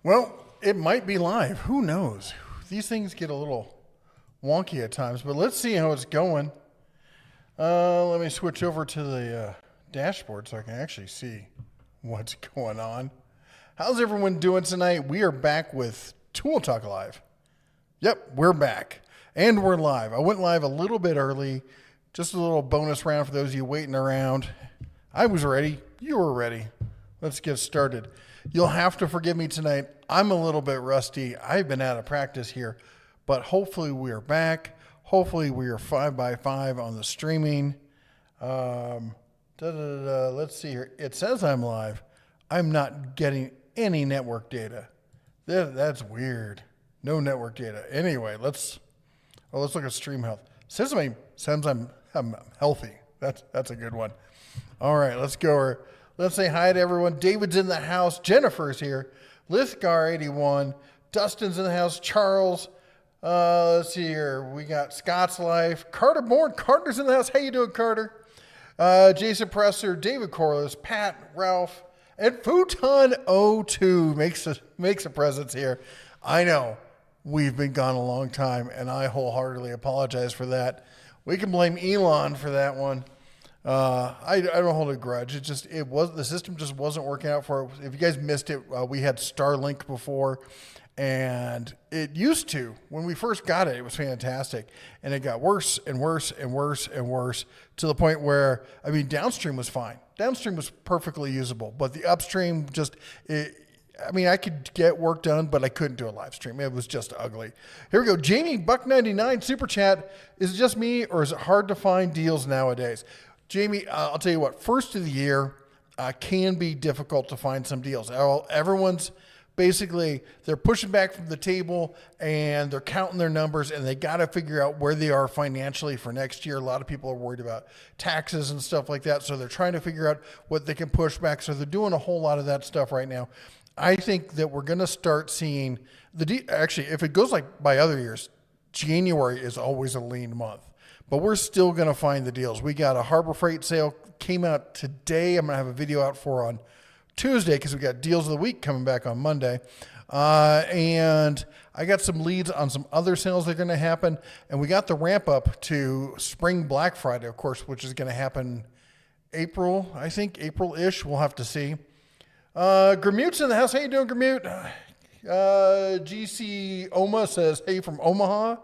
Well, it might be live. Who knows? These things get a little wonky at times, but let's see how it's going. Let me switch over to the dashboard so I can actually see what's going on. How's everyone doing tonight? We are back with Tool Talk Live. Yep, we're back. And we're live. I went live a little bit early. Just a little bonus round for those of you waiting around. I was ready. You were ready. Let's get started. You'll have to forgive me tonight. I'm a little bit rusty. I've been out of practice here, but hopefully we are back. Hopefully we are 5x5 on the streaming. Let's see here. It says I'm live. I'm not getting any network data. That's weird. No network data. Anyway, let's look at stream health. Says I'm healthy. That's a good one. All right, let's go. Let's say hi to everyone. David's in the house. Jennifer's here. Lithgar81. Dustin's in the house. Charles. Let's see here. We got Scott's Life. Carter Bourne. Carter's in the house. How you doing, Carter? Jason Presser. David Corliss. Pat. Ralph. And Futon02 makes a presence here. I know we've been gone a long time, and I wholeheartedly apologize for that. We can blame Elon for that one. I don't hold a grudge. The system just wasn't working out for it. If you guys missed it, we had Starlink before, and it used to. When we first got it, it was fantastic, and it got worse and worse and worse and worse to the point where, downstream was fine. Downstream was perfectly usable, but the upstream I could get work done, but I couldn't do a live stream. It was just ugly. Here we go. Jamie Buck99 Super Chat. Is it just me, or is it hard to find deals nowadays? Jamie, I'll tell you what, first of the year can be difficult to find some deals. Everyone's basically, they're pushing back from the table and they're counting their numbers, and they got to figure out where they are financially for next year. A lot of people are worried about taxes and stuff like that, so they're trying to figure out what they can push back. So they're doing a whole lot of that stuff right now. I think that we're going to start seeing actually, if it goes like by other years, January is always a lean month. But we're still going to find the deals. We got a Harbor Freight sale, came out today. I'm going to have a video out for on Tuesday because we got deals of the week coming back on Monday. And I got some leads on some other sales that are going to happen. And we got the ramp up to Spring Black Friday, of course, which is going to happen April, I think, April-ish. We'll have to see. Gramute's in the house. How you doing, Gramute? GC Oma says, hey, from Omaha.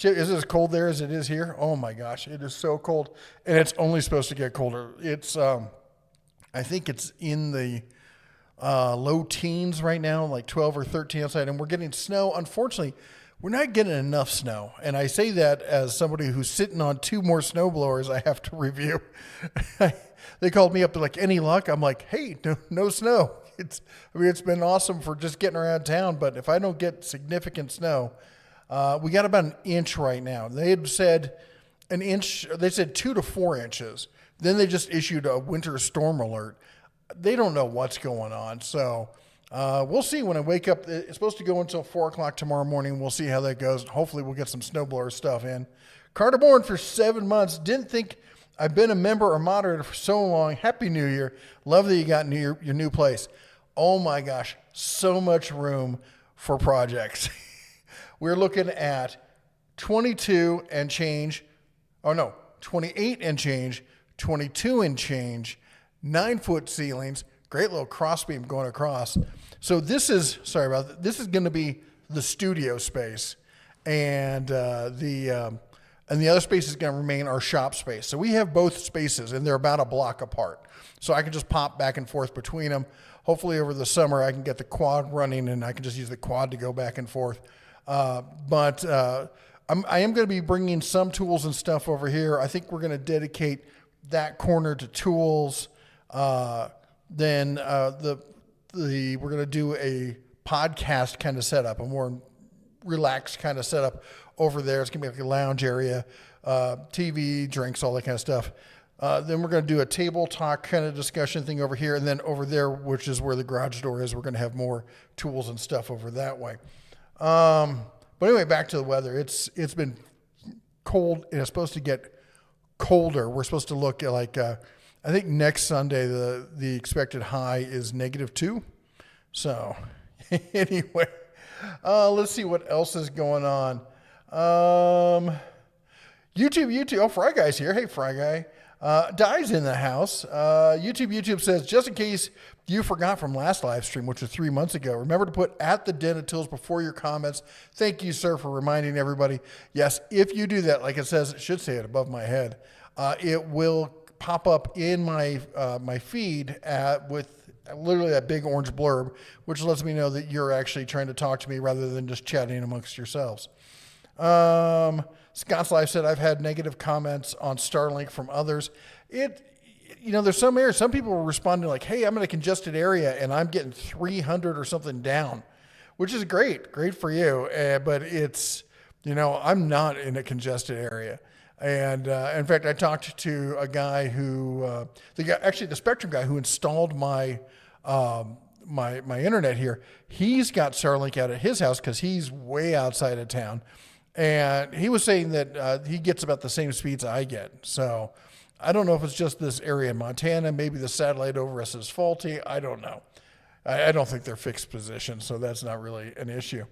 Is it as cold there as it is here? Oh my gosh, it is so cold, and it's only supposed to get colder. It's, I think it's in the low teens right now, like 12 or 13 outside, and we're getting snow. Unfortunately, we're not getting enough snow, and I say that as somebody who's sitting on 2 more snow blowers I have to review. They called me up to like, any luck? I'm like, hey, no snow. It's been awesome for just getting around town, but if I don't get significant snow. We got about an inch right now. They had said an inch. They said 2 to 4 inches. Then they just issued a winter storm alert. They don't know what's going on. So we'll see when I wake up. It's supposed to go until 4 o'clock tomorrow morning. We'll see how that goes. Hopefully we'll get some snowblower stuff in. Carter Bourne for 7 months. Didn't think I've been a member or moderator for so long. Happy New Year. Love that you got your new place. Oh my gosh. So much room for projects. We're looking at 22 and change. Oh no, 28 and change, 22 and change, 9-foot ceilings, great little crossbeam going across. So this is going to be the studio space, and the other space is going to remain our shop space. So we have both spaces, and they're about a block apart. So I can just pop back and forth between them. Hopefully over the summer I can get the quad running, and I can just use the quad to go back and forth. But I am going to be bringing some tools and stuff over here. I think we're going to dedicate that corner to tools. Then we're going to do a podcast kind of setup, a more relaxed kind of setup over there. It's going to be like a lounge area, TV, drinks, all that kind of stuff. Then we're going to do a table talk kind of discussion thing over here. And then over there, which is where the garage door is, we're going to have more tools and stuff over that way. But anyway, back to the weather. It's been cold, and it's supposed to get colder. We're supposed to look at like, I think next Sunday, the expected high is -2. So Anyway, let's see what else is going on. YouTube. Oh, Fry Guy's here. Hey, Fry Guy. Die's in the house. YouTube says, just in case you forgot from last live stream, which was 3 months ago, remember to put at the Den of Tools before your comments. Thank you, sir, for reminding everybody. Yes, if you do that, like it says, it should say it above my head, it will pop up in my my feed with literally that big orange blurb, which lets me know that you're actually trying to talk to me rather than just chatting amongst yourselves. Scott's Life said, I've had negative comments on Starlink from others. There's some areas, some people were responding like, hey, I'm in a congested area and I'm getting 300 or something down, which is great for you. But it's, I'm not in a congested area. And, in fact, I talked to a guy who, the Spectrum guy who installed my internet here. He's got Starlink out at his house because he's way outside of town. And he was saying that he gets about the same speeds I get. So I don't know if it's just this area in Montana. Maybe the satellite over us is faulty. I don't know. I don't think they're fixed positions, so that's not really an issue.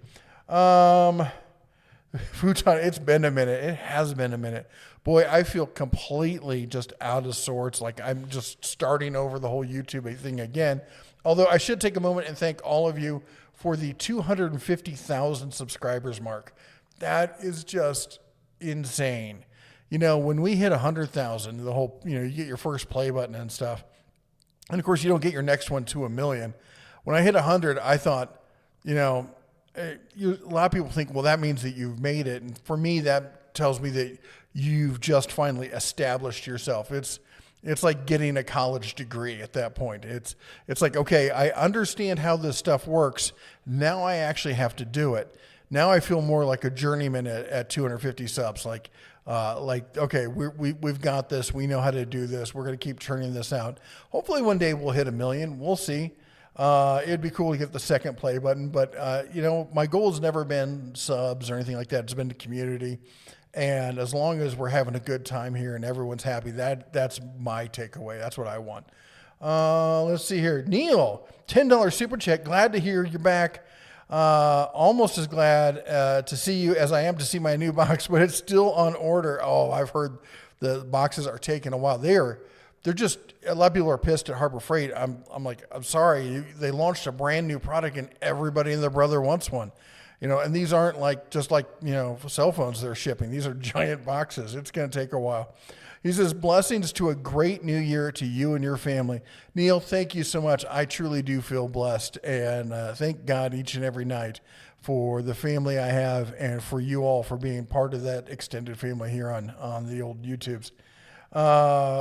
Futon, it's been a minute. It has been a minute. Boy, I feel completely just out of sorts. Like I'm just starting over the whole YouTube thing again. Although I should take a moment and thank all of you for the 250,000 subscribers mark. That is just insane. When we hit 100,000, the whole, you get your first play button and stuff. And of course, you don't get your next one to 1 million. When I hit 100, I thought, a lot of people think, well, that means that you've made it. And for me, that tells me that you've just finally established yourself. It's like getting a college degree at that point. It's like, okay, I understand how this stuff works. Now I actually have to do it. Now I feel more like a journeyman at 250 subs. Like, okay, we've got this. We know how to do this. We're going to keep churning this out. Hopefully one day we'll hit 1 million. We'll see. It'd be cool to get the second play button, but my goal has never been subs or anything like that. It's been the community. And as long as we're having a good time here and everyone's happy, that's my takeaway. That's what I want. Let's see here. Neil, $10 super check. Glad to hear you're back. Almost as glad to see you as I am to see my new box, but it's still on order. Oh, I've heard the boxes are taking a while. They're just, a lot of people are pissed at Harbor Freight. I'm like, I'm sorry. They launched a brand new product and everybody and their brother wants one. And these aren't just like cell phones they're shipping. These are giant boxes. It's going to take a while. He says, blessings to a great new year to you and your family. Neil, thank you so much. I truly do feel blessed, and thank God each and every night for the family I have and for you all for being part of that extended family here on the old YouTubes.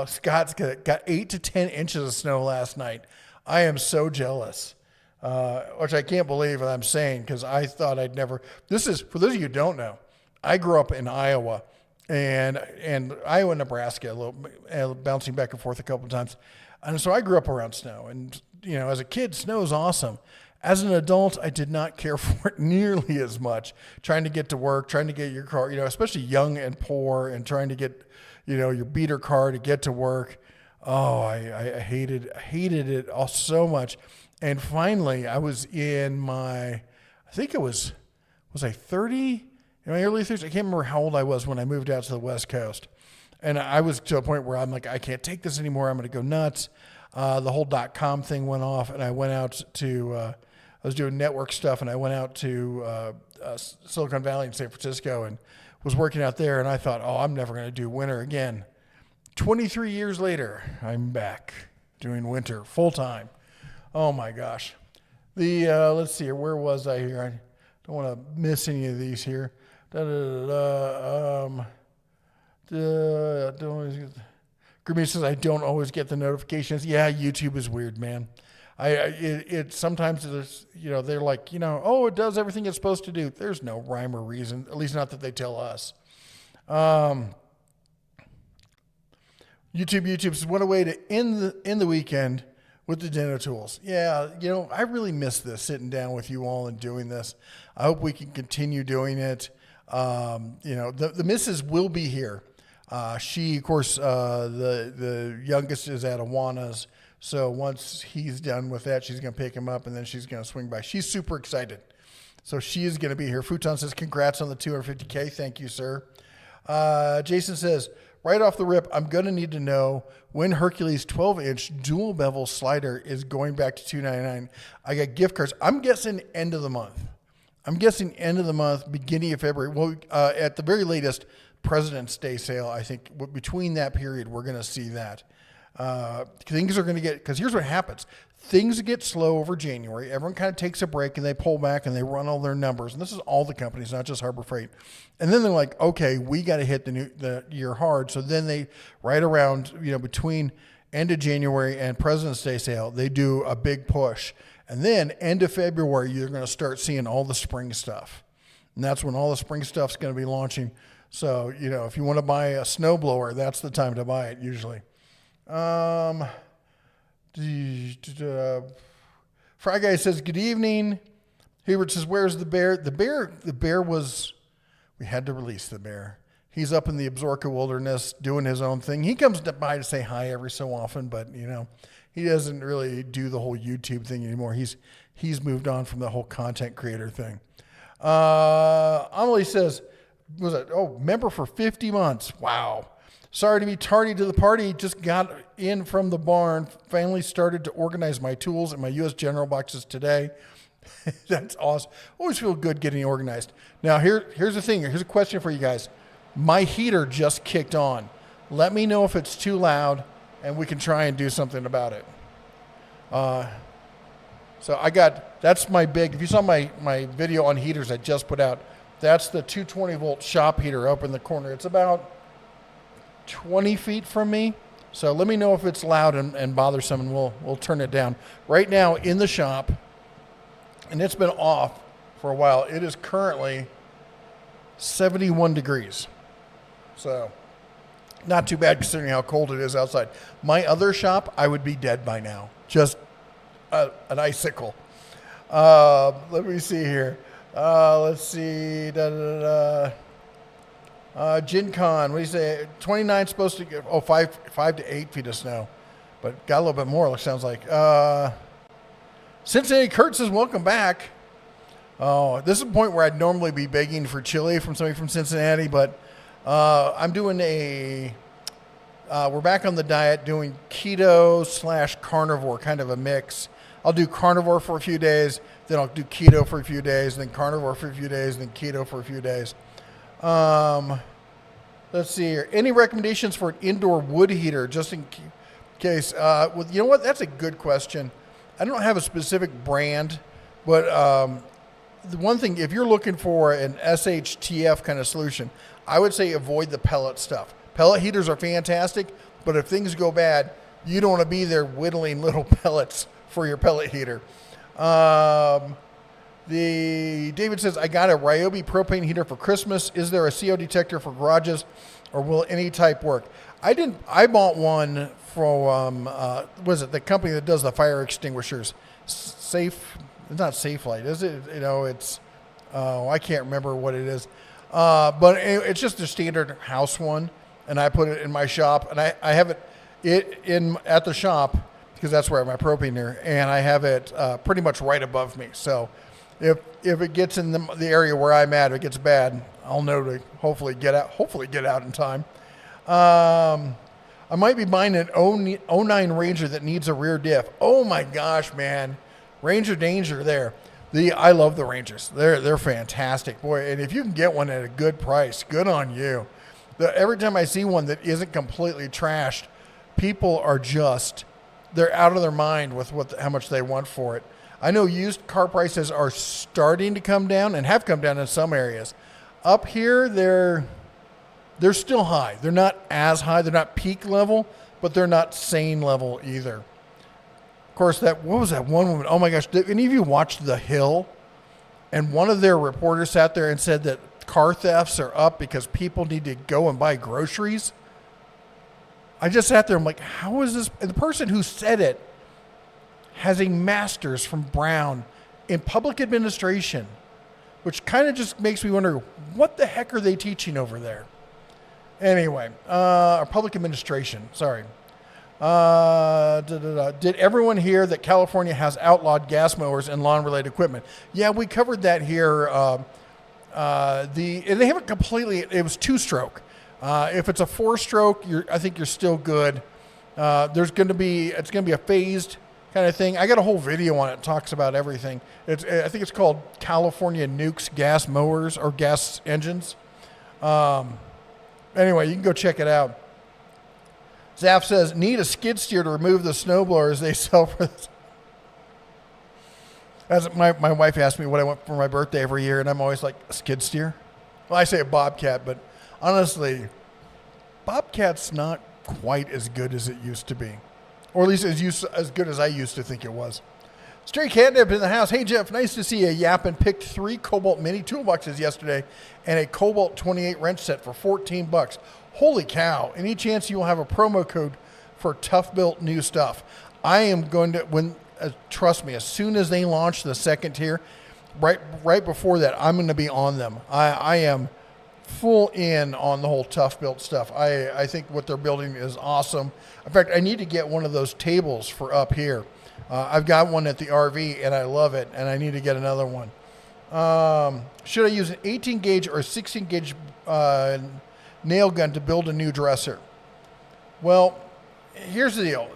Scott's got 8 to 10 inches of snow last night. I am so jealous, which I can't believe I'm saying because I thought I'd never. This is, for those of you who don't know, I grew up in Iowa. And Iowa, Nebraska, a little bouncing back and forth a couple of times. And so I grew up around snow. And, as a kid, snow is awesome. As an adult, I did not care for it nearly as much. Trying to get to work, trying to get your car, especially young and poor and trying to get, your beater car to get to work. Oh, I hated it all so much. And finally, I was in I think it was I 30? In my early 30s, I can't remember how old I was when I moved out to the West Coast. And I was to a point where I'm like, I can't take this anymore. I'm going to go nuts. The whole .com thing went off, and I went out to, I was doing network stuff, and I went out to Silicon Valley in San Francisco and was working out there, and I thought, oh, I'm never going to do winter again. 23 years later, I'm back doing winter full time. Oh, my gosh. Let's see here. Where was I here? I don't want to miss any of these here. Grimmy says I don't always get the notifications. Yeah, YouTube is weird, man. It sometimes there's, they're like, oh, it does everything it's supposed to do. There's no rhyme or reason, at least not that they tell us. YouTube says, what a way to end the weekend with the Den of Tools. Yeah, I really miss this, sitting down with you all and doing this. I hope we can continue doing it. The missus will be here. She, of course, the youngest is at Awana's, So once he's done with that, she's going to pick him up, and then she's going to swing by. She's super excited. So she is going to be here. Futon says, congrats on the 250K. Thank you, sir. Jason says, right off the rip, I'm going to need to know when Hercules 12-inch dual bevel slider is going back to $299. I got gift cards. I'm guessing end of the month. Beginning of February. Well, at the very latest, President's Day sale, I think between that period, we're going to see that. Things are going to get, because here's what happens. Things get slow over January. Everyone kind of takes a break and they pull back and they run all their numbers. And this is all the companies, not just Harbor Freight. And then they're like, okay, we got to hit the year hard. So then they, right around, between end of January and President's Day sale, they do a big push. And then end of February, you're going to start seeing all the spring stuff. And that's when all the spring stuff's going to be launching. So, if you want to buy a snowblower, that's the time to buy it usually. Fry Guy says, good evening. Hubert says, where's the bear? The bear was, we had to release the bear. He's up in the Absaroka wilderness doing his own thing. He comes by to say hi every so often, but he doesn't really do the whole YouTube thing anymore. He's moved on from the whole content creator thing. Amelie says, member for 50 months. Wow. Sorry to be tardy to the party. Just got in from the barn. Finally started to organize my tools and my U.S. General boxes today. That's awesome. Always feel good getting organized. Now, here's the thing. Here's a question for you guys. My heater just kicked on. Let me know if it's too loud, and we can try and do something about it. So that's my big, if you saw my video on heaters I just put out, that's the 220-volt shop heater up in the corner. It's about 20 feet from me. So let me know if it's loud and bothersome, and we'll turn it down. Right now in the shop, and it's been off for a while, it is currently 71 degrees. So not too bad considering how cold it is outside. My other shop, I would be dead by now. Just an icicle. Let me see here. Let's see. Gin Con, what do you say? 29 supposed to get, 5 to 8 feet of snow. But got a little bit more, it sounds like. Cincinnati Kurt says, welcome back. Oh, this is a point where I'd normally be begging for chili from somebody from Cincinnati, but I'm doing we're back on the diet doing keto / carnivore, kind of a mix. I'll do carnivore for a few days, then I'll do keto for a few days, then carnivore for a few days, then keto for a few days. Let's see here. Any recommendations for an indoor wood heater, just in case? You know what? That's a good question. I don't have a specific brand, but the one thing, if you're looking for an SHTF kind of solution, I would say avoid the pellet stuff. Pellet heaters are fantastic, but if things go bad, you don't want to be there whittling little pellets for your pellet heater. David says, I got a Ryobi propane heater for Christmas. Is there a CO detector for garages, or will any type work? I bought one from, what is it? The company that does the fire extinguishers. It's not Safe Light, is it? It's, I can't remember what it is. But it's just a standard house one. And I put it in my shop, and I have it at the shop because that's where I have my propane here, and I have it pretty much right above me. So if it gets in the area where I'm at, if it gets bad, I'll know to hopefully get out in time. I might be buying an 09 Ranger that needs a rear diff. Oh my gosh, man. Ranger danger there. I love the Rangers. They're fantastic. Boy, and if you can get one at a good price, good on you. Every time I see one that isn't completely trashed, people are they're out of their mind with how much they want for it. I know used car prices are starting to come down and have come down in some areas. Up here, they're still high. They're not as high. They're not peak level, but they're not sane level either. Of course, what was that one woman? Oh my gosh, did any of you watch The Hill? And one of their reporters sat there and said that car thefts are up because people need to go and buy groceries. I just sat there. I'm like, how is this? And the person who said it has a master's from Brown in public administration, which kind of just makes me wonder, what the heck are they teaching over there? Anyway, public administration, sorry. Did everyone hear that California has outlawed gas mowers and lawn-related equipment? Yeah, we covered that here. And they haven't completely. It was 2-stroke. If it's a 4-stroke, I think you're still good. It's going to be a phased kind of thing. I got a whole video on it. It talks about everything. I think it's called California Nukes Gas Mowers or Gas Engines. Anyway, you can go check it out. Zaf says, need a skid steer to remove the snowblowers they sell for this. As my wife asked me what I want for my birthday every year, and I'm always like, a skid steer? Well, I say a Bobcat, but honestly, Bobcat's not quite as good as it used to be. Or at least as good as I used to think it was. Stray Catnip in the house. Hey, Jeff, nice to see you. Yappin picked 3 Cobalt Mini toolboxes yesterday and a Cobalt 28 wrench set for $14. Holy cow. Any chance you will have a promo code for Tough Built new stuff? I am going to, trust me, as soon as they launch the second tier, right before that, I'm going to be on them. I am full in on the whole Tough Built stuff. I think what they're building is awesome. In fact, I need to get one of those tables for up here. I've got one at the RV, and I love it, and I need to get another one. Should I use an 18 gauge or 16 gauge nail gun to build a new dresser? Well, here's the deal.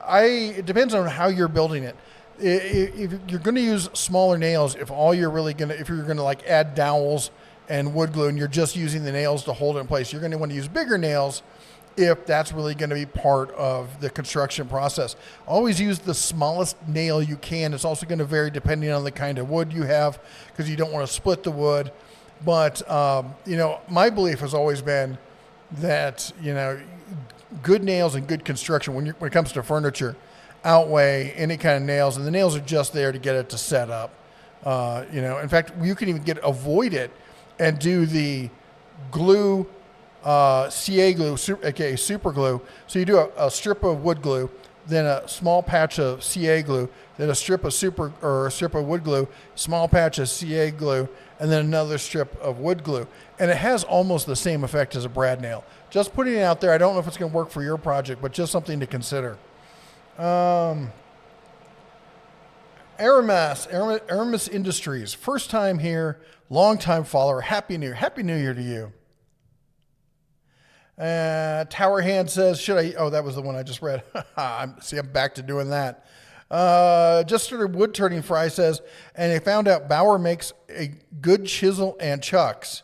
It depends on how you're building it. If you're going to use smaller nails, if you're going to like add dowels and wood glue, and you're just using the nails to hold it in place, you're going to want to use bigger nails if that's really going to be part of the construction process. Always use the smallest nail you can. It's also going to vary depending on the kind of wood you have, because you don't want to split the wood. But, my belief has always been that, good nails and good construction when it comes to furniture outweigh any kind of nails. And the nails are just there to get it to set up. In fact, you can even avoid it and do the glue, CA glue, aka super glue. So you do a strip of wood glue, then a small patch of CA glue, then a strip of wood glue, small patch of CA glue, and then another strip of wood glue. And it has almost the same effect as a brad nail. Just putting it out there. I don't know if it's going to work for your project, but just something to consider. Aramis Industries, first time here, long time follower. Happy New Year to you. Tower Hand says, that was the one I just read. I'm back to doing that. Just started wood turning fry says, and they found out Bauer makes a good chisel and chucks.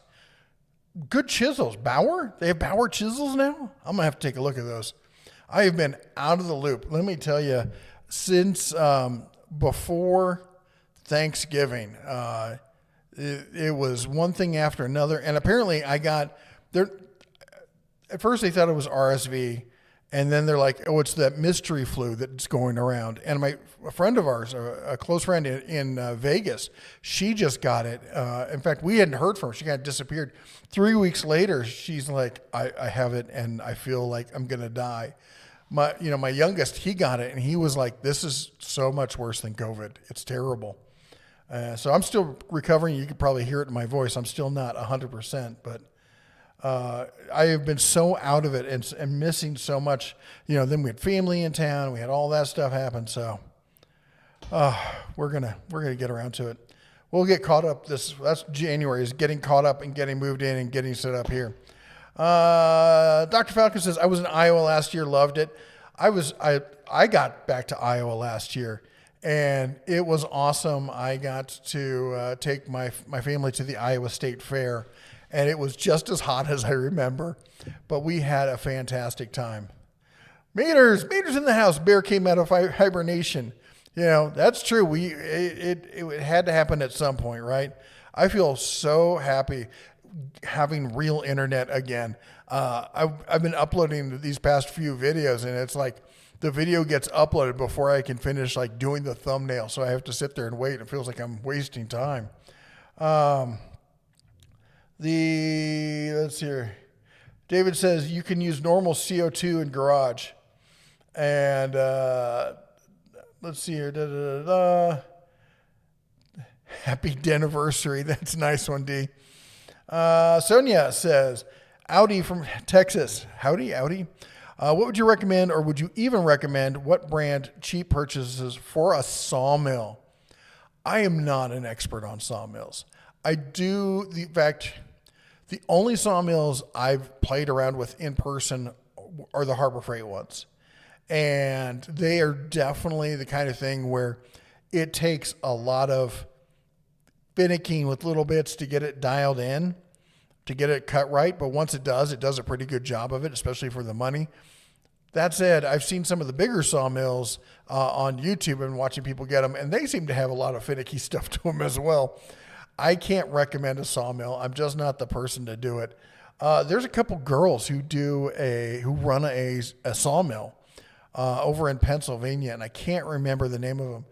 Good chisels. Bauer? They have Bauer chisels now? I'm going to have to take a look at those. I have been out of the loop. Let me tell you, since before Thanksgiving, it was one thing after another. And apparently I got there. At first they thought it was RSV, and then they're like, oh, it's that mystery flu that's going around. And a friend of ours, a close friend in Vegas, she just got it. In fact, we hadn't heard from her. She kind of disappeared. 3 weeks later, she's like, I have it, and I feel like I'm going to die. My youngest, he got it, and he was like, this is so much worse than COVID. It's terrible. So I'm still recovering. You could probably hear it in my voice. I'm still not 100%, but I have been so out of it and missing so much. Then we had family in town. We had all that stuff happen. So we're gonna get around to it. We'll get caught up. That's January, is getting caught up and getting moved in and getting set up here. Dr. Falcon says, I was in Iowa last year, loved it. I got back to Iowa last year, and it was awesome. I got to take my family to the Iowa State Fair, and it was just as hot as I remember, but we had a fantastic time. Mater's in the house. Bear came out of hibernation. That's true. It had to happen at some point, right? I feel so happy having real internet again. I've been uploading these past few videos, and it's like the video gets uploaded before I can finish like doing the thumbnail. So I have to sit there and wait. It feels like I'm wasting time. Let's see here. David says you can use normal CO2 in garage. And let's see here. Happy Deniversary. That's a nice one, D. Sonia says, Audi from Texas. Howdy, Audi. What would you recommend, or would you even recommend what brand cheap purchases for a sawmill? I am not an expert on sawmills. The only sawmills I've played around with in person are the Harbor Freight ones. And they are definitely the kind of thing where it takes a lot of finicking with little bits to get it dialed in, to get it cut right. But once it does a pretty good job of it, especially for the money. That said, I've seen some of the bigger sawmills on YouTube and watching people get them, and they seem to have a lot of finicky stuff to them as well. I can't recommend a sawmill. I'm just not the person to do it. There's a couple girls who run a sawmill over in Pennsylvania, and I can't remember the name of them.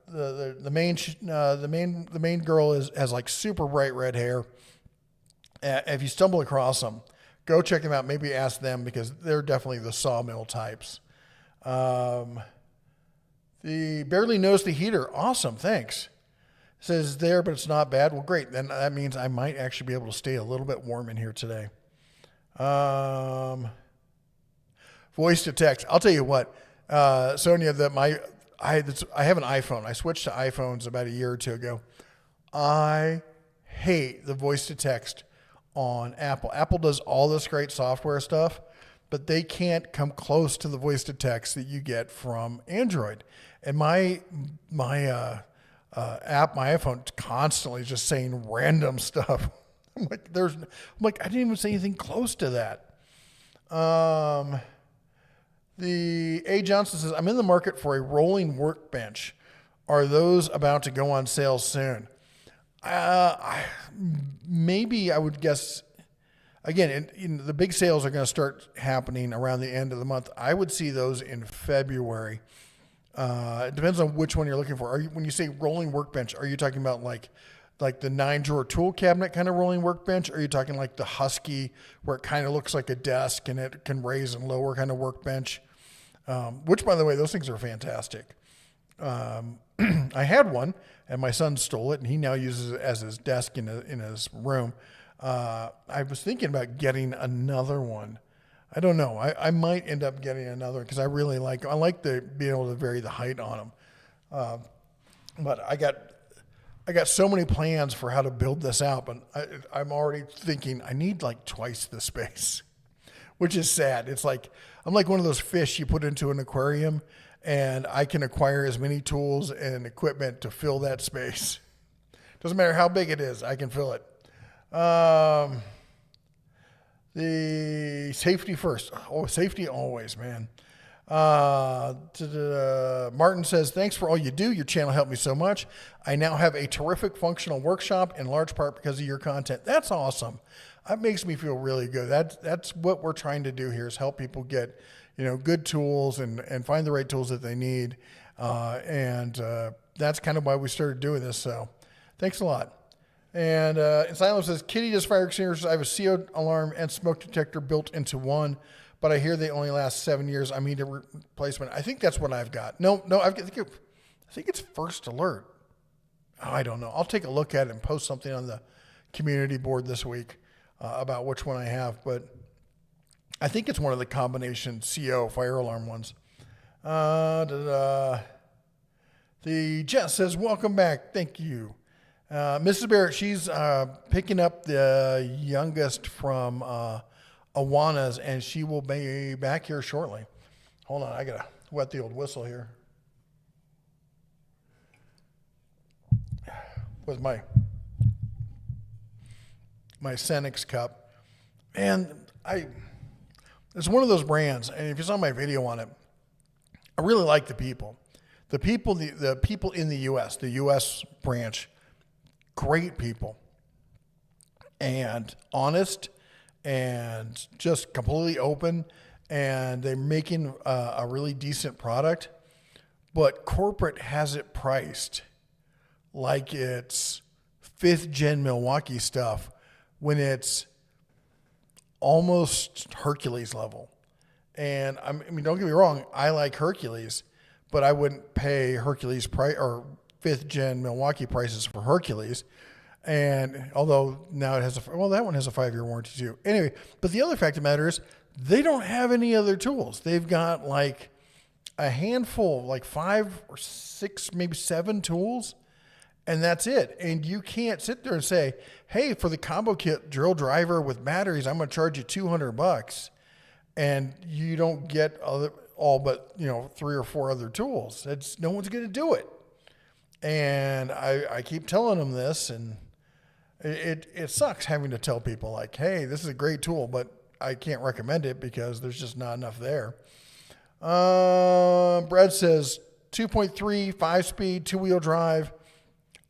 The main girl has like super bright red hair. If you stumble across them, go check them out. Maybe ask them, because they're definitely the sawmill types. The barely knows the heater. Awesome, thanks. It says there, but it's not bad. Well, great. Then that means I might actually be able to stay a little bit warm in here today. Voice to text. I'll tell you what, Sonia, I have an iPhone. I switched to iPhones about a year or two ago. I hate the voice to text on Apple. Apple does all this great software stuff, but they can't come close to the voice to text that you get from Android. And my iPhone constantly just saying random stuff. I'm like, I didn't even say anything close to that. The A. Johnson says, I'm in the market for a rolling workbench. Are those about to go on sale soon? Maybe I would guess, again, the big sales are going to start happening around the end of the month. I would see those in February. It depends on which one you're looking for. When you say rolling workbench, are you talking about like the 9-drawer tool cabinet kind of rolling workbench? Or are you talking like the Husky, where it kind of looks like a desk and it can raise and lower kind of workbench? Which, by the way, those things are fantastic. I had one, and my son stole it, and he now uses it as his desk in his room. I was thinking about getting another one. I don't know. I might end up getting another, because I like being able to vary the height on them. But I got so many plans for how to build this out, but I'm already thinking I need like twice the space, which is sad. It's like I'm like one of those fish you put into an aquarium, and I can acquire as many tools and equipment to fill that space. Doesn't matter how big it is, I can fill it. The safety first. Oh, safety always, man. Martin says, thanks for all you do. Your channel helped me so much. I now have a terrific functional workshop, in large part because of your content. That's awesome. That makes me feel really good. That's what we're trying to do here, is help people get, good tools and find the right tools that they need. And that's kind of why we started doing this. So thanks a lot. And Silo says, Kitty does fire extinguishers. I have a CO alarm and smoke detector built into one, but I hear they only last 7 years. I need a replacement. I think that's what I've got. No, I think it's First Alert. I don't know. I'll take a look at it and post something on the community board this week about which one I have, but I think it's one of the combination CO fire alarm ones. The Jess says, welcome back. Thank you. Mrs. Barrett, she's picking up the youngest from Awana's, and she will be back here shortly. Hold on, I got to wet the old whistle here with my Senex cup. And it's one of those brands, and if you saw my video on it, I really like the people. The people in the U.S. branch, great people, and honest, and just completely open, and they're making a really decent product. But corporate has it priced like it's 5th gen Milwaukee stuff, when it's almost Hercules level. And I mean, don't get me wrong, I like Hercules, but I wouldn't pay Hercules price or 5th gen Milwaukee prices for Hercules. And although now it has that one has a 5-year warranty too. Anyway, but the other fact of the matter is They don't have any other tools. They've got like a handful, like 5 or 6, maybe 7 tools, and that's it. And you can't sit there and say, hey, for the combo kit drill driver with batteries, I'm going to charge you $200, and you don't get all but 3 or 4 other tools. No one's going to do it. And I keep telling them this, and it sucks having to tell people like, hey, this is a great tool, but I can't recommend it because there's just not enough there. Brad says 2.3 5-speed 2-wheel drive.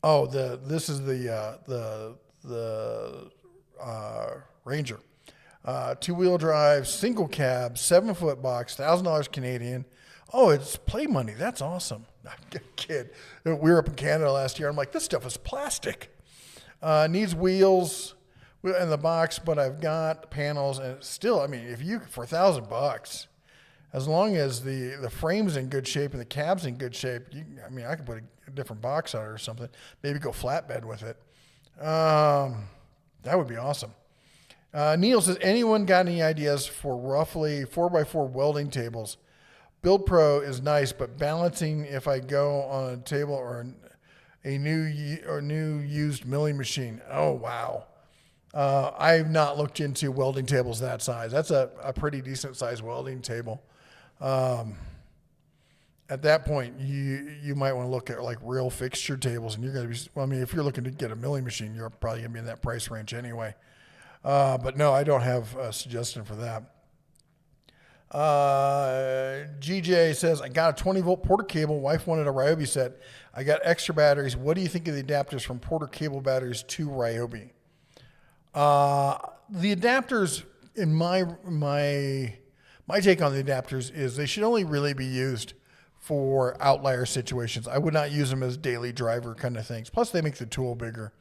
Oh, this is the Ranger. 2-wheel drive, single cab, 7-foot box, $1,000 Canadian. Oh, it's play money. That's awesome. Kid, we were up in Canada last year. I'm like, this stuff is plastic. Needs wheels in the box, but I've got panels, and still, I mean, for $1,000, as long as the frame's in good shape and the cab's in good shape, I could put a different box on it or something. Maybe go flatbed with it. That would be awesome. Neil says, anyone got any ideas for roughly 4x4 welding tables? Build Pro is nice, but balancing if I go on a table or a new used milling machine. Oh, wow. I've not looked into welding tables that size. That's a pretty decent size welding table. At that point, you might want to look at like real fixture tables, and you're going to be, if you're looking to get a milling machine, you're probably going to be in that price range anyway. But no, I don't have a suggestion for that. GJ says, I got a 20-volt Porter cable. Wife wanted a Ryobi set. I got extra batteries. What do you think of the adapters from Porter cable batteries to Ryobi? The adapters, in my take on the adapters is they should only really be used for outlier situations. I would not use them as daily driver kind of things. Plus, they make the tool bigger.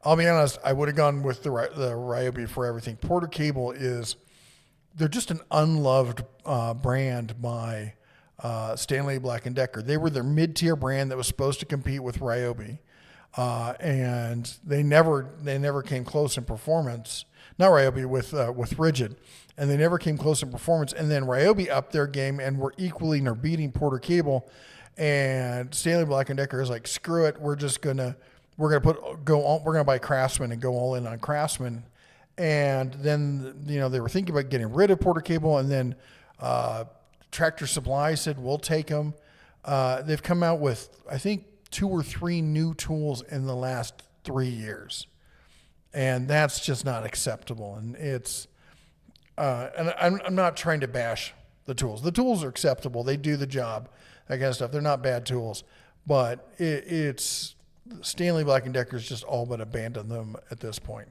I'll be honest, I would have gone with the Ryobi for everything. Porter cable they're just an unloved brand by Stanley Black & Decker. They were their mid-tier brand that was supposed to compete with Ryobi. And they never came close in performance. Not Ryobi, with Rigid. And they never came close in performance. And then Ryobi upped their game and were equally beating Porter cable. And Stanley Black & Decker is like, screw it. We're gonna buy Craftsman and go all in on Craftsman. And then, they were thinking about getting rid of Porter cable, and then Tractor Supply said, we'll take them. They've come out with, I think, 2 or 3 new tools in the last 3 years. And that's just not acceptable. And and I'm not trying to bash the tools. The tools are acceptable. They do the job, that kind of stuff. They're not bad tools, but it's Stanley Black & Decker's just all but abandoned them at this point.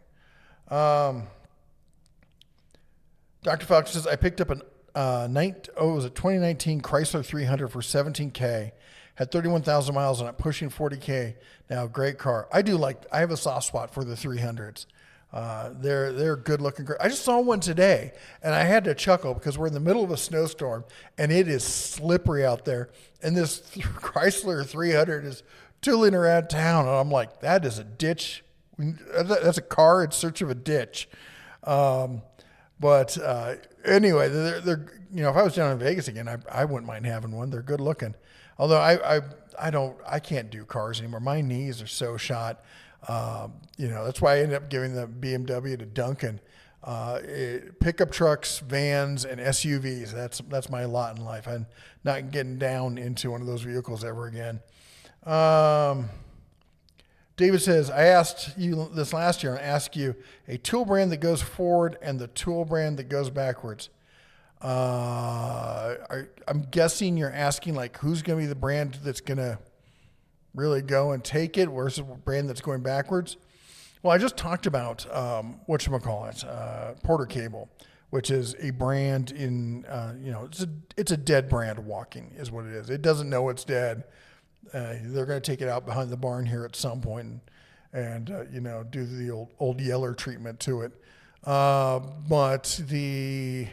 Dr. Fox says, I picked up it was a 2019 Chrysler 300 for $17,000. Had 31,000 miles on it, pushing 40K. Now, great car. I have a soft spot for the 300s. They're good looking. I just saw one today, and I had to chuckle because we're in the middle of a snowstorm, and it is slippery out there. And this Chrysler 300 is tooling around town, and I'm like, that is a ditch. That's a car in search of a ditch. But anyway, they're if I was down in Vegas again, I wouldn't mind having one. They're good looking. Although I can't do cars anymore. My knees are so shot. That's why I ended up giving the BMW to Duncan. Pickup trucks, vans, and SUVs. That's my lot in life. I'm not getting down into one of those vehicles ever again. David says, I asked you this last year, and I asked you a tool brand that goes forward and the tool brand that goes backwards. I'm guessing you're asking like who's going to be the brand that's going to really go and take it versus a brand that's going backwards. Well, I just talked about Porter Cable, which is a brand in it's a dead brand walking is what it is. It doesn't know it's dead. They're going to take it out behind the barn here at some point and do the old Yeller treatment to it. But the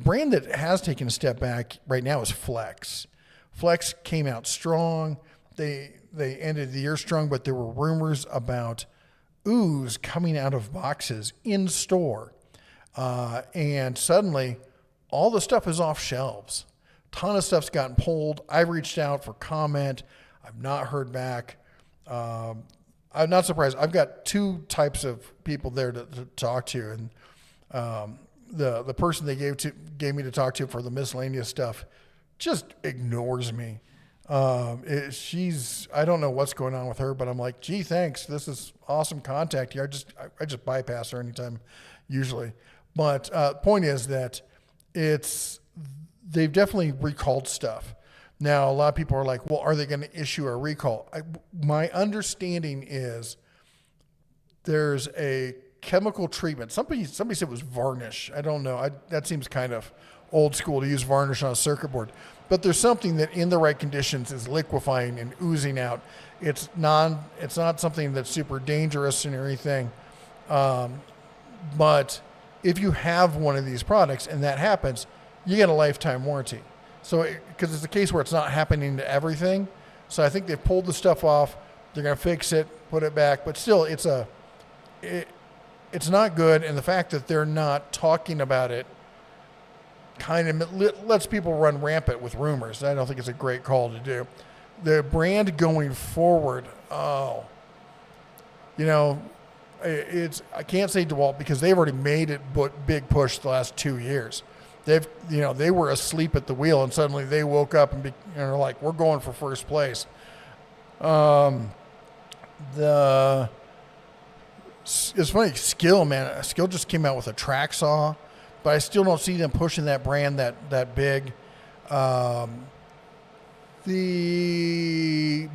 brand that has taken a step back right now is Flex. Flex came out strong. They ended the year strong, but there were rumors about ooze coming out of boxes in store. And suddenly all the stuff is off shelves. Ton of stuff's gotten pulled. I've reached out for comment. I've not heard back. I'm not surprised. I've got two types of people there to talk to, and the person they gave me to talk to for the miscellaneous stuff just ignores me. I don't know what's going on with her, but I'm like, gee, thanks. This is awesome contact here. I just bypass her anytime, usually. But point is that they've definitely recalled stuff. Now, a lot of people are like, well, are they going to issue a recall? My understanding is there's a chemical treatment. Somebody said it was varnish. I don't know. That seems kind of old school to use varnish on a circuit board. But there's something that in the right conditions is liquefying and oozing out. It's not something that's super dangerous and anything. But if you have one of these products and that happens, you get a lifetime warranty. So, because it's a case where it's not happening to everything. So I think they've pulled the stuff off. They're going to fix it, put it back. But still, it's not good. And the fact that they're not talking about it kind of lets people run rampant with rumors. I don't think it's a great call to do. The brand going forward, I can't say DeWalt because they've already made it big push the last 2 years. They were asleep at the wheel and suddenly they woke up and are like, we're going for first place. It's funny, Skill just came out with a track saw, but I still don't see them pushing that brand that big. The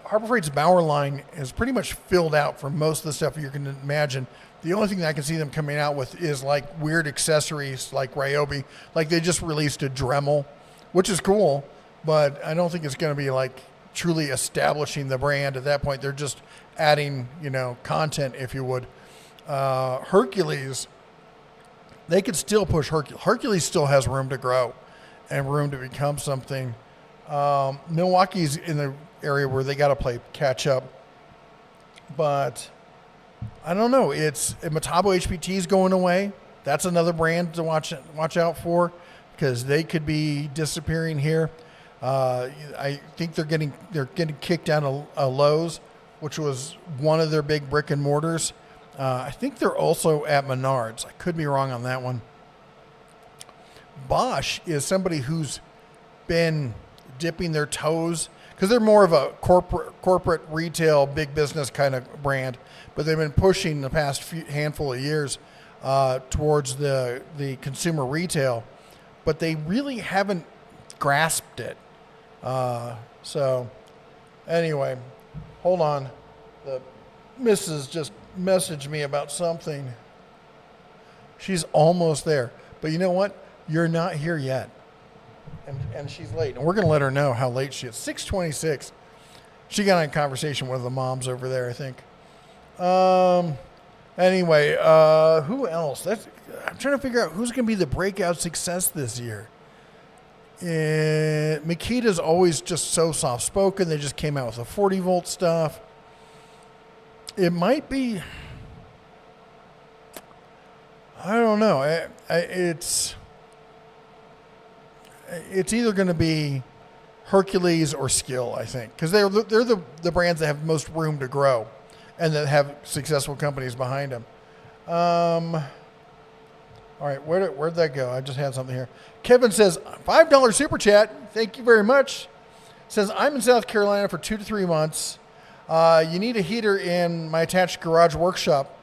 Harbor Freight's Bauer line is pretty much filled out for most of the stuff you can imagine. The only thing that I can see them coming out with is like weird accessories like Ryobi. Like they just released a Dremel, which is cool, but I don't think it's going to be like truly establishing the brand at that point. They're just adding, content, if you would. Hercules, they could still push Hercules. Hercules still has room to grow and room to become something. Milwaukee's in the area where they got to play catch up, but I don't know. Metabo HPT is going away. That's another brand to watch out for because they could be disappearing here. I think they're getting kicked out of Lowe's, which was one of their big brick and mortars. I think they're also at Menards. I could be wrong on that one. Bosch is somebody who's been dipping their toes because they're more of a corporate retail, big business kind of brand, but they've been pushing the past handful of years towards the consumer retail, but they really haven't grasped it. So anyway, hold on. The missus just messaged me about something. She's almost there, but you know what? You're not here yet. And she's late, and we're going to let her know how late she is. 6:26. She got in a conversation with the moms over there, I think. Anyway, who else? I'm trying to figure out who's going to be the breakout success this year. Makita's always just so soft-spoken. They just came out with a 40-volt stuff. It might be... I don't know. It's either going to be Hercules or Skill, I think, because they're the brands that have most room to grow and that have successful companies behind them. All right, where'd that go? I just had something here. Kevin says, $5 super chat. Thank you very much. Says, I'm in South Carolina for 2 to 3 months. You need a heater in my attached garage workshop,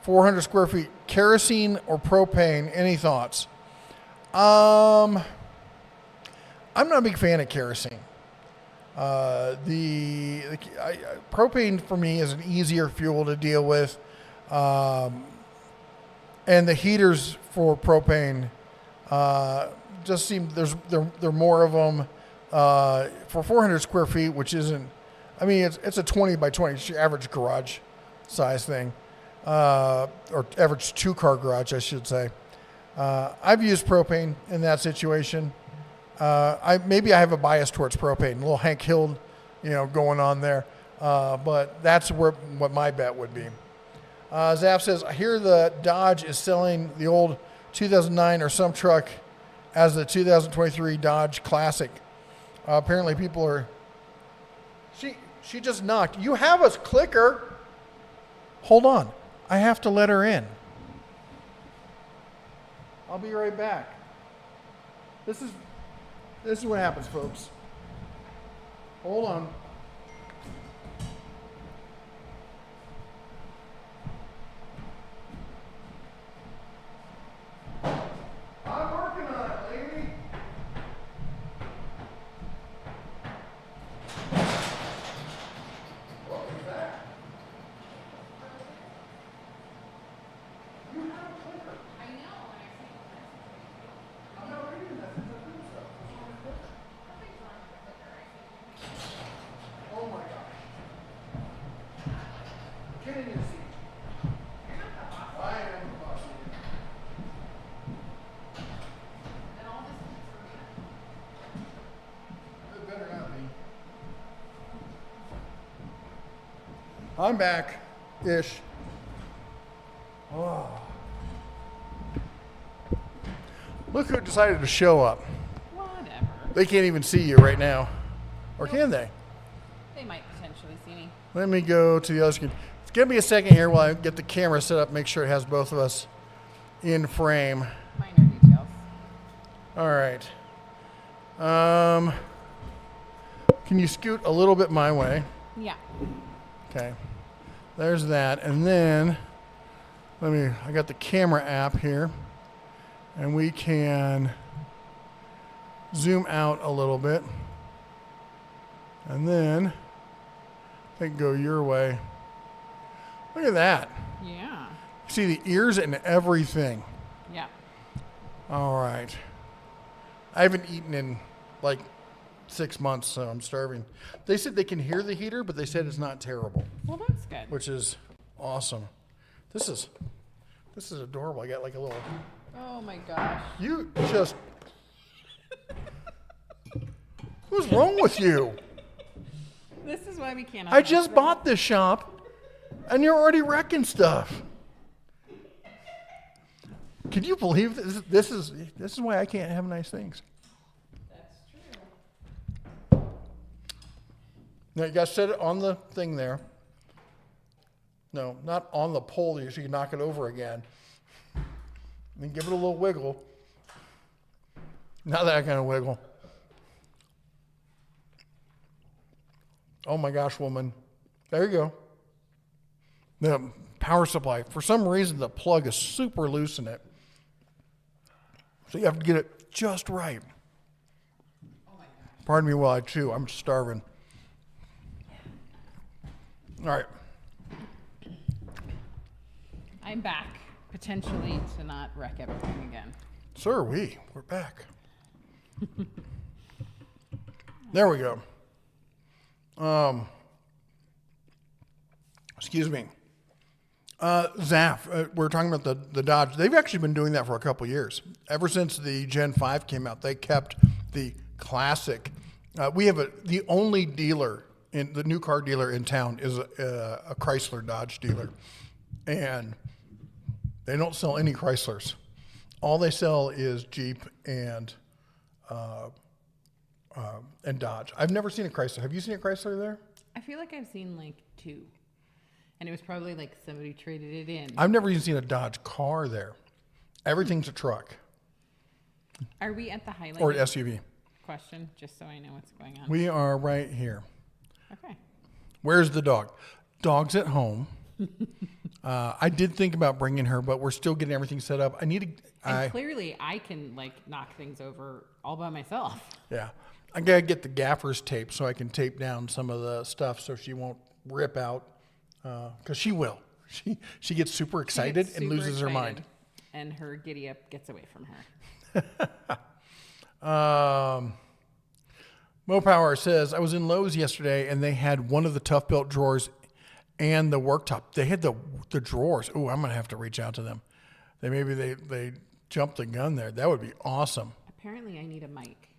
400 square feet, kerosene or propane. Any thoughts? I'm not a big fan of kerosene. Propane for me is an easier fuel to deal with. And the heaters for propane just seem there more of them for 400 square feet, which isn't. I mean, it's a 20 by 20. It's your average garage size thing, or average 2-car garage, I should say. I've used propane in that situation. Maybe I have a bias towards propane, a little Hank Hill, going on there. But that's what my bet would be. Zaf says, I hear the Dodge is selling the old 2009 or some truck as the 2023 Dodge Classic. Apparently people are... She just knocked. You have a clicker. Hold on. I have to let her in. I'll be right back. This is what happens, folks. Hold on. I'm working on it, lady. What was that? You have a clicker. I know, and I say I'm not reading that. It's a good stuff. nothing's wrong with the clicker. I think Oh my gosh. Get in your seat. you're not the boss. I am the boss of you. Then all this is for me. It better not be. I'm back. Ish. Oh. Look who decided to show up. Whatever. They can't even see you right now. Or can they? They might potentially see me. Let me go to the other screen. Give me a second here while I get the camera set up, make sure it has both of us in frame. Minor details. All right. Can you scoot a little bit my way? Yeah. Okay. There's that. And then I got the camera app here. And we can zoom out a little bit. And then I can go your way. Look at that. Yeah. See the ears and everything. Yeah. All right. I haven't eaten in like 6 months, so I'm starving. They said they can hear the heater, but they said it's not terrible, Well, that's good. which is awesome. This is adorable. I got like a little... Oh my gosh. You just... What's wrong with you? This is why we can't. I just bought this shop, and you're already wrecking stuff. Can you believe this? This is why I can't have nice things. That's true. Now you got to set it on the thing there. No, not on the pole. So you can knock it over again. And give it a little wiggle. Not that kind of wiggle. Oh my gosh, woman. There you go. The power supply. For some reason, the plug is super loose in it. So you have to get it just right. Oh my gosh. Pardon me while I chew. I'm starving. All right. I'm back, potentially to not wreck everything again. Sir, we're back. There we go. Excuse me. Zaf, we're talking about the Dodge. They've actually been doing that for a couple years. Ever since the Gen 5 came out, they kept the classic. We have the only dealer, the new car dealer in town is a Chrysler Dodge dealer. And they don't sell any Chryslers. All they sell is Jeep and Dodge. I've never seen a Chrysler. Have you seen a Chrysler there? I feel like I've seen like 2. And it was probably like somebody traded it in. I've never even seen a Dodge car there. Everything's a truck. Are we at the highlight? Or an SUV. Question, just so I know what's going on. We are right here. Okay. Where's the dog? Dog's at home. I did think about bringing her, but we're still getting everything set up. And clearly I can like knock things over all by myself. Yeah. I got to get the gaffer's tape so I can tape down some of the stuff so she won't rip out. Because she will. She gets super excited and loses her mind. And her giddy up gets away from her. Mo Power says, I was in Lowe's yesterday and they had one of the tough belt drawers and the worktop. They had the drawers. Oh, I'm going to have to reach out to them. They jumped the gun there. That would be awesome. Apparently I need a mic.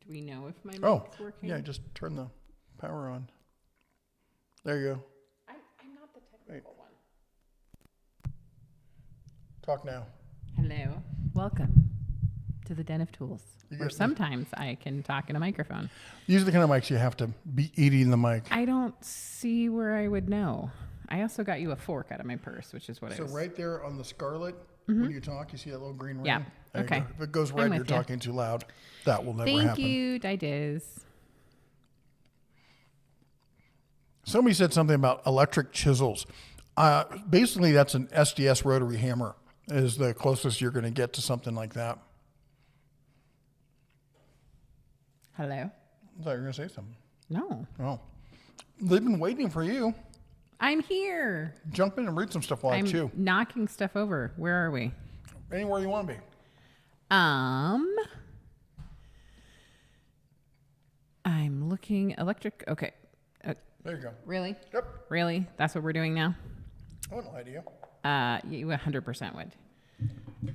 Do we know if my mic's working? Yeah, just turn the power on. There you go. I'm not the technical one. Talk now. Hello. Welcome to the Den of Tools, You where get- sometimes I can talk in a microphone. These are the kind of mics you have to be eating the mic. I don't see where I would know. I also got you a fork out of my purse, which is what I So was. right there on the scarlet, when you talk, you see that little green ring? Yeah. There you Okay. go. If it goes I'm red, with you're ya. talking too loud. That will never Thank happen. you, Didiz. Somebody said something about electric chisels. Basically, that's an SDS rotary hammer is the closest you're going to get to something like that. Hello. I thought you were going to say something. No, Oh. They've been waiting for you. I'm here. Jump in and read some stuff while I I'm chew. knocking stuff over. Where are we? Anywhere you want to be. I'm looking electric. Okay. There you go. Really? Yep. Really? That's what we're doing now? I wouldn't lie to you. You 100% would. You're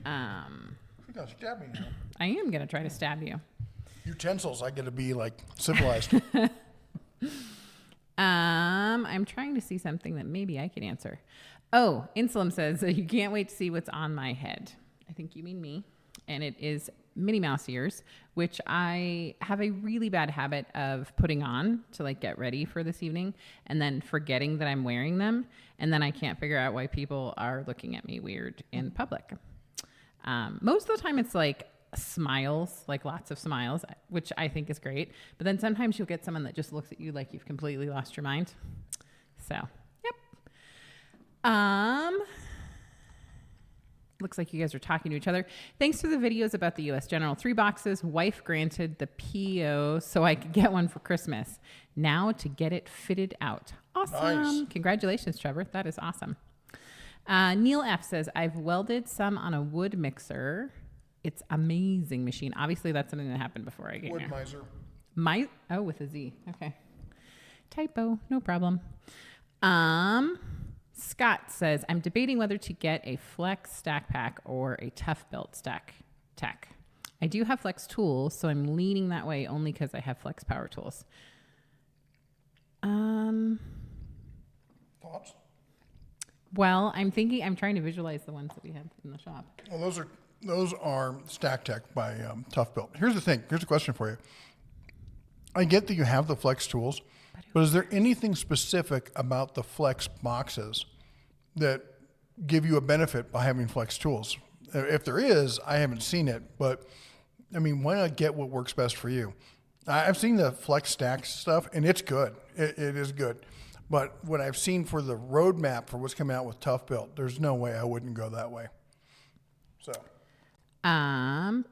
going to stab me now. I am going to try to stab you. Utensils, I get to be like civilized. I'm trying to see something that maybe I can answer. Oh, Insulin says you can't wait to see what's on my head. I think you mean me. And it is Minnie Mouse ears, which I have a really bad habit of putting on to like get ready for this evening and then forgetting that I'm wearing them. And then I can't figure out why people are looking at me weird in public. Most of the time it's like smiles, like lots of smiles, which I think is great. But then sometimes you'll get someone that just looks at you like you've completely lost your mind. So, yep. Looks like you guys are talking to each other. Thanks for the videos about the U.S. General. 3 boxes. Wife granted the PO so I could get one for Christmas. Now to get it fitted out. Awesome. Nice. Congratulations, Trevor. That is awesome. Neil F. says, I've welded some on a wood mixer. It's amazing machine. Obviously, that's something that happened before I came Wood here. miser. Oh, with a Z. Okay. Typo. No problem. Scott says, I'm debating whether to get a Flex stack pack or a Tough Belt stack tech. I do have Flex tools, so I'm leaning that way only because I have Flex power tools. Thoughts? Well, I'm trying to visualize the ones that we have in the shop. Well, those are Stack Tech by Tough Built. Here's the thing. Here's a question for you. I get that you have the Flex tools, but is there anything specific about the Flex boxes that give you a benefit by having Flex tools? If there is, I haven't seen it, but I mean, why not get what works best for you? I've seen the Flex Stack stuff, and it's good. It is good. But what I've seen for the roadmap for what's coming out with Tough Built, there's no way I wouldn't go that way. So,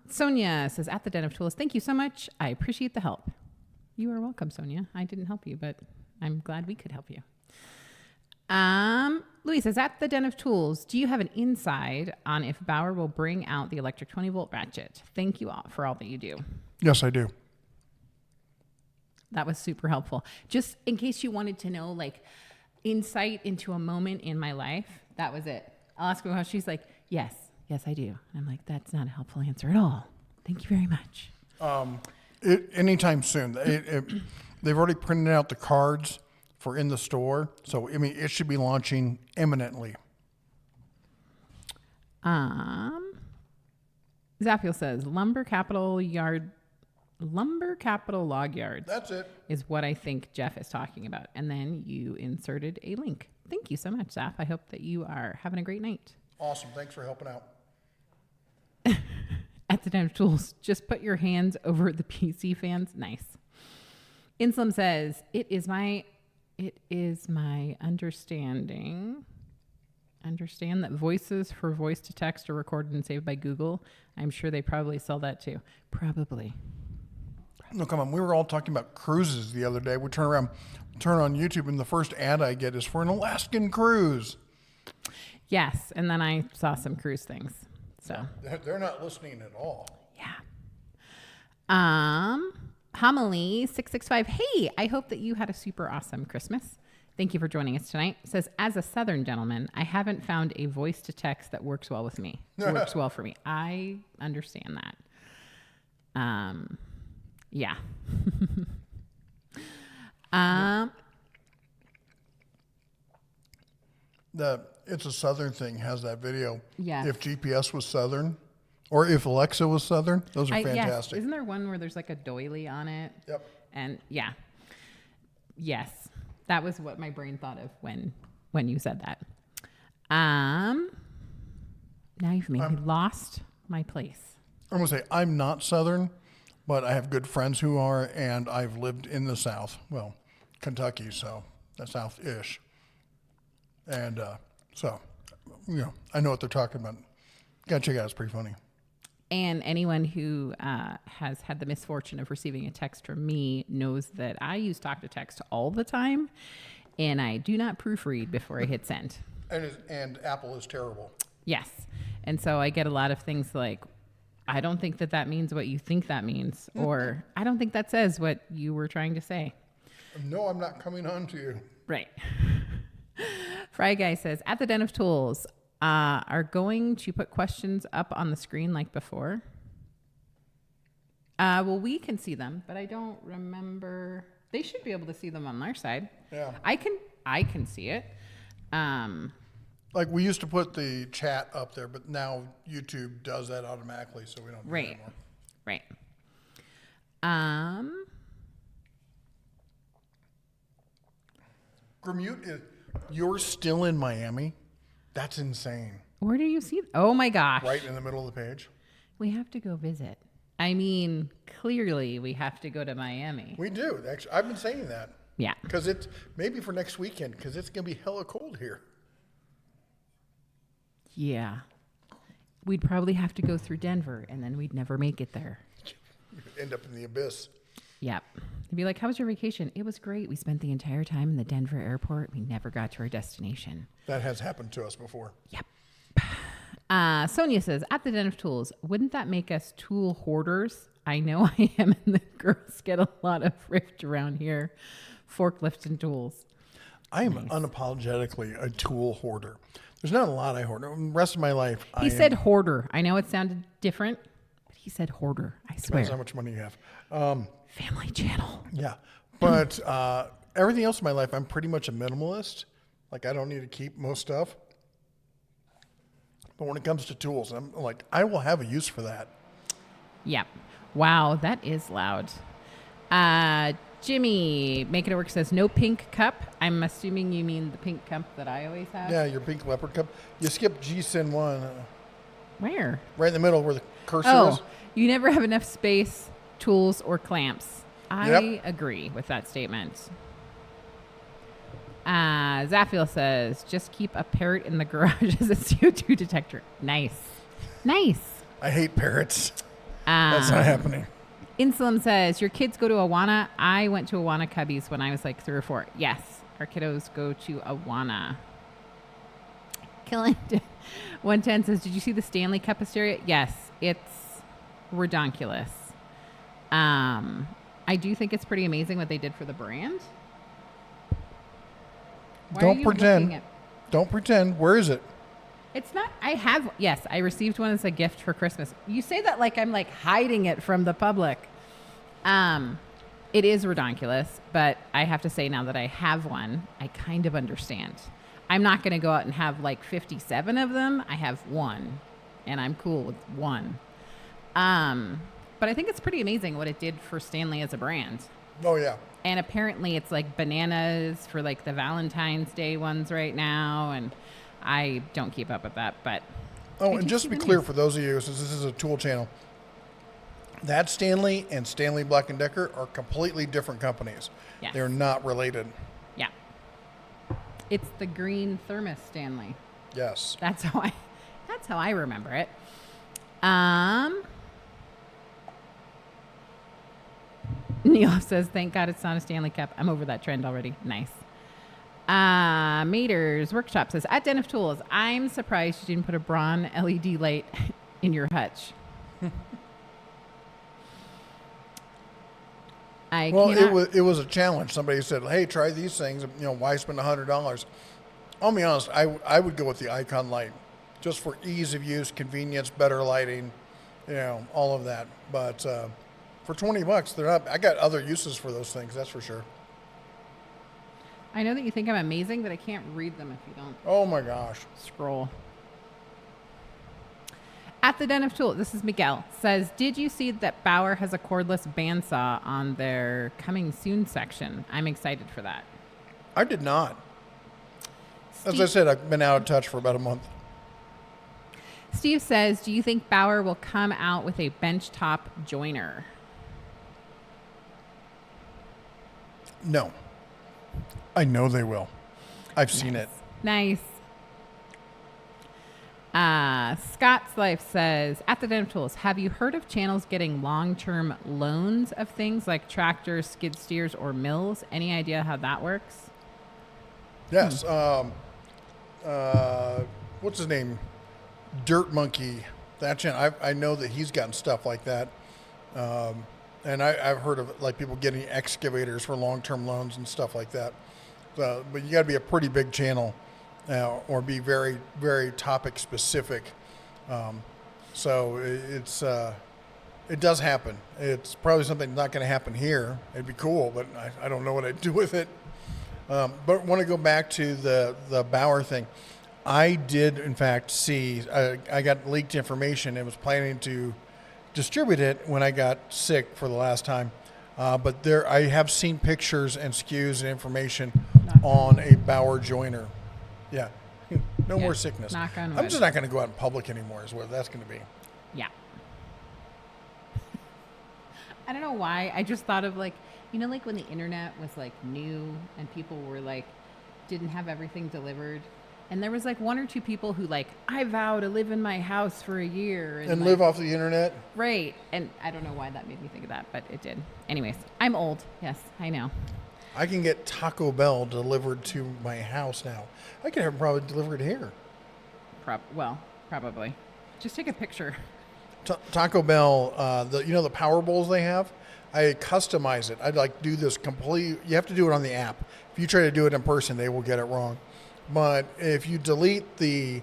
Sonia says, at the Den of Tools, thank you so much. I appreciate the help. You are welcome, Sonia. I didn't help you, but I'm glad we could help you. Louis says, at the Den of Tools, do you have an inside on if Bauer will bring out the electric 20-volt ratchet? Thank you all for all that you do. yes, I do. That was super helpful. Just in case you wanted to know, like, insight into a moment in my life, that was it. I'll ask her how she's like, yes, I do. I'm like, that's not a helpful answer at all. Thank you very much. Anytime soon. They've already printed out the cards for in the store. So, I mean, it should be launching imminently. Zapiel says, Lumber Capital Log Yards. That's it. Is what I think Jeff is talking about. And then you inserted a link. Thank you so much, Zap. I hope that you are having a great night. Awesome. Thanks for helping out. At the Den of Tools, just put your hands over the PC fans. Nice. Inslim says, it is my understand that voices for voice to text are recorded and saved by Google. I'm sure they probably sell that too. Probably. No, come on. We were all talking about cruises the other day. We turn on YouTube, and the first ad I get is for an Alaskan cruise. Yes, and then I saw some cruise things. So They're not listening at all. yeah. Homily 665. Hey, I hope that you had a super awesome Christmas. Thank you for joining us tonight. Says, as a Southern gentleman, I haven't found a voice to text that works well with me. Works well for me. I understand that. Yeah. It's a Southern thing. Has that video? Yes. If GPS was Southern, or if Alexa was Southern, those are Yes. fantastic. Isn't there one where there's like a doily on it? Yep. And yeah. Yes. That was what my brain thought of when you said that. Now you've made me lost my place. I'm gonna say I'm not Southern, but I have good friends who are, and I've lived in the South. Well, Kentucky, so that's South-ish. And so, I know what they're talking about. Gotta check it out. It's pretty funny. And anyone who has had the misfortune of receiving a text from me knows that I use talk to text all the time, and I do not proofread before I hit send. And Apple is terrible. Yes. And so I get a lot of things like, I don't think that means what you think that means, or I don't think that says what you were trying to say. No, I'm not coming on to you. Right. Fry Guy says, at the Den of Tools, are going to put questions up on the screen like before? Well, we can see them, but I don't remember. They should be able to see them on their side. Yeah. I can see it. Like we used to put the chat up there, but now YouTube does that automatically, so we don't do that anymore. Right. Gramute, you're still in Miami? That's insane. Where do you see? Oh my gosh. Right in the middle of the page. We have to go visit. I mean, clearly we have to go to Miami. We do. Actually, I've been saying that. Yeah. Because it's maybe for next weekend, because it's going to be hella cold here. Yeah. We'd probably have to go through Denver, and then we'd never make it there. You could end up in the abyss. Yep. They'd be like, how was your vacation? It was great. We spent the entire time in the Denver airport. We never got to our destination. That has happened to us before. Yep. Sonia says, at the Den of Tools, wouldn't that make us tool hoarders? I know I am, and the girls get a lot of thrift around here. Forklifts and tools. I am unapologetically a tool hoarder. There's not a lot I hoard. The rest of my life, He said hoarder. I know it sounded different, but he said hoarder. I swear. Depends how much money you have. Family channel. Yeah. But everything else in my life, I'm pretty much a minimalist. Like, I don't need to keep most stuff. But when it comes to tools, I'm like, I will have a use for that. Yep. Wow, that is loud. Jimmy, Make It Work says, no pink cup. I'm assuming you mean the pink cup that I always have. Yeah, your pink leopard cup. You skip GSIN 1. Where? Right in the middle where the cursor is. You never have enough space, tools, or clamps. I agree with that statement. Zafil says, just keep a parrot in the garage as a CO2 detector. Nice. I hate parrots. That's not happening. Insulin says, your kids go to Awana. I went to Awana Cubbies when I was like 3 or 4. Yes, our kiddos go to Awana. Killington 110 says, did you see the Stanley Cup hysteria? Yes, it's redonkulous. I do think it's pretty amazing what they did for the brand. Don't pretend. Where is it? It's not. I received one as a gift for Christmas. You say that like I'm like hiding it from the public. It is redonkulous, but I have to say now that I have one, I kind of understand. I'm not going to go out and have like 57 of them. I have one, and I'm cool with one. But I think it's pretty amazing what it did for Stanley as a brand. Oh, yeah. And apparently it's like bananas for like the Valentine's Day ones right now. And I don't keep up with that, but. Oh, and just to be clear for those of you, since this is a tool channel, that Stanley and Stanley Black & Decker are completely different companies. Yes. They're not related. Yeah. It's the green thermos Stanley. Yes. That's how I remember it. Neil says, thank God it's not a Stanley Cup. I'm over that trend already. Nice. Mater's Workshop says, at Den of Tools, I'm surprised you didn't put a Braun LED light in your hutch. It was a challenge. Somebody said, hey, try these things. Why spend $100? I'll be honest, I would go with the Icon light just for ease of use, convenience, better lighting, all of that. But for $20, they're not. I got other uses for those things, that's for sure. I know that you think I'm amazing, but I can't read them if you don't Oh my gosh. scroll. At the Den of Tools, this is Miguel, says, did you see that Bauer has a cordless bandsaw on their coming soon section? I'm excited for that. I did not. As I Steve, said, I've been out of touch for about a month. Steve says, do you think Bauer will come out with a benchtop joiner? No. I know they will. I've seen it. Nice. Scott's Life says, at the Den of Tools, have you heard of channels getting long-term loans of things like tractors, skid steers, or mills? Any idea how that works? Yes. What's his name? Dirt Monkey. That channel. I know that he's gotten stuff like that. And I've heard of like people getting excavators for long-term loans and stuff like that. But you got to be a pretty big channel or be very, very topic specific. So it does happen. It's probably something not going to happen here. It'd be cool, but I don't know what I'd do with it. But want to go back to the Bauer thing. I did, in fact, see, I got leaked information and was planning to distribute it when I got sick for the last time. But I have seen pictures and SKUs and information on a Bauer joiner. Yeah. No more sickness. Knock on wood. I'm just not going to go out in public anymore is what that's going to be. Yeah. I don't know why. I just thought of like when the internet was like new and people were like, didn't have everything delivered. And there was like one or two people who like, I vow to live in my house for a year. And like, live off the internet? Right. And I don't know why that made me think of that, but it did. Anyways, I'm old. Yes, I know. I can get Taco Bell delivered to my house now. I can have it probably delivered here. Probably. Just take a picture. Taco Bell, the Power Bowls they have, I customize it. I'd like do this complete. You have to do it on the app. If you try to do it in person, they will get it wrong. But if you delete the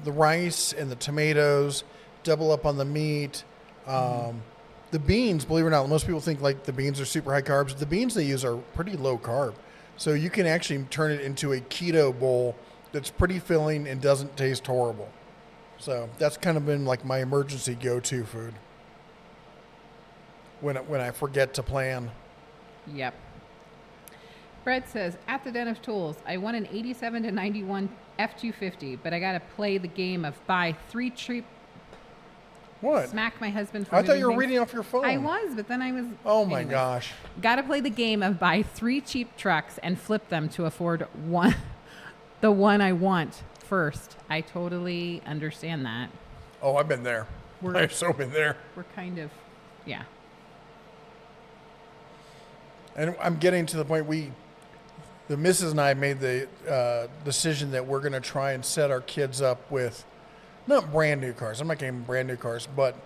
rice and the tomatoes, double up on the meat, the beans, believe it or not, most people think like the beans are super high carbs. The beans they use are pretty low carb. So you can actually turn it into a keto bowl that's pretty filling and doesn't taste horrible. So that's kind of been like my emergency go-to food when I forget to plan. Yep. Brett says, at the Den of Tools, I won an 87 to 91 F-250, but I got to play the game of buy 3 cheap. What? Smack my husband for I thought you were things. reading off your phone. I was, but then I was. Oh my gosh. Got to play the game of buy 3 cheap trucks and flip them to afford the one I want first. I totally understand that. Oh, I've been there. I've so been there. We're kind of, yeah. And I'm getting to the point the missus and I made the decision that we're going to try and set our kids up with not brand new cars. I'm not getting brand new cars, but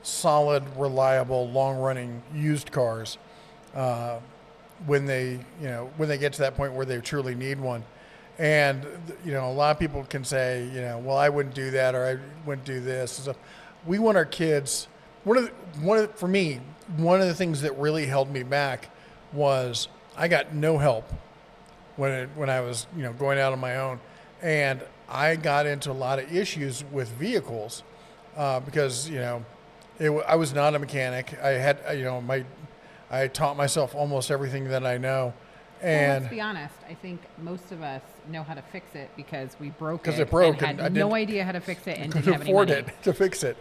solid, reliable, long-running used cars when they get to that point where they truly need one. And a lot of people can say, well, I wouldn't do that or I wouldn't do this. So we want our kids. For me, one of the things that really held me back was I got no help when I was going out on my own, and I got into a lot of issues with vehicles because I was not a mechanic. I had I taught myself almost everything that I know. And let's be honest, I think most of us know how to fix it because we broke it. Because it broke, and had no idea how to fix it and couldn't didn't have any money. afford it to fix it,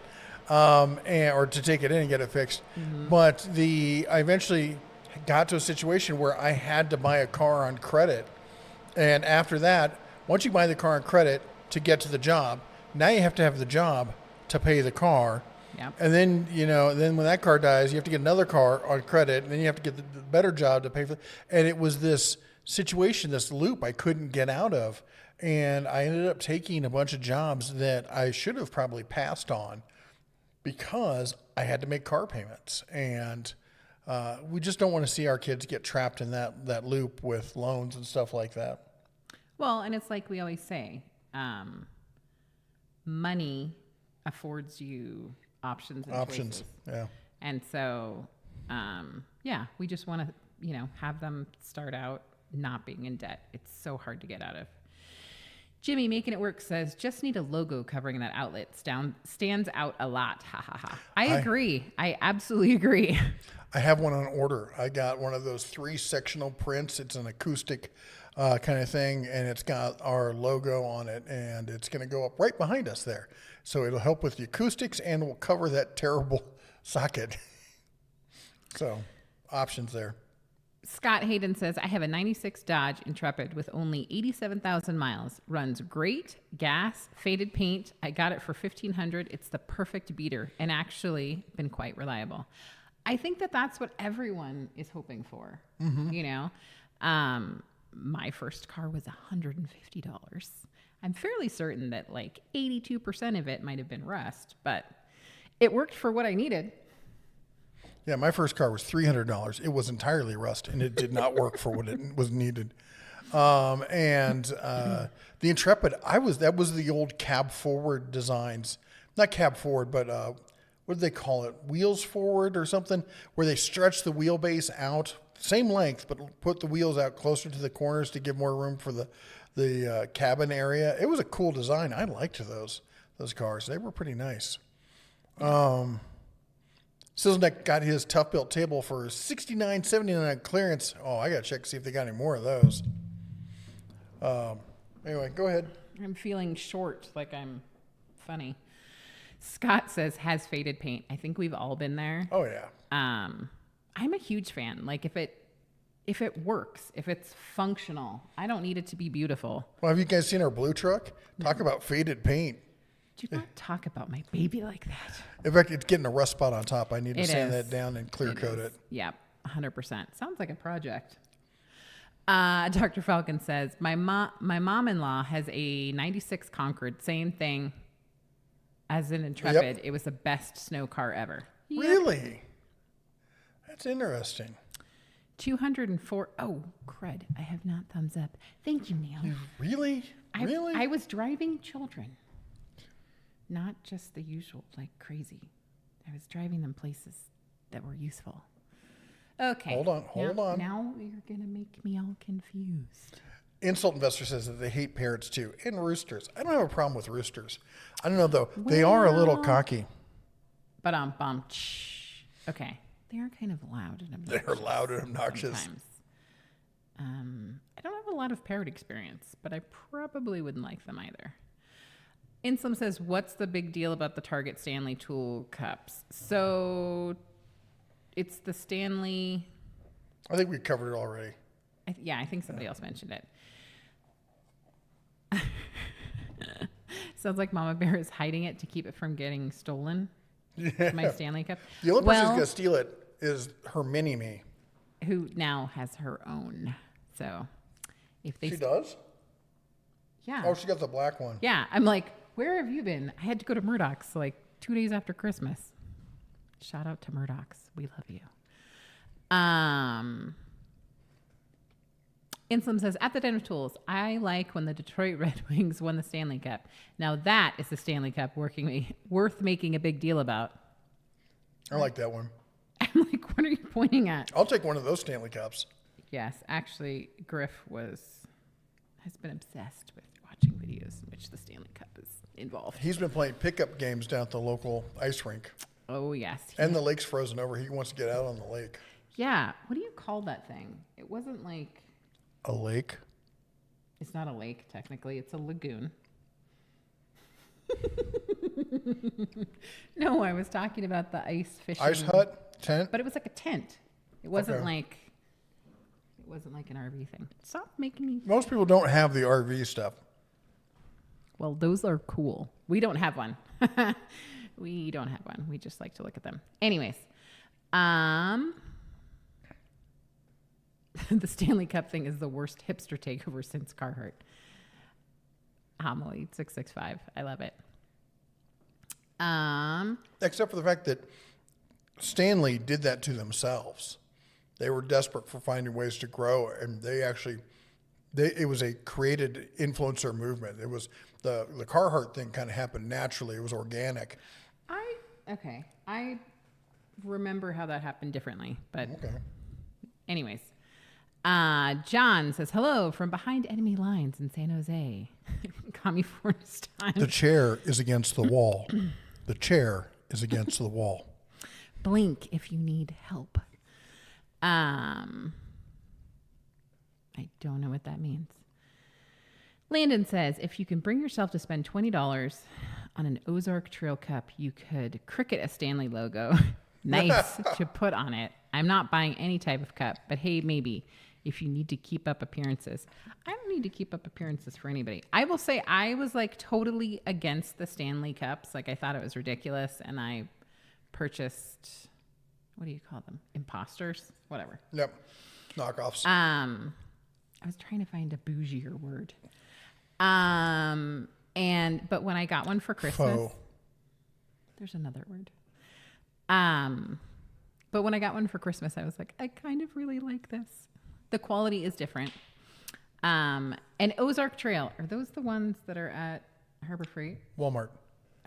or to take it in and get it fixed. Mm-hmm. But I eventually got to a situation where I had to buy a car on credit, and after that, once you buy the car on credit to get to the job, now you have to have the job to pay the car. Yep. And then, then when that car dies, you have to get another car on credit, and then you have to get the better job to pay for it. And it was this situation, this loop I couldn't get out of. And I ended up taking a bunch of jobs that I should have probably passed on because I had to make car payments. And we just don't want to see our kids get trapped in that loop with loans and stuff like that. Well, and it's like we always say, money affords you options and choices. Yeah. And so, we just want to, have them start out not being in debt. It's so hard to get out of. Jimmy Making It Work says, just need a logo covering that outlet. Stands out a lot. Ha ha ha. I agree. I absolutely agree. I have one on order. I got one of those 3 sectional prints. It's an acoustic kind of thing, and it's got our logo on it, and it's going to go up right behind us there. So it'll help with the acoustics, and will cover that terrible socket. So options there. Scott Hayden says, I have a 96 Dodge Intrepid with only 87,000 miles. Runs great, gas, faded paint. I got it for $1,500. It's the perfect beater and actually been quite reliable. I think that that's what everyone is hoping for. Mm-hmm. You know, my first car was $150. I'm fairly certain that like 82% of it might have been rust, but it worked for what I needed. Yeah, my first car was $300. It was entirely rust, and it did not work for what it was needed. The Intrepid, that was the old cab forward designs. Not cab forward, but what do they call it? Wheels forward or something, where they stretch the wheelbase out, same length, but put the wheels out closer to the corners to give more room for the cabin area. It was a cool design. I liked those cars. They were pretty nice. Sizzleneck got his Tough Built table for $69.79 on clearance. Oh, I got to check to see if they got any more of those. Anyway, go ahead. I'm feeling short, like I'm funny. Scott says, has faded paint. I think we've all been there. Oh, yeah. I'm a huge fan. Like if it works, if it's functional, I don't need it to be beautiful. Well, have you guys seen our blue truck? Talk about faded paint. Do not talk about my baby like that. In fact, it's getting a rust spot on top. I need to sand that down and clear coat it. Yeah, 100%. Sounds like a project. Dr. Falcon says, my mom-in-law has a 96 Concord. Same thing as an Intrepid. Yep. It was the best snow car ever. Yep. Really? That's interesting. 204. Oh, crud. I have not thumbs up. Thank you, Neil. Really? I was driving children. Not just the usual, like crazy. I was driving them places that were useful. Okay. Hold on. Now you're going to make me all confused. Insult Investor says that they hate parrots too, and roosters. I don't have a problem with roosters. I don't know, though. They are a little cocky. But okay. They are kind of loud and obnoxious. They're loud and obnoxious. Sometimes. I don't have a lot of parrot experience, but I probably wouldn't like them either. Inslam says, what's the big deal about the Target Stanley tool cups? So it's the Stanley. I think we covered it already. I think somebody else mentioned it. Sounds like Mama Bear is hiding it to keep it from getting stolen. Yeah. My Stanley cup. The only person who's going to steal it is her mini-me. Who now has her own. So if they... She does? Yeah. Oh, she got the black one. Yeah. I'm like, where have you been? I had to go to Murdoch's like 2 days after Christmas. Shout out to Murdoch's. We love you. Inslam says, at the Den of Tools, I like when the Detroit Red Wings won the Stanley Cup. Now that is the Stanley Cup worth making a big deal about. I like that one. I'm like, what are you pointing at? I'll take one of those Stanley Cups. Yes. Actually, Griff has been obsessed with watching videos in which the Stanley Cup is involved. He's been playing pickup games down at the local ice rink. Oh, yes. And the lake's frozen over. He wants to get out on the lake. Yeah. What do you call that thing? It wasn't like... A lake? It's not a lake, technically. It's a lagoon. No, I was talking about the ice fishing. Ice hut? Tent? But it was like a tent. It wasn't like... It wasn't like an RV thing. Stop making me... Most people don't have the RV stuff. Well, those are cool. We don't have one. We don't have one. We just like to look at them. Anyways. The Stanley Cup thing is the worst hipster takeover since Carhartt. Homily 665. I love it. Except for the fact that Stanley did that to themselves. They were desperate for finding ways to grow, and it was a created influencer movement. It was the Carhartt thing kind of happened naturally. It was organic. I remember how that happened differently, but okay. Anyways, John says, hello from behind enemy lines in San Jose. California The chair is against the wall. The chair is against the wall. Blink if you need help. I don't know what that means. Landon says, if you can bring yourself to spend $20 on an Ozark Trail cup, you could cricket a Stanley logo. Nice to put on it. I'm not buying any type of cup, but hey, maybe if you need to keep up appearances. I don't need to keep up appearances for anybody. I will say I was like totally against the Stanley cups. Like I thought it was ridiculous, and I purchased, what do you call them? Imposters? Whatever. Yep. Knockoffs. I was trying to find a bougier word. But when I got one for Christmas, Faux. There's another word. But when I got one for Christmas, I was like, I kind of really like this. The quality is different. And Ozark Trail, are those the ones that are at Harbor Freight? Walmart.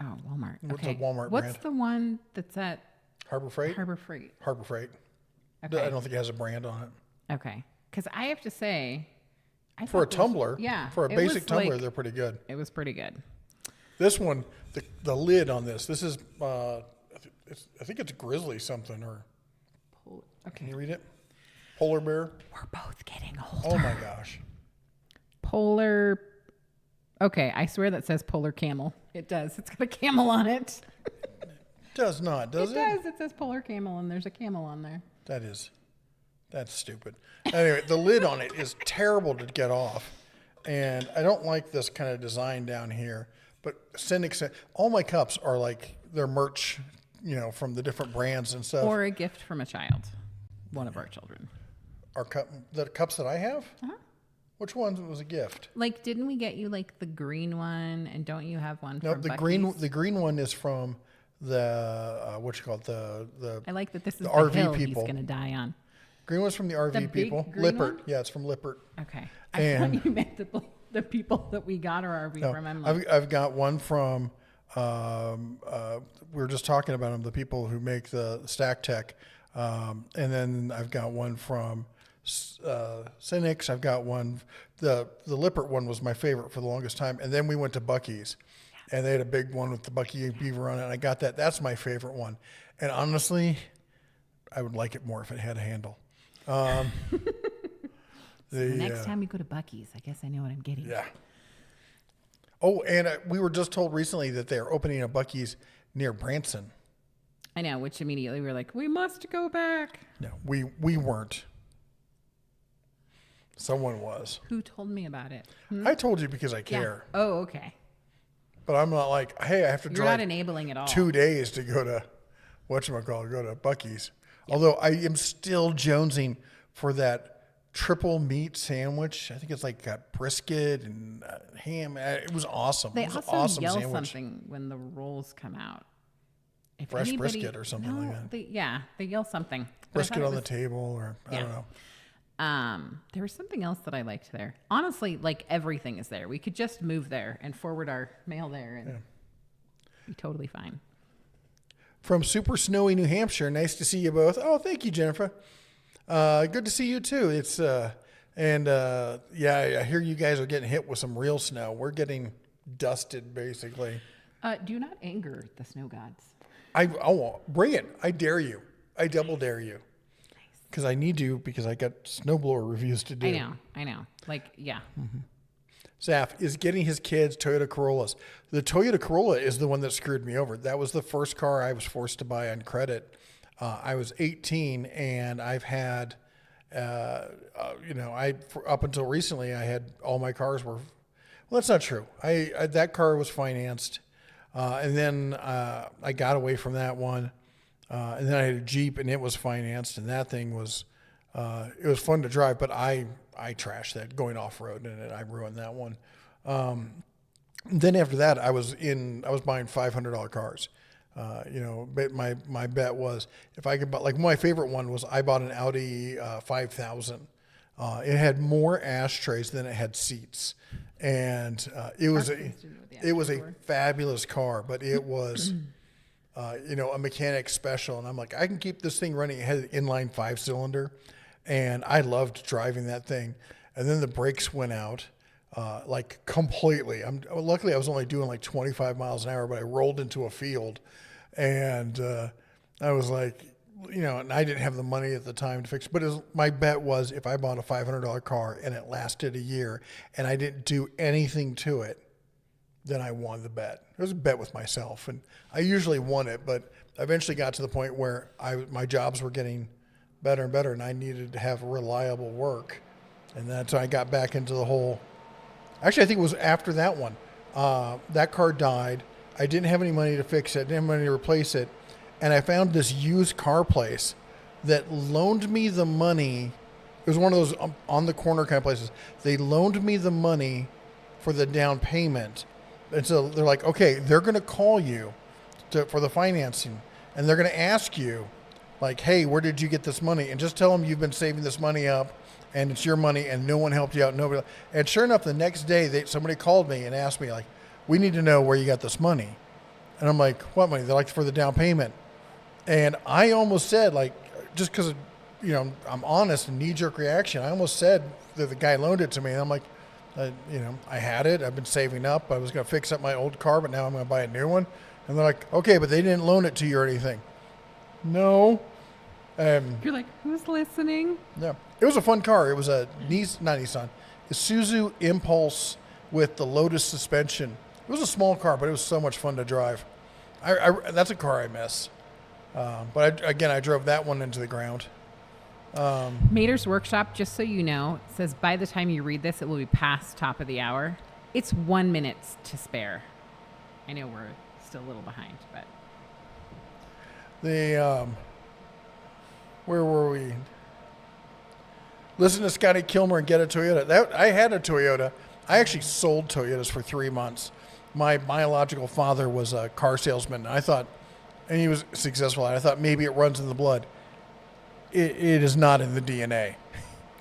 Oh, Walmart. What's Okay. a Walmart What's brand? the one that's at Harbor Freight? Harbor Freight? Harbor Freight. Okay. I don't think it has a brand on it. Okay. Because I have to say, For a thought tumbler, yeah, for a it basic was tumbler, like- they're pretty good. it was pretty good. This one, the lid on this is, I think it's Grizzly something, or Okay. can you read it? Polar bear. We're both getting older. Oh my gosh. Polar. Okay, I swear that says polar camel. It does. It's got a camel on it. Does not, does it? Does. It says polar camel, and there's a camel on there. That's stupid. Anyway, the lid on it is terrible to get off. And I don't like this kind of design down here. But Cynic, all my cups are like, they're merch, from the different brands and stuff. Or a gift from a child, one of our children. The cups that I have? Uh-huh. Which one was a gift? Like, didn't we get you like the green one? And don't you have one No, from the green one is from the the I like that this is the RV hill people. he's going to die on. green one's from the RV The big people. green Lippert. one? Yeah, it's from Lippert. Okay. And- I thought you meant the people that we got our RV No, from. I'm like, I've got one from. We were just talking about them, the people who make the Stack Tech, and then I've got one from Cynics. I've got one. The Lippert one was my favorite for the longest time, and then we went to Buc-ee's, and they had a big one with the Buc-ee beaver on it. And I got that. That's my favorite one, and honestly, I would like it more if it had a handle. the next time we go to Buc-ee's, I guess I know what I'm getting. Yeah. Oh, and we were just told recently that they're opening a Buc-ee's near Branson. I know, which immediately we were like, we must go back. No, we weren't. Someone was. Who told me about it? I told you because I care. Yeah. Oh, okay. But I'm not like, hey, I have to You're drive not enabling at all. 2 days to go to, go to Buc-ee's. Yeah. Although I am still jonesing for that triple meat sandwich. I think it's like got brisket and ham. It was awesome. They it was also an awesome yell sandwich. something when the rolls come out. If Fresh brisket or something like that. They yell something. But I Brisket thought it on the was- table, or I don't know. There was something else that I liked there. Honestly, like everything is there. We could just move there and forward our mail there and be totally fine. From super snowy New Hampshire, nice to see you both. Oh, thank you, Jennifer. Good to see you too. It's I hear you guys are getting hit with some real snow. We're getting dusted basically. Do not anger the snow gods. Bring it. I dare you. I double dare you. Because I need to, because I got snowblower reviews to do. I know. Like, yeah. Zaf is getting his kids Toyota Corollas. The Toyota Corolla is the one that screwed me over. That was the first car I was forced to buy on credit. I was 18, and I've had, up until recently, I had all my cars were. Well, that's not true. That car was financed, and then I got away from that one. And then I had a Jeep, and it was financed, and that thing was, it was fun to drive, but I trashed that going off road, and I ruined that one. Then after that, I was buying $500 cars. But my bet was if I could buy, like my favorite one was I bought an Audi 5000. It had more ashtrays than it had seats, and it was a fabulous car, but it was. A mechanic special. And I'm like, I can keep this thing running. It had an inline 5-cylinder. and I loved driving that thing. And then the brakes went out, like completely. Luckily I was only doing like 25 miles an hour, but I rolled into a field, and I was like, and I didn't have the money at the time to fix it. But my bet was if I bought a $500 car and it lasted a year and I didn't do anything to it, then I won the bet. It was a bet with myself, and I usually won it, but I eventually got to the point where my jobs were getting better and better, and I needed to have reliable work. And that's how I got back into the whole. Actually, I think it was after that one. That car died. I didn't have any money to fix it. I didn't have money to replace it. And I found this used car place that loaned me the money. It was one of those on the corner kind of places. They loaned me the money for the down payment. And so they're like, okay, they're going to call you for the financing. And they're going to ask you, like, hey, where did you get this money? And just tell them you've been saving this money up and it's your money and no one helped you out. Nobody. And sure enough, the next day, somebody called me and asked me, like, we need to know where you got this money. And I'm like, what money? They're like, for the down payment. And I almost said, like, just because, I'm honest and knee-jerk reaction, I almost said that the guy loaned it to me. And I'm like, I had it. I've been saving up. I was going to fix up my old car, but now I'm going to buy a new one. And they're like, okay, but they didn't loan it to you or anything. No. You're like, who's listening? Yeah. It was a fun car. It was a Isuzu Impulse with the Lotus suspension. It was a small car, but it was so much fun to drive. That's a car I miss. But I drove that one into the ground. Mater's Workshop, just so you know, says by the time you read this, it will be past top of the hour. It's 1 minute to spare. I know we're still a little behind, but. Where were we? Listen to Scotty Kilmer and get a Toyota. I had a Toyota. I actually sold Toyotas for 3 months. My biological father was a car salesman. And he was successful at it. I thought maybe it runs in the blood. It is not in the DNA.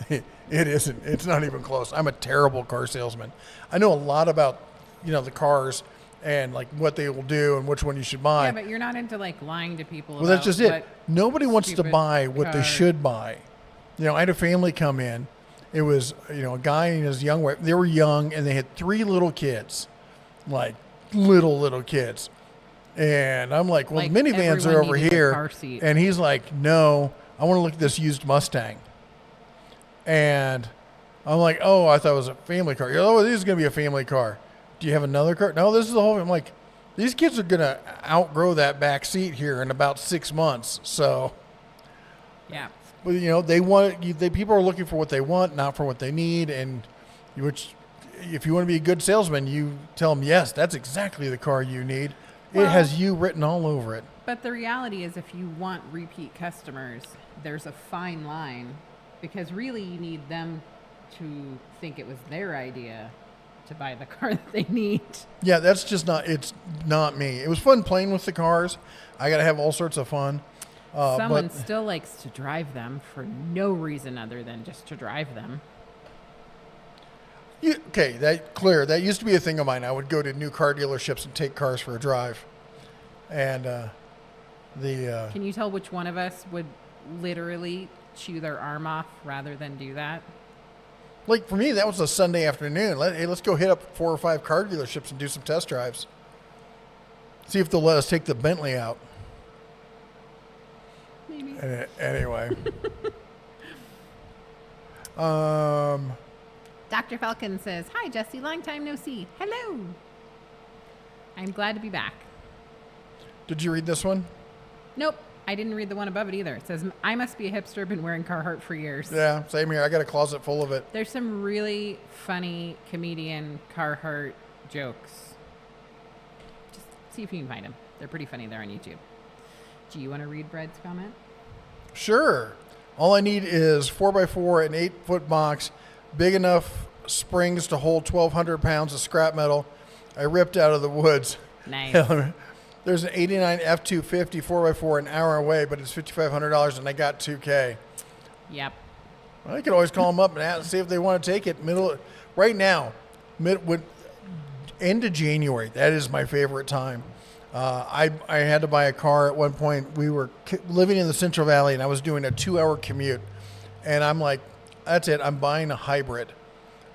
It isn't. It's not even close. I'm a terrible car salesman. I know a lot about, the cars and like what they will do and which one you should buy. Yeah, but you're not into like lying to people. Well, that's just it. Nobody wants to buy what they should buy. I had a family come in. It was, a guy and his young wife. They were young and they had 3 little kids, like little kids. And I'm like, well, like the minivans are over here. Car seat. And he's like, no, I want to look at this used Mustang. And I'm like, oh, I thought it was a family car. Oh, this is going to be a family car. Do you have another car? No, this is the whole. I'm like, these kids are going to outgrow that back seat here in about 6 months. So, yeah. But, people are looking for what they want, not for what they need. And if you want to be a good salesman, you tell them, yes, that's exactly the car you need. It has you written all over it. But the reality is if you want repeat customers, there's a fine line because really you need them to think it was their idea to buy the car that they need. Yeah, it's not me. It was fun playing with the cars. I got to have all sorts of fun. Someone still likes to drive them for no reason other than just to drive them. That used to be a thing of mine. I would go to new car dealerships and take cars for a drive. And Can you tell which one of us would literally chew their arm off rather than do that? Like for me, that was a Sunday afternoon. Let's go hit up 4 or 5 car dealerships and do some test drives. See if they'll let us take the Bentley out. Maybe. Anyway. Dr. Falcon says, hi, Jesse. Long time no see. Hello. I'm glad to be back. Did you read this one? Nope. I didn't read the one above it either. It says, I must be a hipster, been wearing Carhartt for years. Yeah, same here. I got a closet full of it. There's some really funny comedian Carhartt jokes. Just see if you can find them. They're pretty funny. They're on YouTube. Do you want to read Brett's comment? Sure. All I need is 4x4, an 8-foot box, big enough springs to hold 1,200 pounds of scrap metal I ripped out of the woods. Nice. There's an 89 F-250 4x4 an hour away, but it's $5,500 and I got $2,000. Yep. Well, I could always call them up and see if they want to take it. Right now, end of January, that is my favorite time. I had to buy a car at one point. We were living in the Central Valley and I was doing a 2-hour commute. And I'm like, that's it. I'm buying a hybrid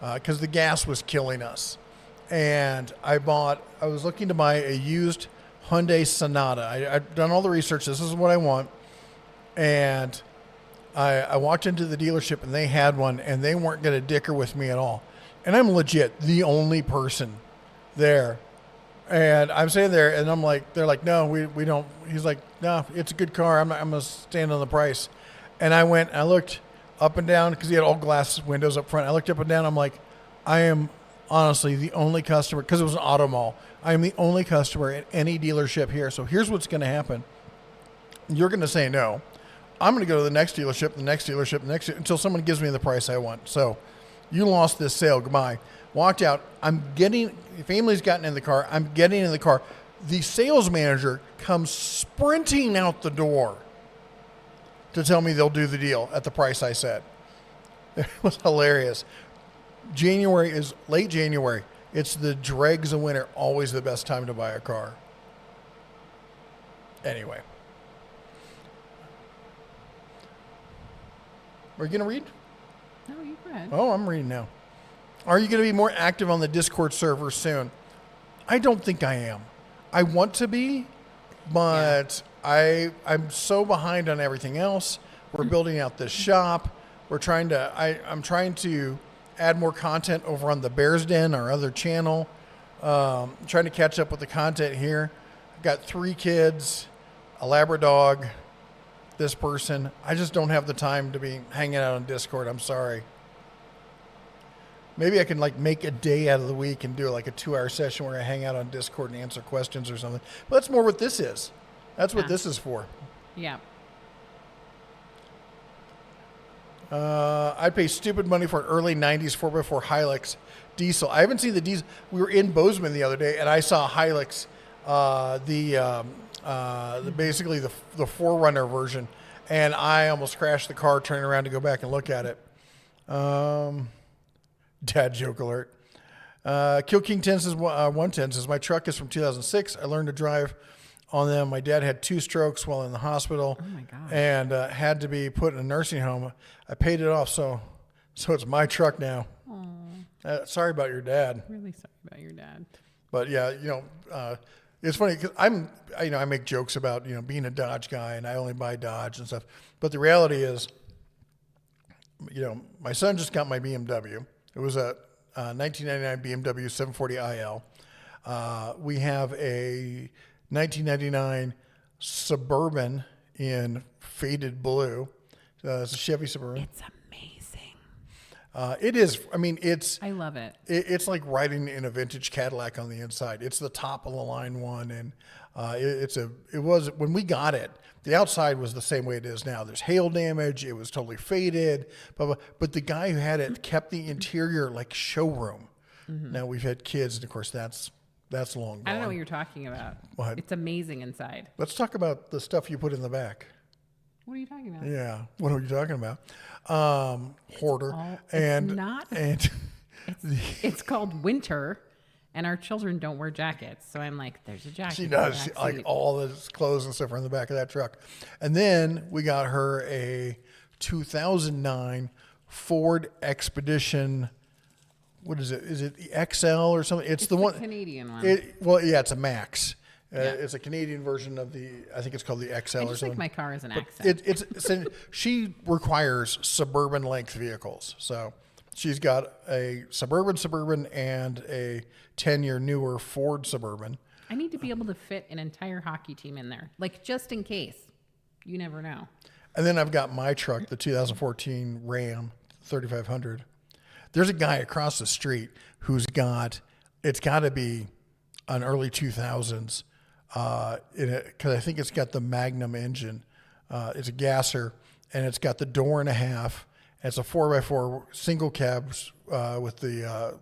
because the gas was killing us. And I was looking to buy a used Hyundai Sonata. I've done all the research. This is what I want. And I walked into the dealership and they had one and they weren't going to dicker with me at all. And I'm legit the only person there. And I'm sitting there and I'm like, they're like, no, we don't. He's like, no, it's a good car. I'm going to stand on the price. And I went, I looked up and down because he had all glass windows up front. I looked up and down. I'm like, I am honestly the only customer, because it was an auto mall. I am the only customer at any dealership here. So here's what's going to happen. You're going to say no. I'm going to go to the next dealership, until someone gives me the price I want. So you lost this sale. Goodbye. Walked out. The family's gotten in the car. I'm getting in the car. The sales manager comes sprinting out the door to tell me they'll do the deal at the price I said. It was hilarious. Late January. It's the dregs of winter. Always the best time to buy a car. Anyway. Are you going to read? No, you go ahead. Oh, I'm reading now. Are you going to be more active on the Discord server soon? I don't think I am. I want to be, but I'm so behind on everything else. We're building out this shop. I'm trying to add more content over on the Bears Den, our other channel. Trying to catch up with the content here. I've got 3 kids, a Labrador, this person. I just don't have the time to be hanging out on Discord. I'm sorry. Maybe I can make a day out of the week and do a 2-hour session where I hang out on Discord and answer questions or something. But that's more what this is. That's what this is for. Yeah. I'd pay stupid money for an early 90s 4x4 Hilux diesel. I haven't seen the diesel. We were in Bozeman the other day, and I saw Hilux, basically the 4Runner version, and I almost crashed the car turning around to go back and look at it. Dad joke alert. Kill King 10 says, 110 says, my truck is from 2006. I learned to drive on them. My dad had 2 strokes while in the hospital. Oh my God. And had to be put in a nursing home. I paid it off, so it's my truck now. Sorry about your dad. Really sorry about your dad. But yeah, it's funny because I make jokes about being a Dodge guy and I only buy Dodge and stuff. But the reality is, my son just got my BMW. It was a 1999 BMW 740iL. We have a 1999 Suburban in faded blue. It's a Chevy Suburban. It's amazing. It is. I love it. It's like riding in a vintage Cadillac on the inside. It's the top of the line one, and it was when we got it. The outside was the same way it is now. There's hail damage. It was totally faded. But the guy who had it kept the interior like showroom. Mm-hmm. Now we've had kids, and of course that's long gone. I don't know what you're talking about. What? It's amazing inside. Let's talk about the stuff you put in the back. What are you talking about? Yeah. What are you talking about? Hoarder. It's called winter, and our children don't wear jackets. So I'm like, there's a jacket. She does. All the clothes and stuff are in the back of that truck. And then we got her a 2009 Ford Expedition. What is it? Is it the XL or something? It's the one. Canadian one. It's a Max. Yeah. It's a Canadian version of I think it's called the XL I or just something. think my car is an accent. She requires suburban length vehicles. So she's got a Suburban and a 10-year newer Ford Suburban. I need to be able to fit an entire hockey team in there. Just in case. You never know. And then I've got my truck, the 2014 Ram 3500. There's a guy across the street who's it's got to be an early 2000s in it, because I think it's got the Magnum engine. It's a gasser, and it's got the door and a half. And it's a 4x4 single cabs with the,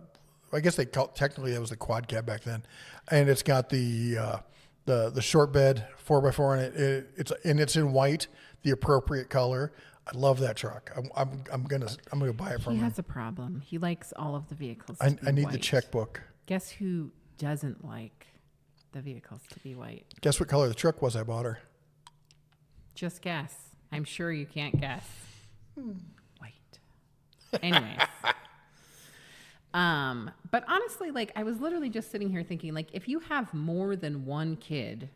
I guess technically that was the quad cab back then. And it's got the short bed 4x4 in it. It's in white, the appropriate color. I love that truck. I'm gonna buy it from him. He has a problem. He likes all of the vehicles. I need the checkbook. Guess who doesn't like the vehicles to be white? Guess what color the truck was I bought her? Just guess. I'm sure you can't guess. White. Anyways. But honestly, like, I was literally just sitting here thinking, like, if you have more than one kid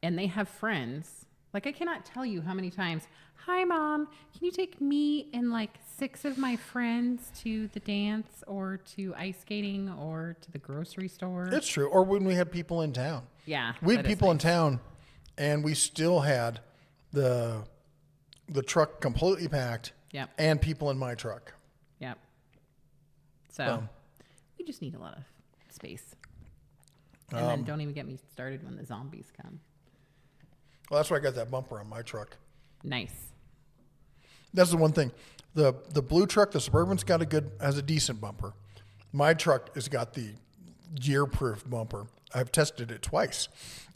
and they have friends, like, I cannot tell you how many times, hi, Mom, can you take me and like 6 of my friends to the dance or to ice skating or to the grocery store? It's true. Or when we had people in town. Yeah. We had people in town and we still had the truck completely packed. Yep. And people in my truck. Yep. So we just need a lot of space. And then don't even get me started when the zombies come. Well, that's why I got that bumper on my truck. Nice. That's the one thing. The blue truck, the Suburban's has a decent bumper. My truck has got the year-proof bumper. I've tested it twice.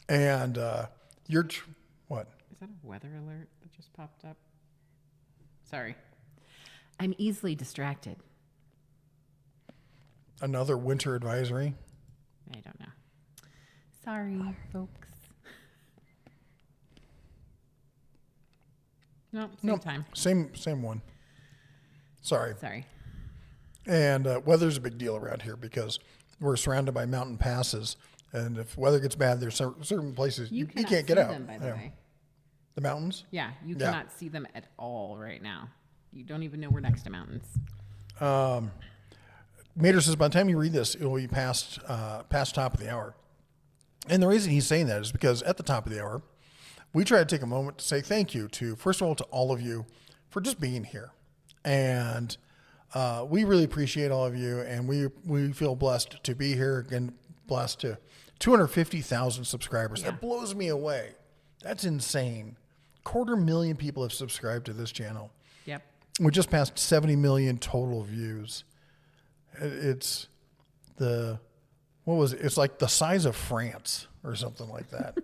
And what? Is that a weather alert that just popped up? Sorry. I'm easily distracted. Another winter advisory? I don't know. Sorry, folks. No, time. Same one. Sorry. And weather's a big deal around here because we're surrounded by mountain passes. And if weather gets bad, there's certain places you can't get out. Them, by the way. The mountains? Yeah, you cannot see them at all right now. You don't even know we're next to mountains. Mater says by the time you read this, it will be past top of the hour. And the reason he's saying that is because at the top of the hour, we try to take a moment to say thank you to, first of all, to all of you for just being here. And we really appreciate all of you. And we feel blessed to be here and blessed to 250,000 subscribers. Yeah. That blows me away. That's insane. 250,000 people have subscribed to this channel. Yep. We just passed 70 million total views. It's what was it? It's like the size of France or something like that.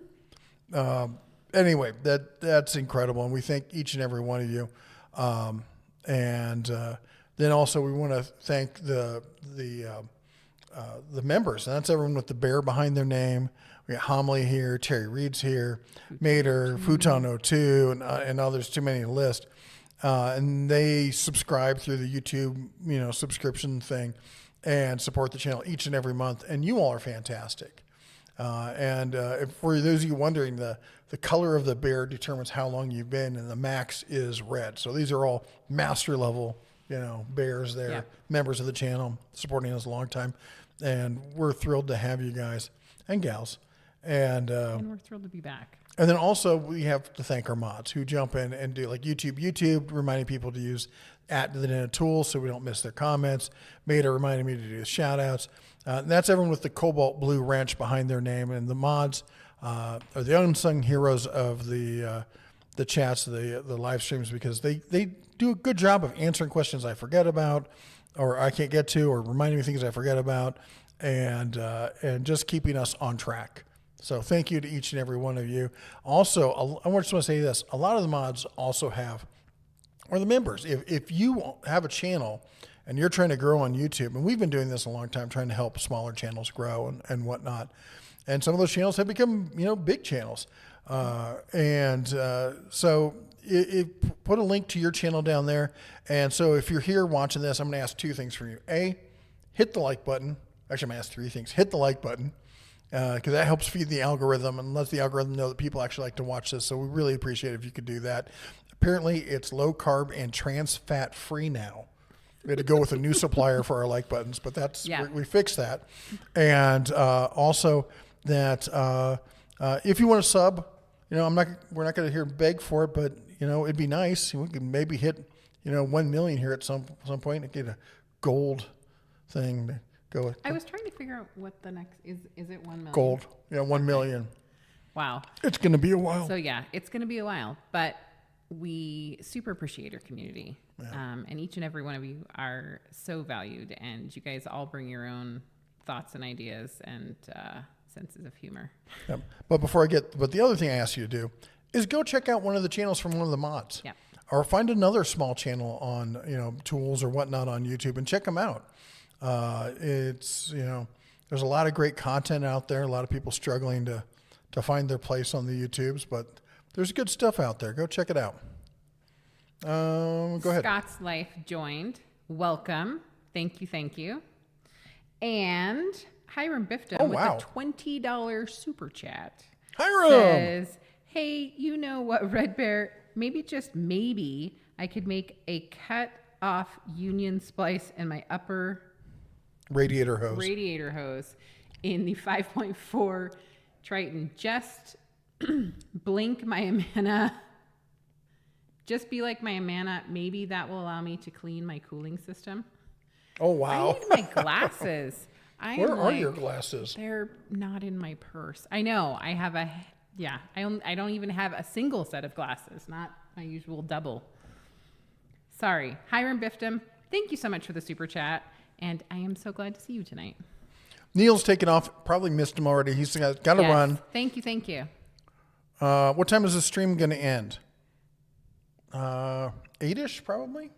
Anyway, that's incredible. And we thank each and every one of you. Then also we want to thank the members, and that's everyone with the bear behind their name. We got Homily here, Terry Reed's here, Mater, Futon 02, and others, too many to list. And they subscribe through the YouTube, subscription thing and support the channel each and every month. And you all are fantastic. For those of you wondering, the color of the bear determines how long you've been, and the max is red. So these are all master level, bears there, members of the channel, supporting us a long time. And we're thrilled to have you guys and gals. And we're thrilled to be back. And then also we have to thank our mods who jump in and do like YouTube, reminding people to use @TheNanoTool so we don't miss their comments. Mater reminding me to do shout outs. That's everyone with the cobalt blue wrench behind their name. And the mods are the unsung heroes of the chats, the live streams, because they do a good job of answering questions I forget about or I can't get to, or reminding me things I forget about, and just keeping us on track. So thank you to each and every one of you. Also, I just want to say this. A lot of the mods also have, or the members, if you have a channel and you're trying to grow on YouTube, and we've been doing this a long time, trying to help smaller channels grow and whatnot. And some of those channels have become, big channels. So put a link to your channel down there. And so if you're here watching this, I'm going to ask 2 things from you. A, hit the like button. Actually, I'm going to ask 3 things. Hit the like button. Because that helps feed the algorithm and lets the algorithm know that people actually like to watch this. So we really appreciate it if you could do that. Apparently, it's low carb and trans fat free now. We had to go with a new supplier for our like buttons, but we fixed that. And also that if you want to sub, we're not going to hear beg for it, but it'd be nice. We could maybe hit 1 million here at some point and get a gold thing to go with. I was trying to figure out what the next is. Is it 1 million? Gold. 1 million. Wow. It's going to be a while. So yeah, it's going to be a while, but we super appreciate our community. Yeah. And each and every one of you are so valued, and you guys all bring your own thoughts and ideas and senses of humor. Yep. But the other thing I asked you to do is go check out one of the channels from one of the mods. Yep. Or find another small channel on, tools or whatnot on YouTube and check them out. There's a lot of great content out there. A lot of people struggling to find their place on the YouTubes, but there's good stuff out there. Go check it out. Go ahead. Scott's Life joined. Welcome. Thank you. Thank you. And Hiram Bifton with a $20 super chat. Hiram says, hey, you know what, Red Bear? Maybe, just maybe, I could make a cut off union splice in my upper radiator hose in the 5.4 Triton. Just blink my Amana. Just be like my Amana. Maybe that will allow me to clean my cooling system. Oh, wow. I need my glasses. Where are your glasses? They're not in my purse. I know. I have I don't even have a single set of glasses, not my usual double. Sorry. Hiram Bifton, thank you so much for the super chat, and I am so glad to see you tonight. Neil's taken off. Probably missed him already. He's got to run. Thank you. Thank you. What time is the stream going to end? 8-ish, probably?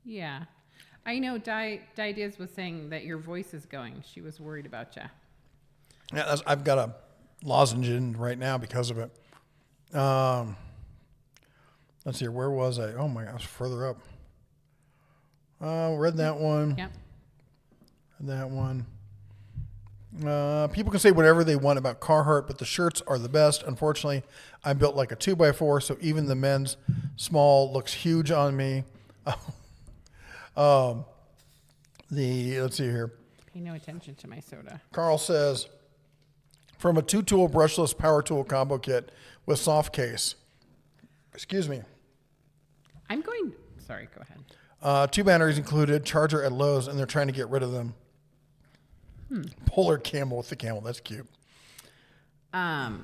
Yeah. I know Di Diz was saying that your voice is going. She was worried about you. Yeah, I've got a lozenge in right now because of it. Let's see, where was I? Oh my gosh, further up. Read that one. Yep. Read that one. People can say whatever they want about Carhartt, but the shirts are the best. Unfortunately, I'm built like a 2x4, so even the men's small looks huge on me. Let's see here. Pay no attention to my soda. Carl says, from a 2-tool brushless power tool combo kit with soft case. Excuse me. Sorry, go ahead. 2 batteries included, charger at Lowe's, and they're trying to get rid of them. Polar camel with the camel. That's cute. Alpha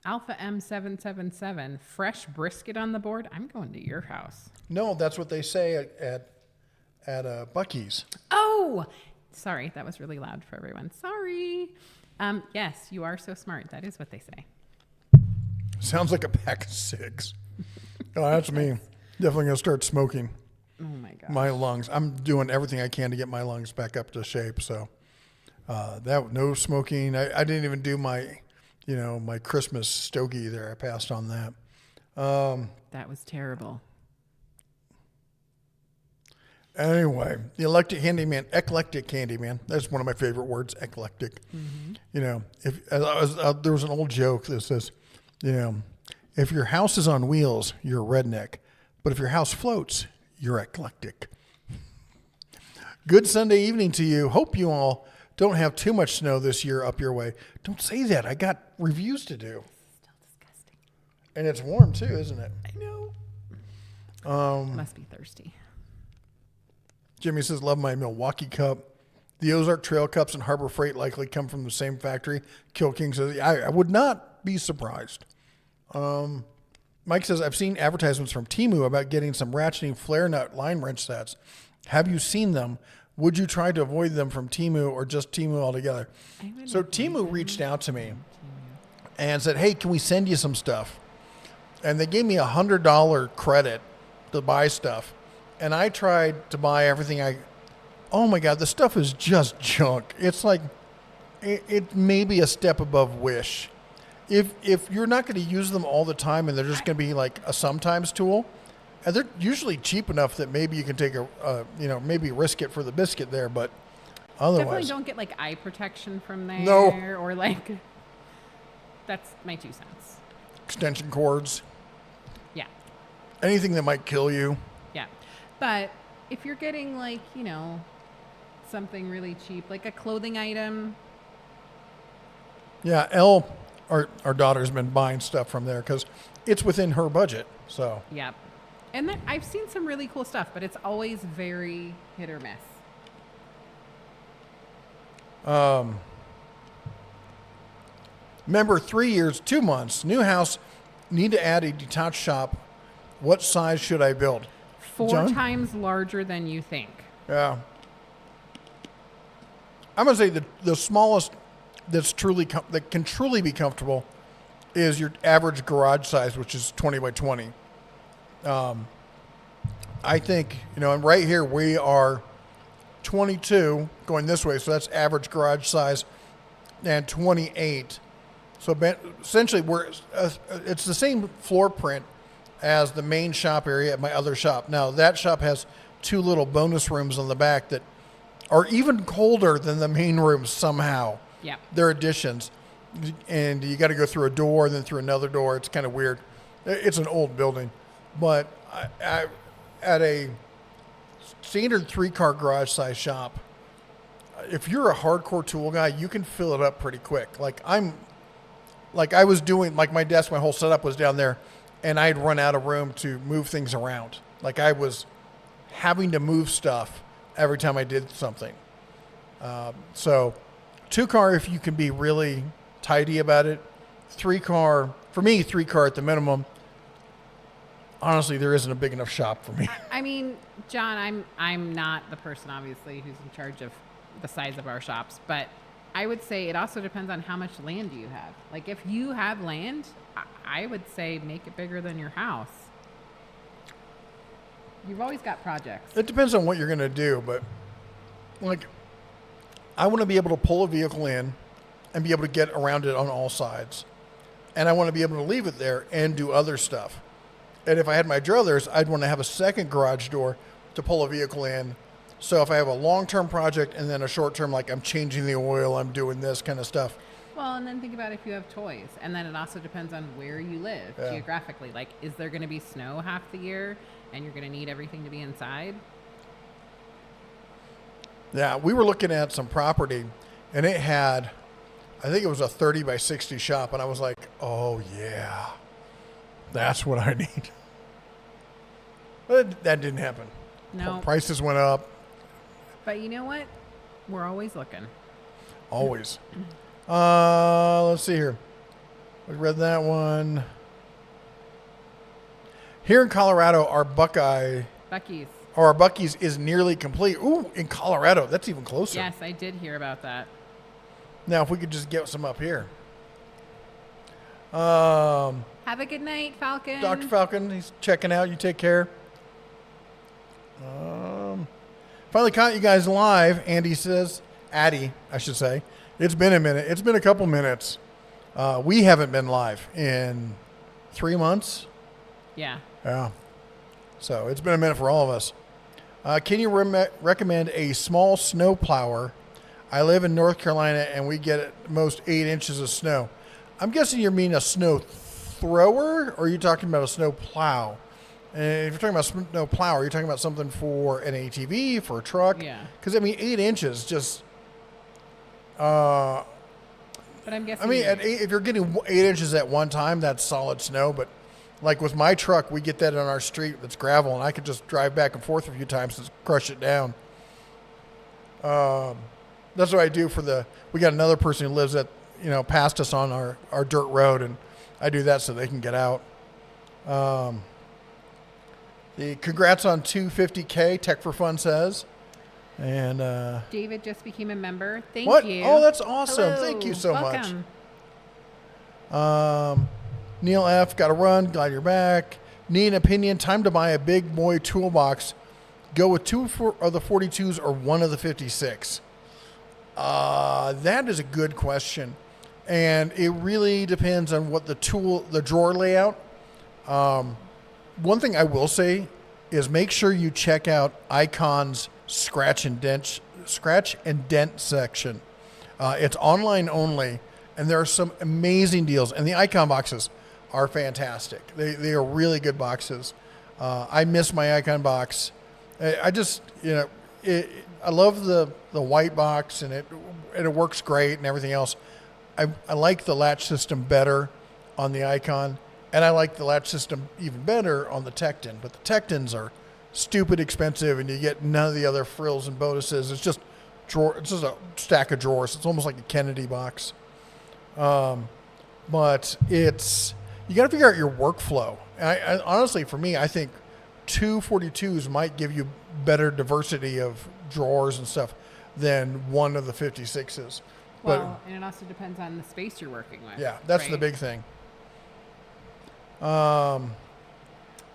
M777, fresh brisket on the board. I'm going to your house. No, that's what they say at Buc-ee's. Oh, sorry. That was really loud for everyone. Sorry. Yes, you are so smart. That is what they say. Sounds like a pack of cigs. Oh, that's me. Definitely going to start smoking. Oh, my God. My lungs. I'm doing everything I can to get my lungs back up to shape. So no smoking. I didn't even do my Christmas stogie there. I passed on that. That was terrible. Anyway, the eclectic handyman. That's one of my favorite words, eclectic. Mm-hmm. There was an old joke that says, if your house is on wheels, you're a redneck. But if your house floats, you're eclectic. Good Sunday evening to you. Hope you all don't have too much snow this year up your way. Don't say that. I got reviews to do. Still disgusting. And it's warm too, isn't it? I know. Must be thirsty. Jimmy says, love my Milwaukee cup. The Ozark Trail cups and Harbor Freight likely come from the same factory. Kill King says, I would not be surprised. Mike says, I've seen advertisements from Temu about getting some ratcheting flare nut line wrench sets. Have you seen them? Would you try to avoid them from Temu or just Temu altogether? So Temu reached out to me and said, hey, can we send you some stuff? And they gave me $100 credit to buy stuff. And I tried to buy everything oh my God, the stuff is just junk. It's like, it may be a step above Wish. If you're not going to use them all the time and they're just going to be like a sometimes tool, and they're usually cheap enough that maybe you can take maybe risk it for the biscuit there, but otherwise. Definitely don't get like eye protection from there. No. Or like, that's my 2 cents. Extension cords. Yeah. Anything that might kill you. Yeah. But if you're getting like, something really cheap, like a clothing item. Yeah, our daughter's been buying stuff from there because it's within her budget. So. Yep. And then I've seen some really cool stuff, but it's always very hit or miss. Remember, 3 years, 2 months, new house, need to add a detached shop. What size should I build? 4 times larger than you think. Yeah. I'm going to say the smallest that can truly be comfortable is your average garage size, which is 20 by 20. I think, and right here we are 22 going this way, so that's average garage size, and 28. So essentially it's the same floor print as the main shop area at my other shop. Now, that shop has 2 little bonus rooms on the back that are even colder than the main rooms somehow. Yeah. They're additions. And you got to go through a door, then through another door. It's kind of weird. It's an old building. But I at a standard 3-car garage size shop, if you're a hardcore tool guy, you can fill it up pretty quick. Like I was doing, like my desk, my whole setup was down there, and I'd run out of room to move things around. Like I was having to move stuff every time I did something. So 2-car, if you can be really tidy about it. 3-car, for me, 3-car at the minimum. Honestly, there isn't a big enough shop for me. I mean, John, I'm not the person, obviously, who's in charge of the size of our shops, but I would say it also depends on how much land do you have. Like, if you have land, I would say make it bigger than your house. You've always got projects. It depends on what you're going to do, but like, I want to be able to pull a vehicle in and be able to get around it on all sides. And I want to be able to leave it there and do other stuff. And if I had my druthers, I'd want to have a second garage door to pull a vehicle in. So if I have a long-term project and then a short-term, like I'm changing the oil, I'm doing this kind of stuff. Well, and then think about if you have toys. And then it also depends on where you live geographically. Like, is there going to be snow half the year and you're going to need everything to be inside? Yeah, we were looking at some property, and it had, I think it was a 30 by 60 shop, and I was like, oh, yeah, that's what I need. But that didn't happen. No. Prices went up. But you know what? We're always looking. Always. Let's see here. We read that one. Here in Colorado, our Bucky's is nearly complete. Ooh, in Colorado, that's even closer. Yes, I did hear about that. Now, if we could just get some up here. Have a good night, Falcon. Dr. Falcon, he's checking out. You take care. Finally caught you guys live. Andy says, Addie, I should say. It's been a minute. It's been a couple minutes. We haven't been live in 3 months. Yeah. Yeah. So it's been a minute for all of us. Can you recommend a small snow plower? I live in North Carolina and we get at most 8 inches of snow. I'm guessing you mean a snow thrower, or are you talking about a snow plow? And if you're talking about snow plow, are you talking about something for an ATV, for a truck? Yeah. Because, I mean, 8 inches just... but I'm guessing... I mean, if you're getting 8 inches at one time, that's solid snow. But, like, with my truck, we get that on our street that's gravel, and I could just drive back and forth a few times to crush it down. That's what I do for the... We got another person who lives at, past us on our dirt road, and I do that so they can get out. The congrats on 250K, Tech for Fun says. And David just became a member. Thank you. Oh, that's awesome. Hello. Thank you so Welcome. much. Neil F. Got to run. Glad you're back. Need an opinion. Time to buy a big boy toolbox. Go with 2 of the 42s or 1 of the 56. That is a good question. And it really depends on what the drawer layout. One thing I will say is make sure you check out Icon's scratch and dent section. It's online only, and there are some amazing deals. And the Icon boxes are fantastic. They are really good boxes. I miss my Icon box. I just I love the white box, and it works great and everything else. I like the latch system better on the Icon, and I like the latch system even better on the Tecton. But the Tectons are stupid expensive, and you get none of the other frills and bonuses. It's just a stack of drawers. It's almost like a Kennedy box. But you got to figure out your workflow. I honestly, for me, I think 2 42s might give you better diversity of drawers and stuff than 1 of the 56s. Well, and it also depends on the space you're working with. Yeah, that's the big thing.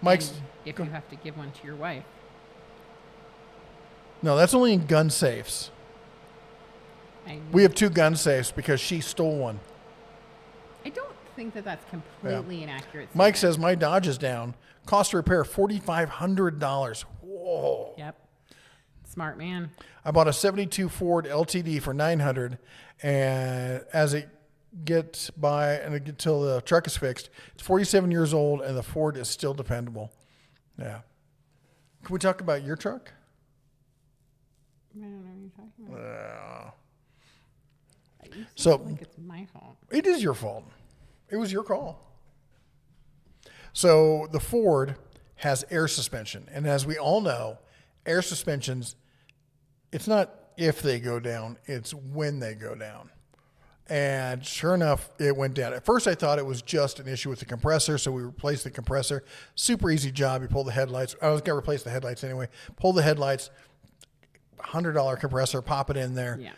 Mike's... And if you have to give one to your wife. No, that's only in gun safes. We have 2 gun safes because she stole one. I don't think that that's completely inaccurate. Mike says my Dodge is down. Cost to repair $4,500. Whoa. Yep. Smart man. I bought a 72 Ford LTD for $900, and as it gets by and until the truck is fixed, it's 47 years old, and the Ford is still dependable. Yeah. Can we talk about your truck? I don't know what you're talking about. So Like it's my fault. it is your fault. It was your call. So the Ford has air suspension, and as we all know, air suspensions, it's not if they go down, it's when they go down. And sure enough, it went down. At first, I thought it was just an issue with the compressor, so we replaced the compressor. Super easy job. You pull the headlights. I was going to replace the headlights anyway. Pull the headlights, $100 compressor, pop it in there. Yeah.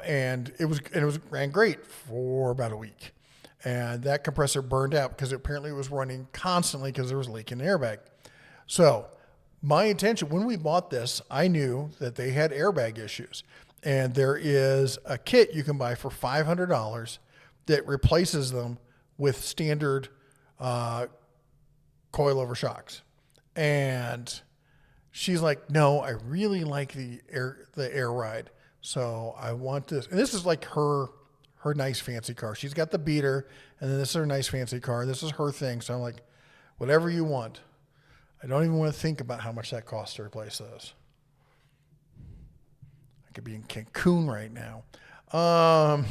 And it ran great for about a week. And that compressor burned out because apparently it was running constantly because there was a leak in the airbag. So my intention, when we bought this, I knew that they had airbag issues. And there is a kit you can buy for $500 that replaces them with standard coilover shocks. And she's like, no, I really like the air ride. So I want this. And this is like her nice fancy car. She's got the beater, and then this is her nice fancy car. This is her thing. So I'm like, whatever you want. I don't even want to think about how much that costs to replace those. I could be in Cancun right now. No,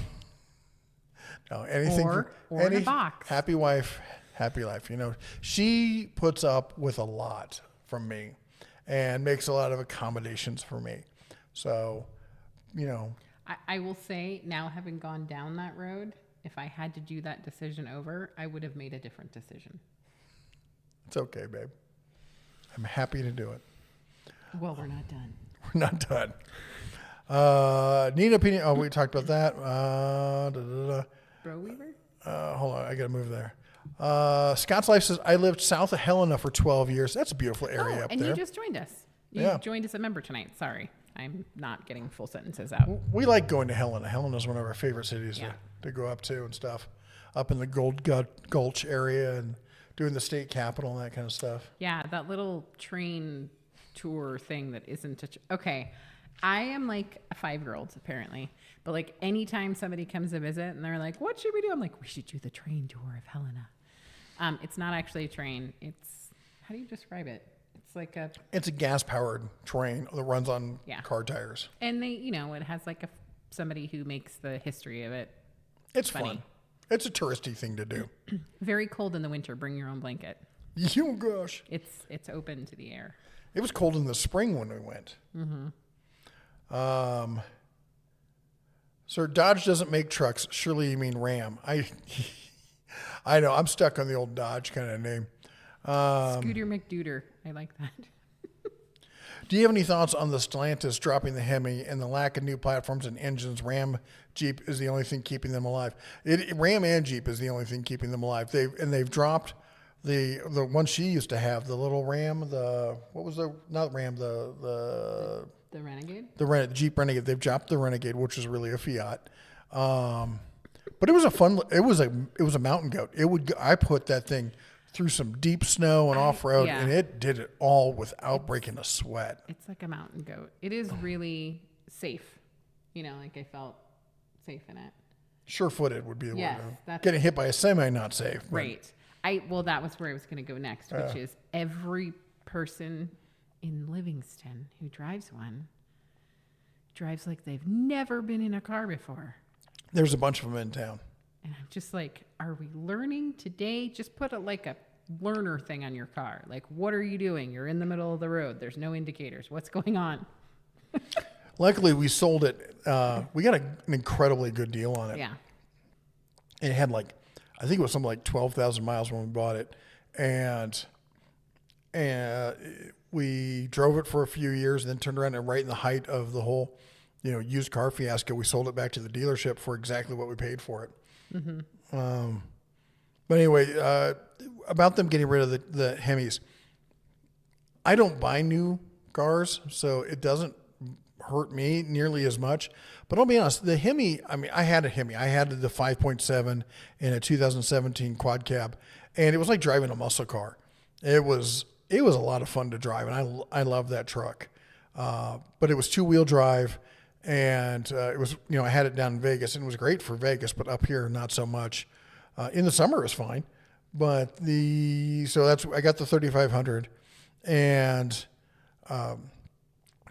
anything Or in a box. Happy wife, happy life. You know, she puts up with a lot from me and makes a lot of accommodations for me. So, you know. I will say now, having gone down that road, if I had to do that decision over, I would have made a different decision. It's okay, babe. I'm happy to do it. Well, we're not done. We're not done. Need an opinion. Oh, we talked about that. Bro Weaver? Hold on. I got to move there. Scott's Life says, I lived south of Helena for 12 years. That's a beautiful area up and there. you just joined us. You Yeah. joined us a member tonight. Sorry. I'm not getting full sentences out. We like going to Helena. Helena is one of our favorite cities Yeah. to go up to and stuff. Up in the Gold Gulch area and doing the state capitol and that kind of stuff. Yeah, that little train tour thing that isn't okay. I am like a 5-year-old apparently, but like anytime somebody comes to visit and they're like, "What should we do?" I'm like, "We should do the train tour of Helena." It's not actually a train. It's, how do you describe it? It's a gas powered train that runs on car tires. And they, it has like somebody who makes the history of it. It's fun. It's a touristy thing to do. Very cold in the winter. Bring your own blanket. Oh gosh. It's open to the air. It was cold in the spring when we went. Mm-hmm. Sir, Dodge doesn't make trucks. Surely you mean Ram. I know. I'm stuck on the old Dodge kind of name. Scooter McDooter. I like that. Do you have any thoughts on the Stellantis dropping the Hemi and the lack of new platforms and engines? Ram, Jeep is the only thing keeping them alive. Ram and Jeep is the only thing keeping them alive. They've dropped the one she used to have, the little Ram, the Renegade? The Jeep Renegade. They've dropped the Renegade, which is really a Fiat. But it was a mountain goat. I put that thing through some deep snow and off-road, and it did it all without breaking a sweat. It's like a mountain goat. It is really safe. I felt safe in it. Sure-footed would be the yes, word. Getting hit by a semi, not safe. Right. That was where I was going to go next, which is every person in Livingston who drives one drives like they've never been in a car before. There's a bunch of them in town. And I'm just like, are we learning today? Just put a learner thing on your car. Like, what are you doing? You're in the middle of the road. There's no indicators. What's going on? Luckily, we sold it. We got an incredibly good deal on it. Yeah. It had I think it was something like 12,000 miles when we bought it. And we drove it for a few years and then turned around and right in the height of the whole, used car fiasco, we sold it back to the dealership for exactly what we paid for it. Mm-hmm. But anyway, about them getting rid of the Hemis, I don't buy new cars, so it doesn't hurt me nearly as much. But I'll be honest, the Hemi, I mean, I had a Hemi. I had the 5.7 in a 2017 quad cab, and it was like driving a muscle car. It was a lot of fun to drive, and I love that truck. But it was 2-wheel drive, and it was, I had it down in Vegas, and it was great for Vegas, but up here, not so much. In the summer, it was fine. But I got the 3500, and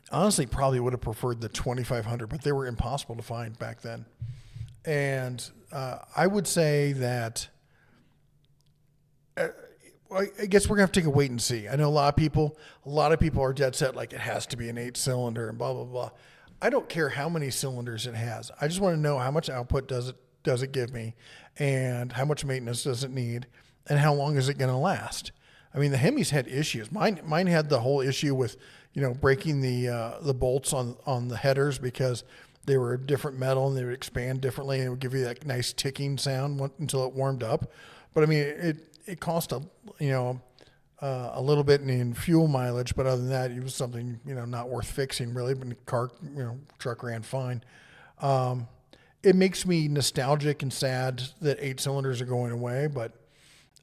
honestly, probably would have preferred the 2500, but they were impossible to find back then. And I would say that I guess we're gonna have to take a wait and see. I know a lot of people are dead set like it has to be an 8-cylinder and blah blah blah. I don't care how many cylinders it has. I just want to know how much output does it give me, and how much maintenance does it need, and how long is it going to last. I mean, the Hemis had issues. Mine had the whole issue with breaking the bolts on the headers because they were a different metal and they would expand differently, and it would give you that nice ticking sound until it warmed up. But I mean, it cost a little bit in fuel mileage, but other than that, it was something not worth fixing really. But the truck ran fine. It makes me nostalgic and sad that 8 cylinders are going away, but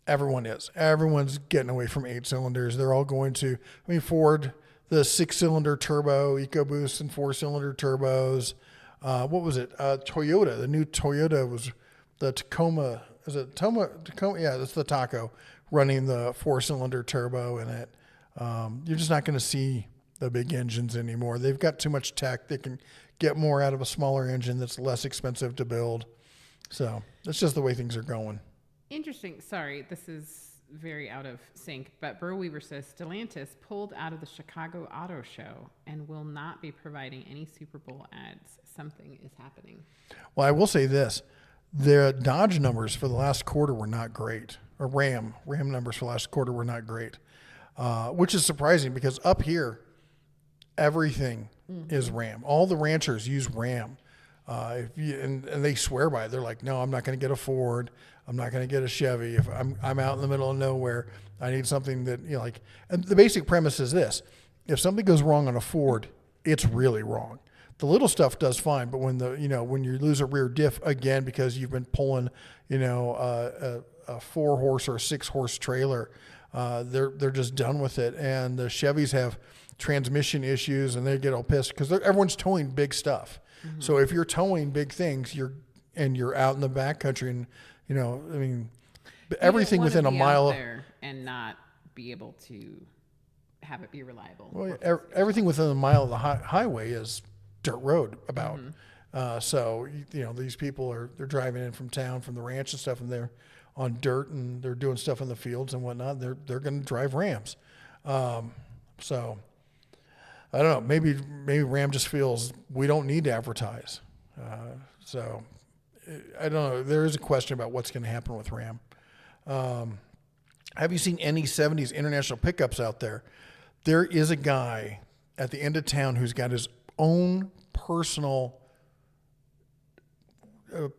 everyone's getting away from 8 cylinders. They're all going to, Ford, the 6-cylinder turbo EcoBoost and 4-cylinder turbos. What was it? Toyota, the new Toyota was the Tacoma. Is it Tacoma? Yeah, that's the Taco running the 4-cylinder turbo in it. You're just not going to see the big engines anymore. They've got too much tech. They can get more out of a smaller engine that's less expensive to build. So that's just the way things are going. Interesting. Sorry, this is very out of sync, but Burl Weaver says Stellantis pulled out of the Chicago Auto Show and will not be providing any Super Bowl ads. Something is happening. Well, I will say this. The Dodge numbers for the last quarter were not great. Or Ram numbers for the last quarter were not great, which is surprising because up here, everything is Ram. All the ranchers use Ram. And they swear by it. They're like, no, I'm not going to get a Ford. I'm not going to get a Chevy. If I'm out in the middle of nowhere, I need something that, and the basic premise is this. If something goes wrong on a Ford, it's really wrong. The little stuff does fine, but when when you lose a rear diff again because you've been pulling, a 4-horse or a 6-horse trailer, they're just done with it. And the Chevys have transmission issues, and they get all pissed because everyone's towing big stuff. Mm-hmm. So if you're towing big things, you're out in the backcountry, and everything within a mile out there and not be able to have it be reliable. Well, everything within a mile of the highway is dirt road about. Mm-hmm. So these people they're driving in from town, from the ranch and stuff, and they're on dirt and they're doing stuff in the fields and whatnot. They're going to drive Rams. So I don't know. Maybe Ram just feels we don't need to advertise. So I don't know. There is a question about what's going to happen with Ram. Have you seen any 70s international pickups out there? There is a guy at the end of town who's got his own personal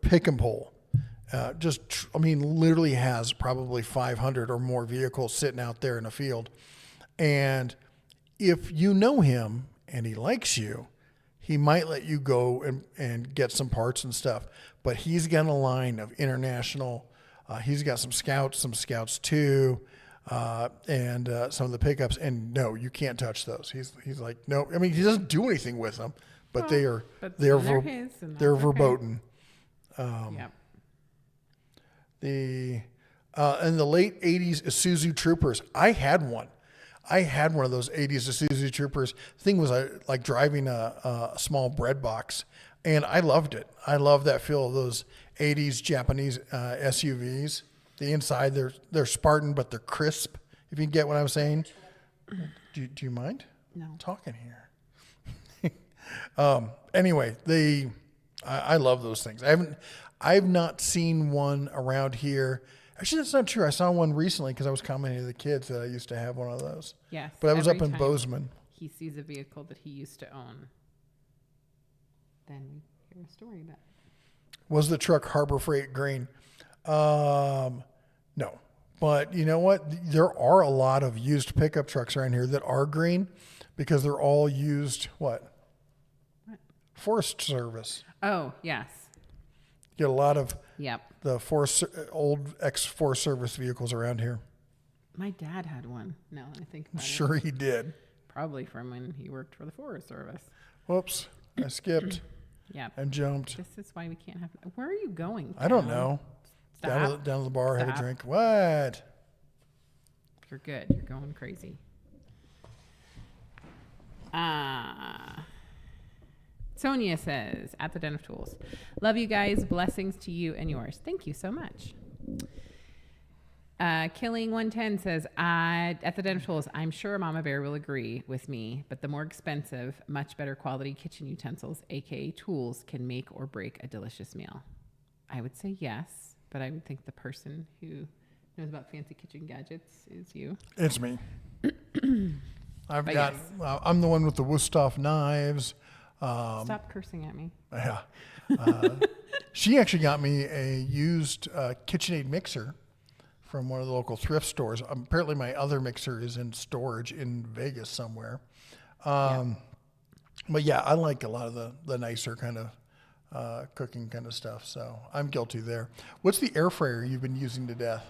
pick and pull. Literally has probably 500 or more vehicles sitting out there in a field. And if you know him and he likes you, he might let you go and get some parts and stuff. But he's got a line of international. He's got some Scouts 2, and some of the pickups. And no, you can't touch those. He's like, no. I mean, he doesn't do anything with them, but they're verboten. Yep. In the late 80s Isuzu Troopers, I had one. I had one of those 80s Isuzu Troopers. The thing was like driving a small bread box, and I loved it. I love that feel of those 80s Japanese SUVs. The inside, they're Spartan, but they're crisp, if you get what I'm saying. Do you mind? No. I'm talking here. Anyway, I love those things. I've not seen one around here. Actually, that's not true. I saw one recently because I was commenting to the kids that I used to have one of those. Yes. But I was up in Bozeman. He sees a vehicle that he used to own. Then we hear a story about it. Was the truck Harbor Freight green? No. But you know what? There are a lot of used pickup trucks around here that are green because they're all used, what? Forest Service. Oh, yes. Get a lot of Yep. the old ex-Forest Service vehicles around here. My dad had one. No, I think I'm about it. sure he did. Probably from when he worked for the Forest Service. Whoops. I skipped Yep. and jumped. This is why we can't have. Where are you going? I don't Tom? know. Stop. Down to the bar, have a Stop. drink. What? You're good. You're going crazy. Sonia says, at the Den of Tools, love you guys. Blessings to you and yours. Thank you so much. Killing 110 says, at the Den of Tools, I'm sure Mama Bear will agree with me, but the more expensive, much better quality kitchen utensils, aka tools, can make or break a delicious meal. I would say yes, but I would think the person who knows about fancy kitchen gadgets is you. It's me. I'm But the one with the Wusthof knives. Stop cursing at me. Yeah. She actually got me a used KitchenAid mixer from one of the local thrift stores. Apparently my other mixer is in storage in Vegas somewhere. But yeah, I like a lot of the nicer kind of cooking kind of stuff. So I'm guilty there. What's the air fryer you've been using to death?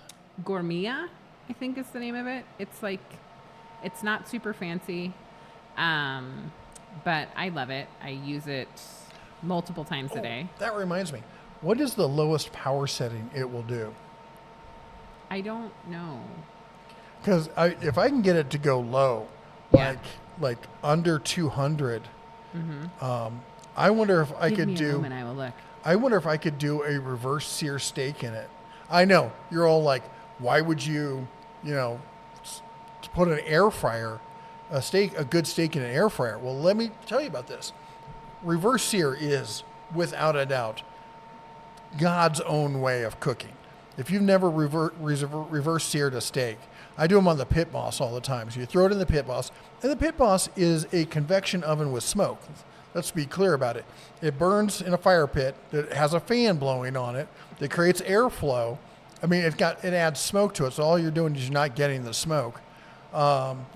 Gourmia, I think is the name of it. It's like, it's not super fancy, but I love it. I use it multiple times a day. That reminds me. What is the lowest power setting it will do? I don't know. Because if I can get it to go low, Yeah. like under 200, I wonder if I Give could me a do. moment, I will look. I wonder if I could do a reverse sear steak in it. I know you're all like, why would you, put an air fryer, a good steak in an air fryer? Well, let me tell you about this. Reverse sear is, without a doubt, God's own way of cooking. If you've never reverse seared a steak, I do them on the Pit Boss all the time. So you throw it in the Pit Boss, and the Pit Boss is a convection oven with smoke. Let's be clear about it. It burns in a fire pit that has a fan blowing on it that creates airflow. I mean, it adds smoke to it, so all you're doing is you're not getting the smoke,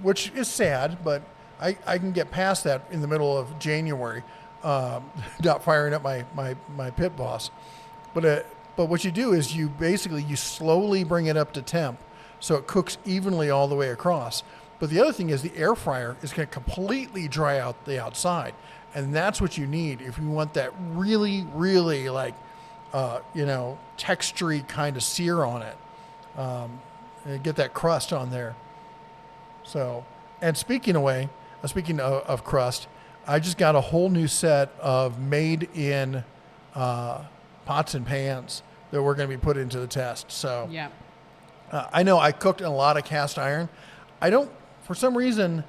which is sad, but I can get past that in the middle of January, not firing up my Pit Boss. But what you do is you slowly bring it up to temp so it cooks evenly all the way across. But the other thing is the air fryer is going to completely dry out the outside. And that's what you need if you want that really, really textury kind of sear on it. And get that crust on there. So, and speaking of crust, I just got a whole new set of made in pots and pans that we're going to be put into the test. So Yeah. I know I cooked in a lot of cast iron. For some reason,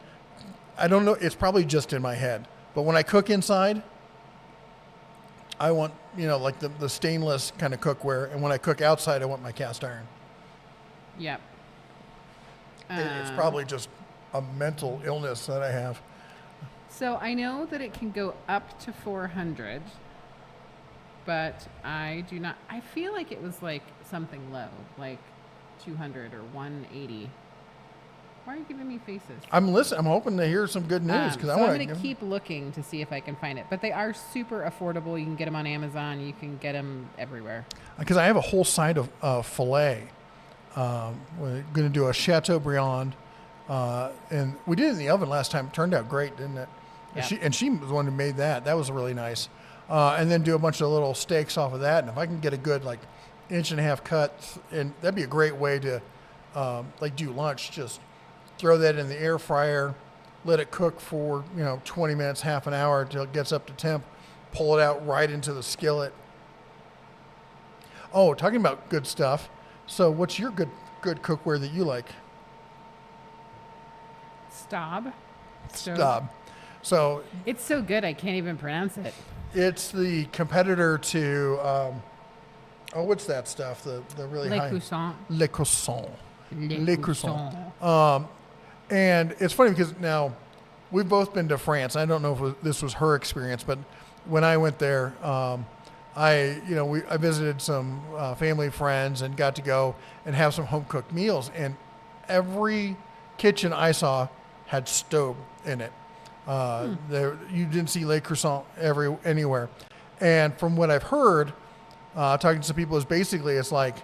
I don't know. It's probably just in my head. But when I cook inside, I want, like the stainless kind of cookware. And when I cook outside, I want my cast iron. Yep. It's probably just a mental illness that I have. So I know that it can go up to 400, but I do not. I feel like it was like something low, like 200 or 180. Why are you giving me faces? I'm listening. I'm hoping to hear some good news because I'm going to keep looking to see if I can find it. But they are super affordable. You can get them on Amazon. You can get them everywhere. Because I have a whole side of filet. We're going to do a Chateaubriand, and we did it in the oven last time. It turned out great, didn't it? Yeah. And she was the one who made that. That was really nice. And then do a bunch of little steaks off of that. And if I can get a good 1.5-inch cut, and that'd be a great way to do lunch. Just throw that in the air fryer, let it cook for 20 minutes, half an hour until it gets up to temp. Pull it out right into the skillet. Oh, talking about good stuff. So, what's your good cookware that you like? Staub. Staub. So it's so good I can't even pronounce it. It's the competitor to what's that stuff? The really Le high Croissant. Le Croissant. Le Croissant. And it's funny because now we've both been to France. I don't know if this was her experience, but when I went there, I visited some family friends and got to go and have some home cooked meals. And every kitchen I saw had stove in it. You didn't see Le Croissant anywhere. And from what I've heard, talking to some people, is basically it's like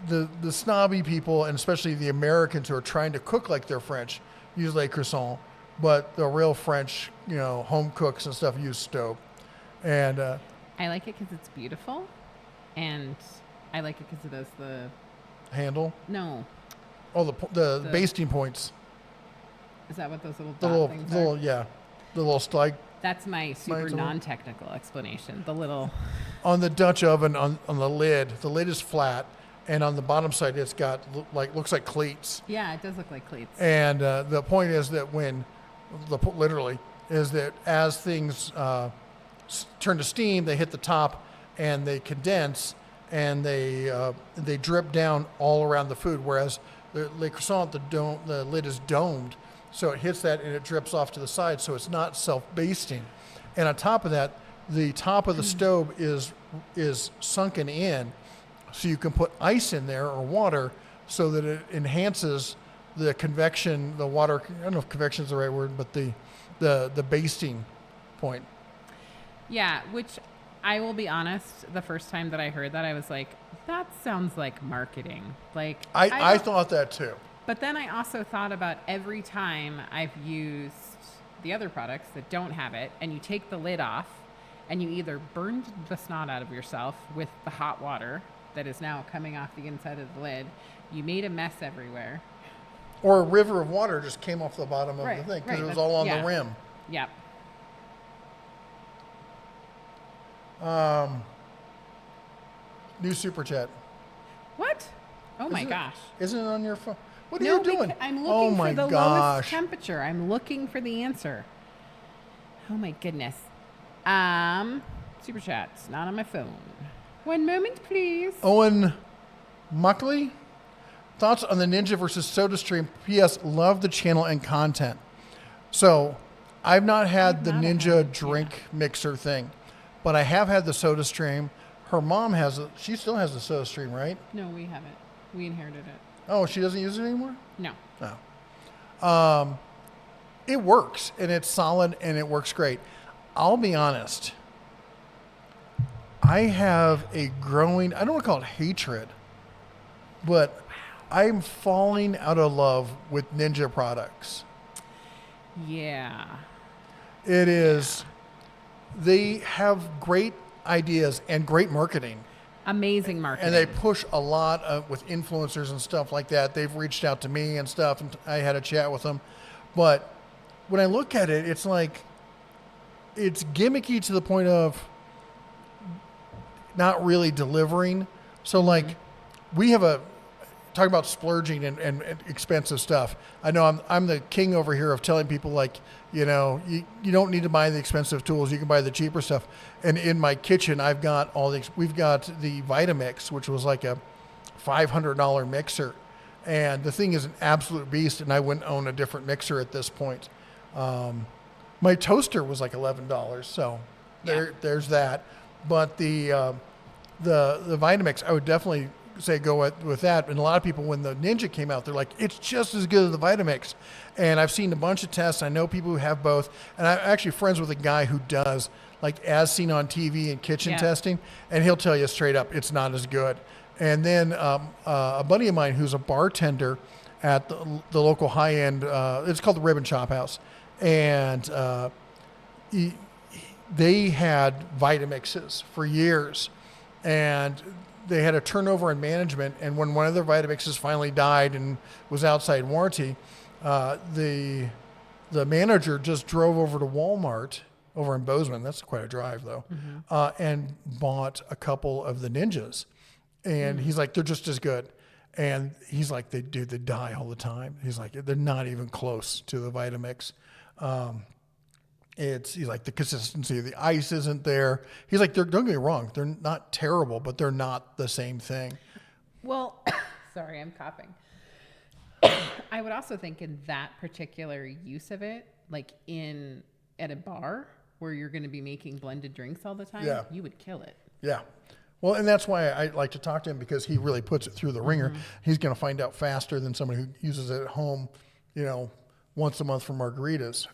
the snobby people, and especially the Americans who are trying to cook like they're French, use Le Croissant, but the real French, home cooks and stuff use stove. And I like it because it's beautiful, and I like it because it has the handle. No. Oh, the basting points. Is that what those little things are? Yeah. The little slag. That's my super non-technical explanation. The little... On the Dutch oven, on the lid is flat, and on the bottom side it's got looks like cleats. Yeah, it does look like cleats. And the point is that literally is that as things turn to steam, they hit the top and they condense and they drip down all around the food. Whereas the Le Croissant, the lid is domed, so it hits that and it drips off to the side, so it's not self-basting. And on top of that, the top of the stove is sunken in, so you can put ice in there or water so that it enhances the convection, the water. I don't know if convection is the right word, but the basting point. Yeah, which I will be honest, the first time that I heard that, I was like, that sounds like marketing. Like I thought that too. But then I also thought about every time I've used the other products that don't have it, and you take the lid off, and you either burned the snot out of yourself with the hot water that is now coming off the inside of the lid, you made a mess everywhere. Or a river of water just came off the bottom of the thing because it was all on the rim. Yep. New super chat. What? Oh my gosh. Isn't it on your phone? What are you doing? I'm looking for the lowest temperature. I'm looking for the answer. Oh my goodness. Super chats, not on my phone. One moment, please. Owen Muckley. Thoughts on the Ninja versus SodaStream. P.S. Love the channel and content. So, I've not had the Ninja drink mixer thing, but I have had the SodaStream. Her mom has it. She still has the SodaStream, right? No, we haven't. We inherited it. Oh, she doesn't use it anymore? No. Oh. It works, and it's solid, and it works great. I'll be honest. I have a growing, I don't want to call it hatred, but I'm falling out of love with Ninja products. Yeah. It is, they have great ideas and great marketing. Amazing marketing. And they push a lot with influencers and stuff like that. They've reached out to me and stuff, and I had a chat with them. But when I look at it, it's like, it's gimmicky to the point of not really delivering. So like, we have talking about splurging and expensive stuff. I know I'm the king over here of telling people, like, you don't need to buy the expensive tools. You can buy the cheaper stuff. And in my kitchen, we've got the Vitamix, which was like a $500 mixer. And the thing is an absolute beast, and I wouldn't own a different mixer at this point. My toaster was like $11, so there's that. But the Vitamix, I would definitely say go with that. And a lot of people, when the Ninja came out, they're like, it's just as good as the Vitamix. And I've seen a bunch of tests. I know people who have both. And I'm actually friends with a guy who does, like, as seen on TV and kitchen testing. And he'll tell you straight up, it's not as good. And then a buddy of mine who's a bartender at the local high-end, it's called the Ribbon Chop House. And they had Vitamixes for years. And they had a turnover in management. And when one of their Vitamixes finally died and was outside warranty, the manager just drove over to Walmart over in Bozeman. That's quite a drive, though. And bought a couple of the Ninjas. And he's like, they're just as good. And he's like, they die all the time. He's like, they're not even close to the Vitamix. He's like, the consistency of the ice isn't there. He's like, don't get me wrong, they're not terrible, but they're not the same thing. Well, sorry, I'm coughing. I would also think in that particular use of it, like at a bar where you're going to be making blended drinks all the time, you would kill it. Yeah. Well, and that's why I like to talk to him, because he really puts it through the ringer. He's going to find out faster than somebody who uses it at home, once a month for margaritas.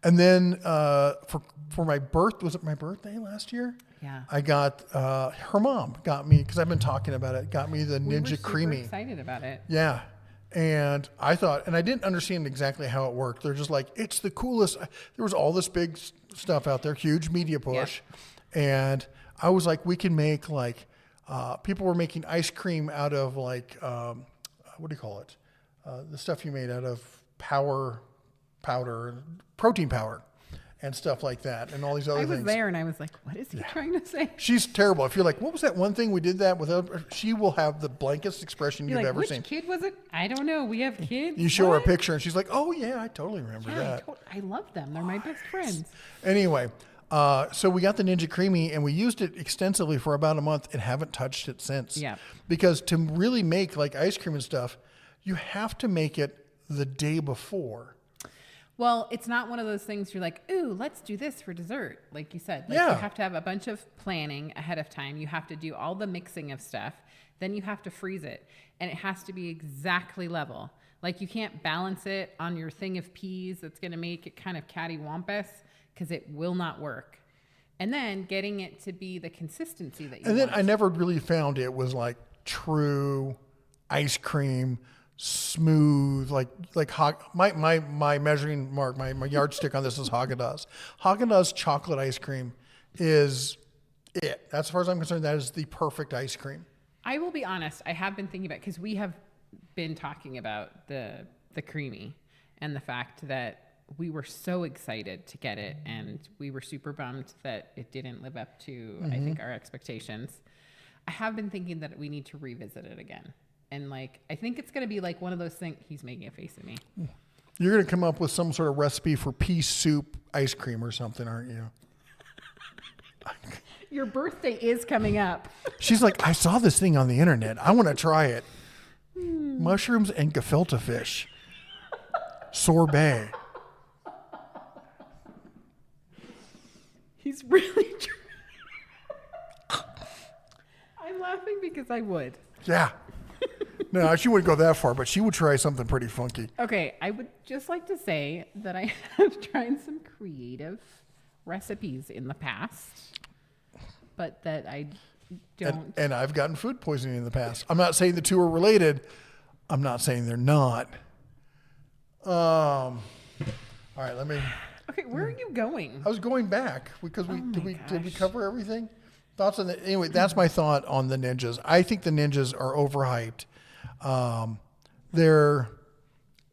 And then for my was it my birthday last year? Yeah. I got her mom got me, because I've been talking about it. Got me the We Ninja were super Creamy. excited about it. Yeah. And I thought, and I didn't understand exactly how it worked. They're just like, it's the coolest. There was all this big stuff out there, huge media push. And I was like, we can make like, people were making ice cream out of like, what do you call it? The stuff you made out of powder, protein powder and stuff like that, and all these other things. I was there and I was like, what is he trying to say? She's terrible. If you're like, what was that one thing we did that without? She will have the blankest expression you've ever seen. Which kid was it? I don't know. We have kids. You show her a picture and she's like, oh yeah, I totally remember that. I love them. They're my best friends. Anyway, so we got the Ninja Creamy and we used it extensively for about a month and haven't touched it since. Yeah. Because to really make like ice cream and stuff, you have to make it the day before. Well, it's not one of those things you're like, ooh, let's do this for dessert. Like you said, like you have to have a bunch of planning ahead of time. You have to do all the mixing of stuff. Then you have to freeze it. And it has to be exactly level. Like you can't balance it on your thing of peas. That's going to make it kind of cattywampus because it will not work. And then getting it to be the consistency that you want. And then I never really found it was like true ice cream, smooth, like my measuring mark, my yardstick on this is Haagen-Dazs. Haagen-Dazs chocolate ice cream is it. As far as I'm concerned, that is the perfect ice cream. I will be honest. I have been thinking about, because we have been talking about the creamy and the fact that we were so excited to get it, and we were super bummed that it didn't live up to, I think, our expectations. I have been thinking that we need to revisit it again. And like, I think it's going to be like one of those things. He's making a face at me. You're going to come up with some sort of recipe for pea soup ice cream or something, aren't you? Your birthday is coming up. She's like, I saw this thing on the internet. I want to try it. Mushrooms and gefilte fish. Sorbet. He's really I'm laughing because I would. Yeah. No, she wouldn't go that far, but she would try something pretty funky. Okay, I would just like to say that I have tried some creative recipes in the past, but that I don't. And I've gotten food poisoning in the past. I'm not saying the two are related. I'm not saying they're not. All right, let me. Okay, where are you going? I was going back because did we cover everything? Thoughts on the anyway? That's my thought on the ninjas. I think the ninjas are overhyped. And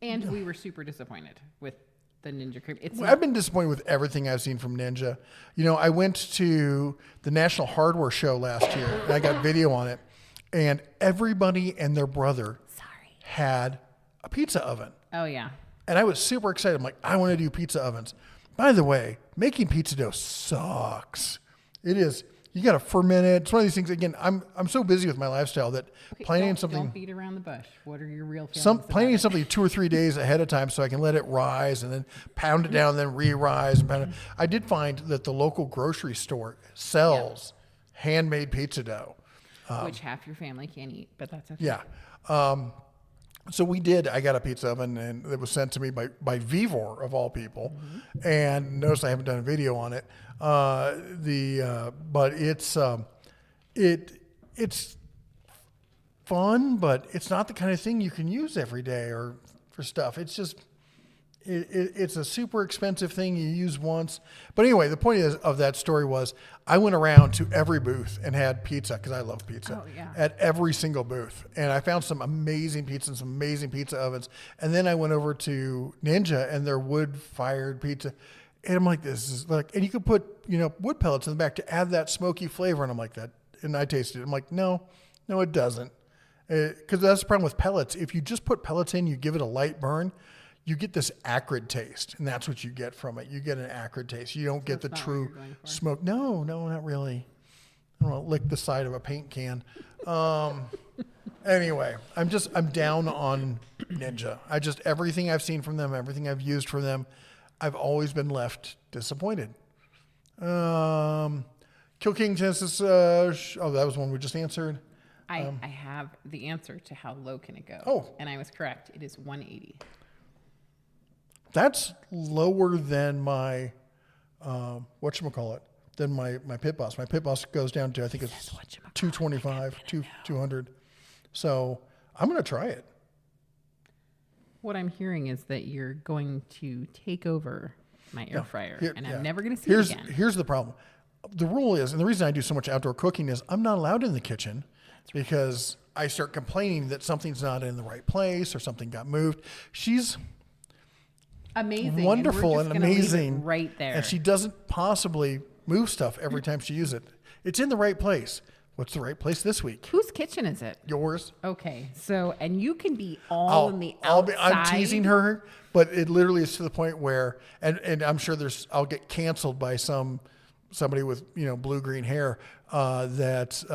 we were super disappointed with the Ninja Cream. I've been disappointed with everything I've seen from Ninja. You know, I went to the National Hardware Show last year and I got video on it, and everybody and their brother had a pizza oven. Oh yeah. And I was super excited. I'm like, I want to do pizza ovens. By the way, making pizza dough sucks. It is. You got to ferment it. It's one of these things. Again, I'm so busy with my lifestyle that planning something. Don't beat around the bush. What are your real feelings? Planning something 2 or 3 days ahead of time so I can let it rise and then pound it down, and then re-rise and pound it. I did find that the local grocery store sells handmade pizza dough, which half your family can't eat, but that's okay. Yeah. So we did. I got a pizza oven, and it was sent to me by Vivor of all people. And notice I haven't done a video on it. But it's fun, but it's not the kind of thing you can use every day or for stuff. It's just it's a super expensive thing you use once. But anyway, the point of that story was I went around to every booth and had pizza because I love pizza. Oh, yeah. At every single booth. And I found some amazing pizza and some amazing pizza ovens. And then I went over to Ninja and their wood-fired pizza. And I'm like, this is like, and you could put, wood pellets in the back to add that smoky flavor. And I'm like that. And I tasted it. I'm like, no, it doesn't. Because that's the problem with pellets. If you just put pellets in, you give it a light burn, you get this acrid taste, and that's what you get from it. You get an acrid taste. You don't get the true smoke. No, not really. I don't want to lick the side of a paint can. Anyway, I'm down on Ninja. Everything I've seen from them, everything I've used from them, I've always been left disappointed. Kill King Genesis. That was one we just answered. I have the answer to how low can it go. Oh. And I was correct. It is 180. That's lower than my, whatchamacallit, than my pit boss. My pit boss goes down to, I think it's 225, 200. So I'm going to try it. What I'm hearing is that you're going to take over my air fryer, and I'm never going to see it again. Here's the problem. The rule is, and the reason I do so much outdoor cooking is I'm not allowed in the kitchen because I start complaining that something's not in the right place or something got moved. She's amazing, wonderful and amazing right there. And she doesn't possibly move stuff every time she uses it. It's in the right place. What's the right place this week? Whose kitchen is it? Yours. Okay, so and you can be all in the outside. I'm teasing her, but it literally is to the point where, and I'm sure I'll get canceled by somebody with blue-green hair that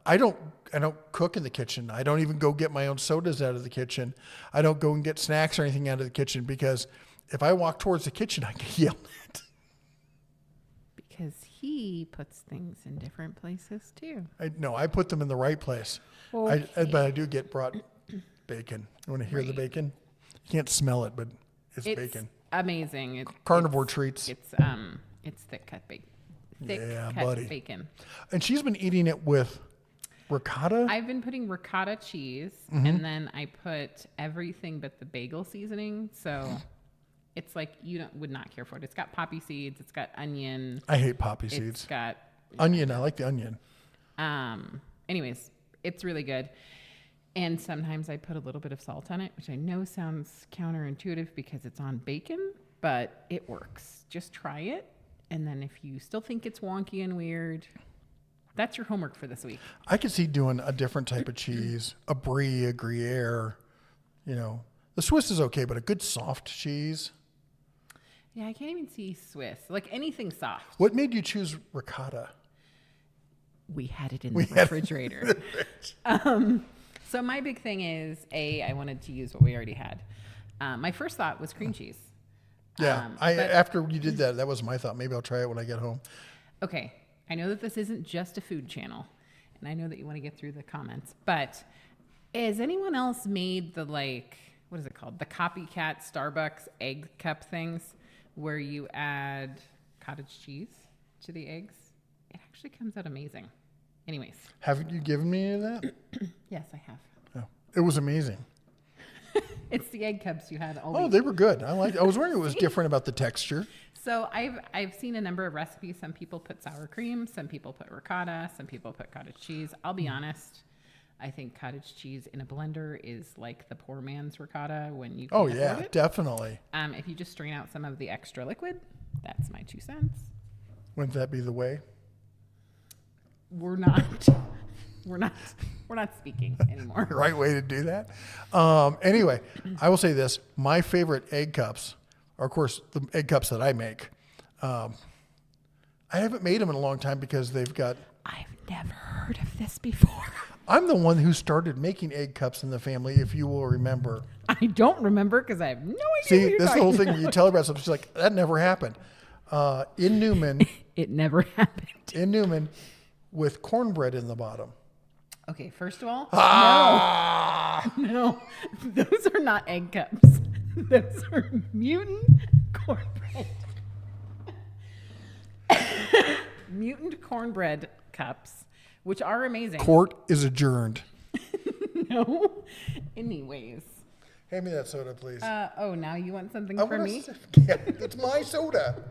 I don't cook in the kitchen. I don't even go get my own sodas out of the kitchen. I don't go and get snacks or anything out of the kitchen because if I walk towards the kitchen, I get yelled at. Because he puts things in different places too. I put them in the right place. Okay. But I do get brought bacon. You want to hear the bacon? You can't smell it, but it's bacon. Amazing. Carnivore treats. It's thick cut bacon. Bacon. And she's been eating it with ricotta. I've been putting ricotta cheese, and then I put everything but the bagel seasoning. So it's like you would not care for it. It's got poppy seeds. It's got onion. I hate poppy seeds. It's got onion. I like the onion. Anyways, it's really good. And sometimes I put a little bit of salt on it, which I know sounds counterintuitive because it's on bacon, but it works. Just try it. And then if you still think it's wonky and weird, that's your homework for this week. I could see doing a different type of cheese, a brie, a Gruyere. The Swiss is okay, but a good soft cheese. Yeah, I can't even see Swiss. Like anything soft. What made you choose ricotta? We had it in the refrigerator. So my big thing is, I wanted to use what we already had. My first thought was cream cheese. Yeah, after you did that was my thought. Maybe I'll try it when I get home. Okay, I know that this isn't just a food channel, and I know that you want to get through the comments, but has anyone else made the, what is it called? The copycat Starbucks egg cup things where you add cottage cheese to the eggs? It actually comes out amazing. Anyways. Haven't you given me any of that? Yes, I have. Oh, it was amazing. It's the egg cups you had all week. Oh, they were good. I was wondering what was different about the texture. So I've seen a number of recipes. Some people put sour cream, some people put ricotta, some people put cottage cheese. I'll be honest, I think cottage cheese in a blender is like the poor man's ricotta when you can afford it. Definitely. If you just strain out some of the extra liquid, that's my 2 cents. Wouldn't that be the way? We're not speaking anymore. Right way to do that. Anyway, I will say this. My favorite egg cups are, of course, the egg cups that I make. I haven't made them in a long time because they've got... I've never heard of this before. I'm the one who started making egg cups in the family, if you will remember. I don't remember because I have no idea. See, that's the whole thing when you tell her about something. She's like, that never happened. In Newman... It never happened. In Newman, with cornbread in the bottom. Okay, first of all, Ah! No, those are not egg cups. Those are mutant cornbread. Mutant cornbread cups, which are amazing. Court is adjourned. No. Anyways. Hand me that soda, please. Now you want something from me? Yeah, it's my soda.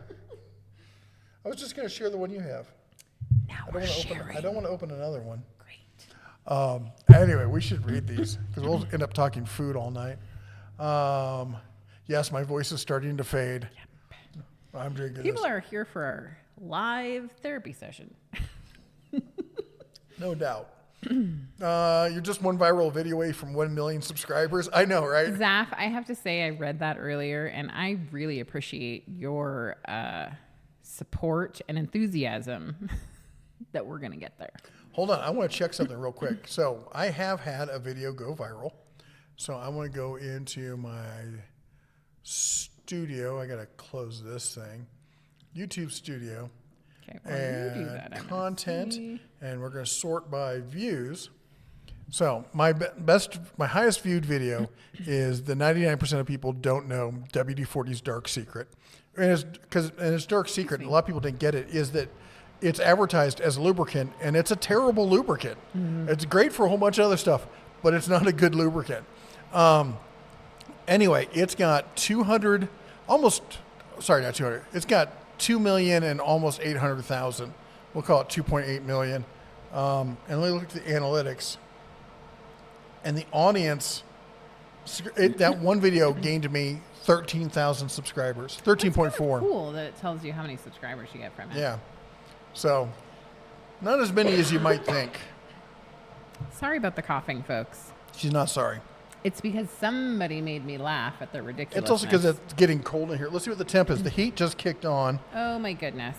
I was just going to share the one you have. Now I don't want to open another one. Great. Anyway, we should read these because we'll end up talking food all night. Yes, my voice is starting to fade. Yep. I'm drinking People are here for our live therapy session. No doubt. You're just one viral video away from 1 million subscribers. I know, right? Zaf, I have to say I read that earlier, and I really appreciate your support and enthusiasm that we're going to get there. Hold on. I want to check something real quick. So I have had a video go viral. So I want to go into my studio. I got to close this thing. YouTube studio. Okay, well, you do that. Content. And we're going to sort by views. So my my highest viewed video is the 99% of people don't know WD-40's dark secret, and it's dark secret. And a lot of people didn't get it. Is that it's advertised as a lubricant, and it's a terrible lubricant. It's great for a whole bunch of other stuff, but it's not a good lubricant. Anyway, it's got 200, not 200. It's got 2 million and almost 800,000. We'll call it 2.8 million. And let me look at the analytics. And the audience, that one video gained me 13,000 subscribers, 13.4. Cool that it tells you how many subscribers you get from it. Yeah. So, not as many as you might think. Sorry about the coughing, folks. She's not sorry. It's because somebody made me laugh at the ridiculousness. It's also because it's getting cold in here. Let's see what the temp is. The heat just kicked on. Oh my goodness.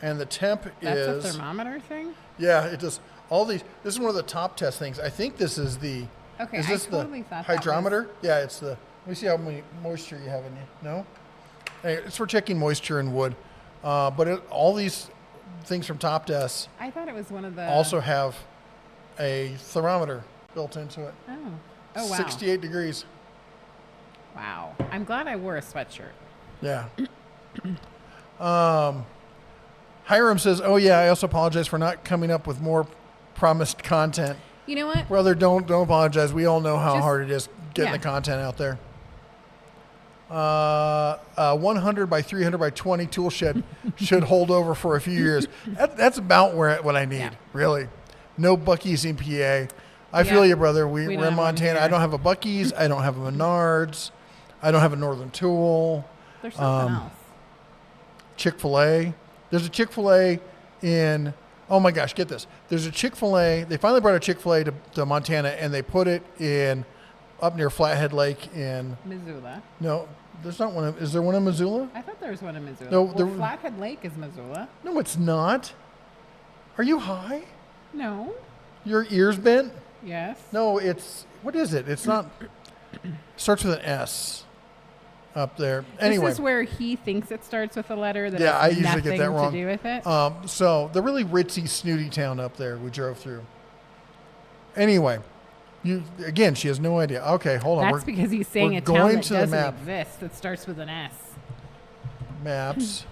And the temp That's is... a thermometer thing? Yeah, it does. All these... This is one of the top test things. I think this is the... Okay, is this I totally the thought that hydrometer? Yeah, it's the... Let me see how many moisture you have in you. No? Anyway, it's for checking moisture in wood. But all these things from Top Desk I thought it was one of the... also have a thermometer built into it. Oh, wow. 68 degrees. Wow. I'm glad I wore a sweatshirt. Yeah. Hiram says, "Oh yeah, I also apologize for not coming up with more promised content." You know what? Brother, don't apologize. We all know how hard it is getting yeah. the content out there. 100 by 300 by 20 tool shed should hold over for a few years. That's about what I need, really. No Buc-ee's in PA. I feel you, brother. We're in Montana. I don't have a Buc-ee's. I don't have a Menards. I don't have a Northern Tool. There's something else. Chick-fil-A. There's a Chick-fil-A in, oh my gosh, get this. There's a Chick-fil-A. They finally brought a Chick-fil-A to Montana, and they put it in up near Flathead Lake in... Missoula. No, there's not one. Is there one in Missoula? I thought there was one in Missoula. No, Flathead Lake is Missoula. No, it's not. Are you high? No. Your ears bent? Yes. No, it's, what is it? It's not, starts with an S up there. Anyway. This is where he thinks it starts with a letter that I has usually get that wrong. to do with it. So the really ritzy, snooty town up there we drove through. Anyway, again, she has no idea. Okay, hold on. That's because he's saying a town that doesn't exist that starts with an S. Maps.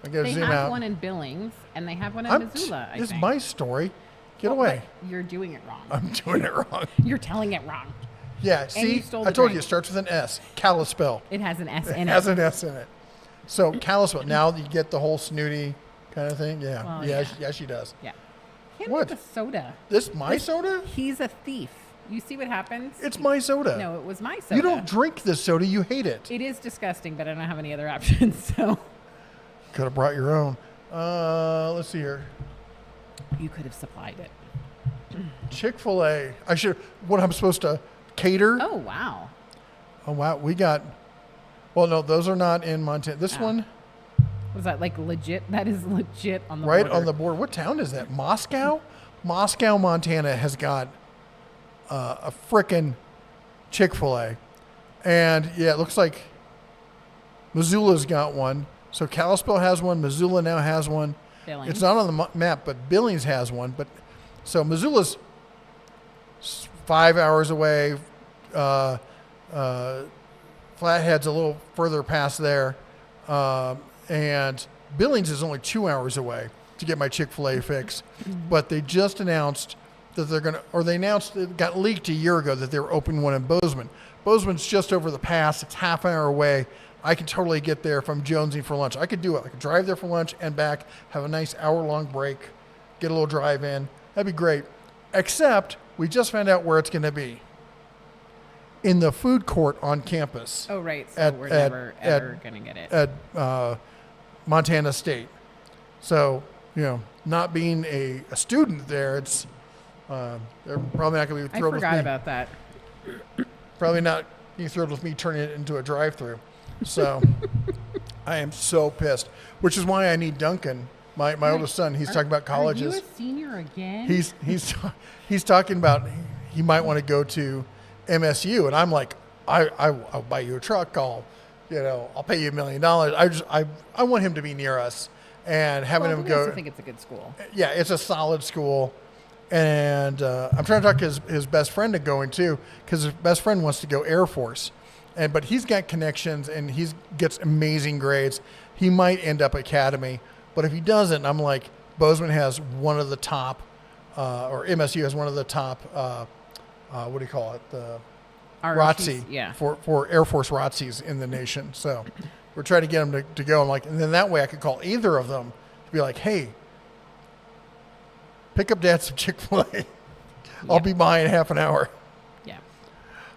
I gotta they zoom have out. one in Billings, and they have one in Missoula, I This is think. my story. Get away. You're doing it wrong. I'm doing it wrong. You're telling it wrong. Yeah, see, I told you it starts with an S. Kalispell. It has an S in it. It has an S in it. So Kalispell. Now you get the whole snooty kind of thing. Yeah, well, yeah, she does. Yeah. Hand What? me the soda. This my soda? He's a thief. You see what happens? It's my soda. No, it was my soda. You don't drink this soda. You hate it. It is disgusting, but I don't have any other options. So could have brought your own. Let's see here. You could have supplied it. Chick-fil-A. I should. What I'm supposed to cater? Oh wow. Oh wow. We got. Well, no, those are not in Montana. This one. Was that like legit? That is legit on the right border. on the border. What town is that? Moscow. Moscow, Montana has got a frickin' Chick-fil-A, and yeah, it looks like Missoula's got one. So Kalispell has one. Missoula now has one. Billings. It's not on the map, but Billings has one. But so Missoula's 5 hours away. Flathead's a little further past there, and Billings is only 2 hours away to get my Chick-fil-A fix. But they just announced that they're going to, or they announced, it got leaked a year ago that they were opening one in Bozeman. Bozeman's just over the pass. It's half an hour away. I can totally get there from jonesing for lunch. I could do it. I could drive there for lunch and back, have a nice hour-long break, get a little drive in. That'd be great. Except we just found out where it's going to be. In the food court on campus. Oh, right. So we're never, ever going to get it. At Montana State. So, not being a student there, it's they're probably not going to be thrilled with me. I forgot about that. Probably not be thrilled with me turning it into a drive-through. So I am so pissed, which is why I need Duncan, my oldest son. He's talking about colleges. Are you a senior again? He's talking about he might want to go to MSU, and I'm like, I'll buy you a truck. I'll pay you $1 million. I want him to be near us and having him go. I think it's a good school. Yeah, it's a solid school, And I'm trying to talk his best friend to going too, because his best friend wants to go Air Force, but he's got connections and he gets amazing grades. He might end up Academy, but if he doesn't, I'm like, Bozeman has one of the top, or MSU has one of the top. What do you call it? The ROTC, yeah, for Air Force ROTCs in the nation. So we're trying to get him to go. I'm like, and then that way I could call either of them to be like, hey, pick up Dad some Chick-fil-A. I'll be by in half an hour. Yeah.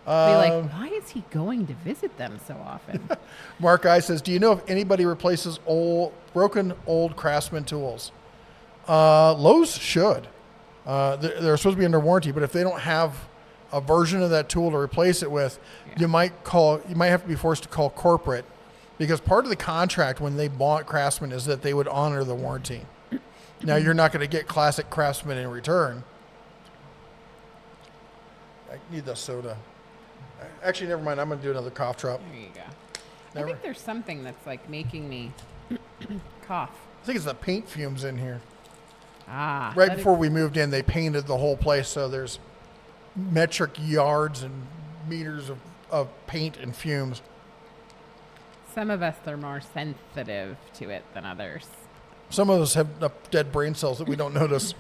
Be like, why is he going to visit them so often? Mark I says, do you know if anybody replaces broken old Craftsman tools? Lowe's should. They're supposed to be under warranty, but if they don't have a version of that tool to replace it with, you might have to be forced to call corporate, because part of the contract when they bought Craftsman is that they would honor the warranty. Now, you're not going to get classic Craftsman in return. I need the soda. Actually, never mind. I'm going to do another cough drop. There you go. I think there's something that's like making me cough. I think it's the paint fumes in here. Right before we moved in, they painted the whole place, so there's metric yards and meters of paint and fumes. Some of us are more sensitive to it than others. Some of us have dead brain cells that we don't notice.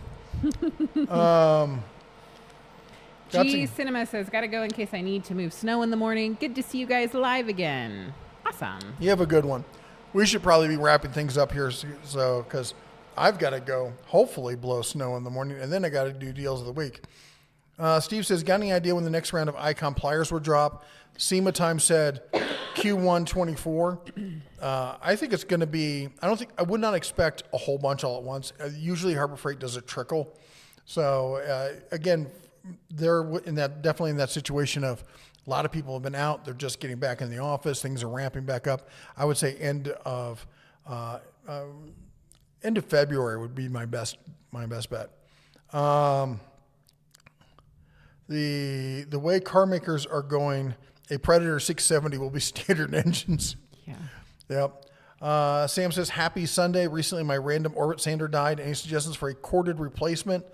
G Cinema says, gotta go in case I need to move snow in the morning. Good to see you guys live again. Awesome. You have a good one. We should probably be wrapping things up here, so because I've got to go hopefully blow snow in the morning, and then I got to do deals of the week. Steve says, got any idea when the next round of Icon pliers will drop? SEMA Time said Q1 24. I think it's going to be, I would not expect a whole bunch all at once. Usually Harbor Freight does a trickle. So again, they're definitely in that situation of a lot of people have been out. They're just getting back in the office. Things are ramping back up. I would say end of February would be my best bet. The way car makers are going, a Predator 670 will be standard engines. Yeah. Yep. Sam says, happy Sunday. Recently, my random orbit sander died. Any suggestions for a corded replacement?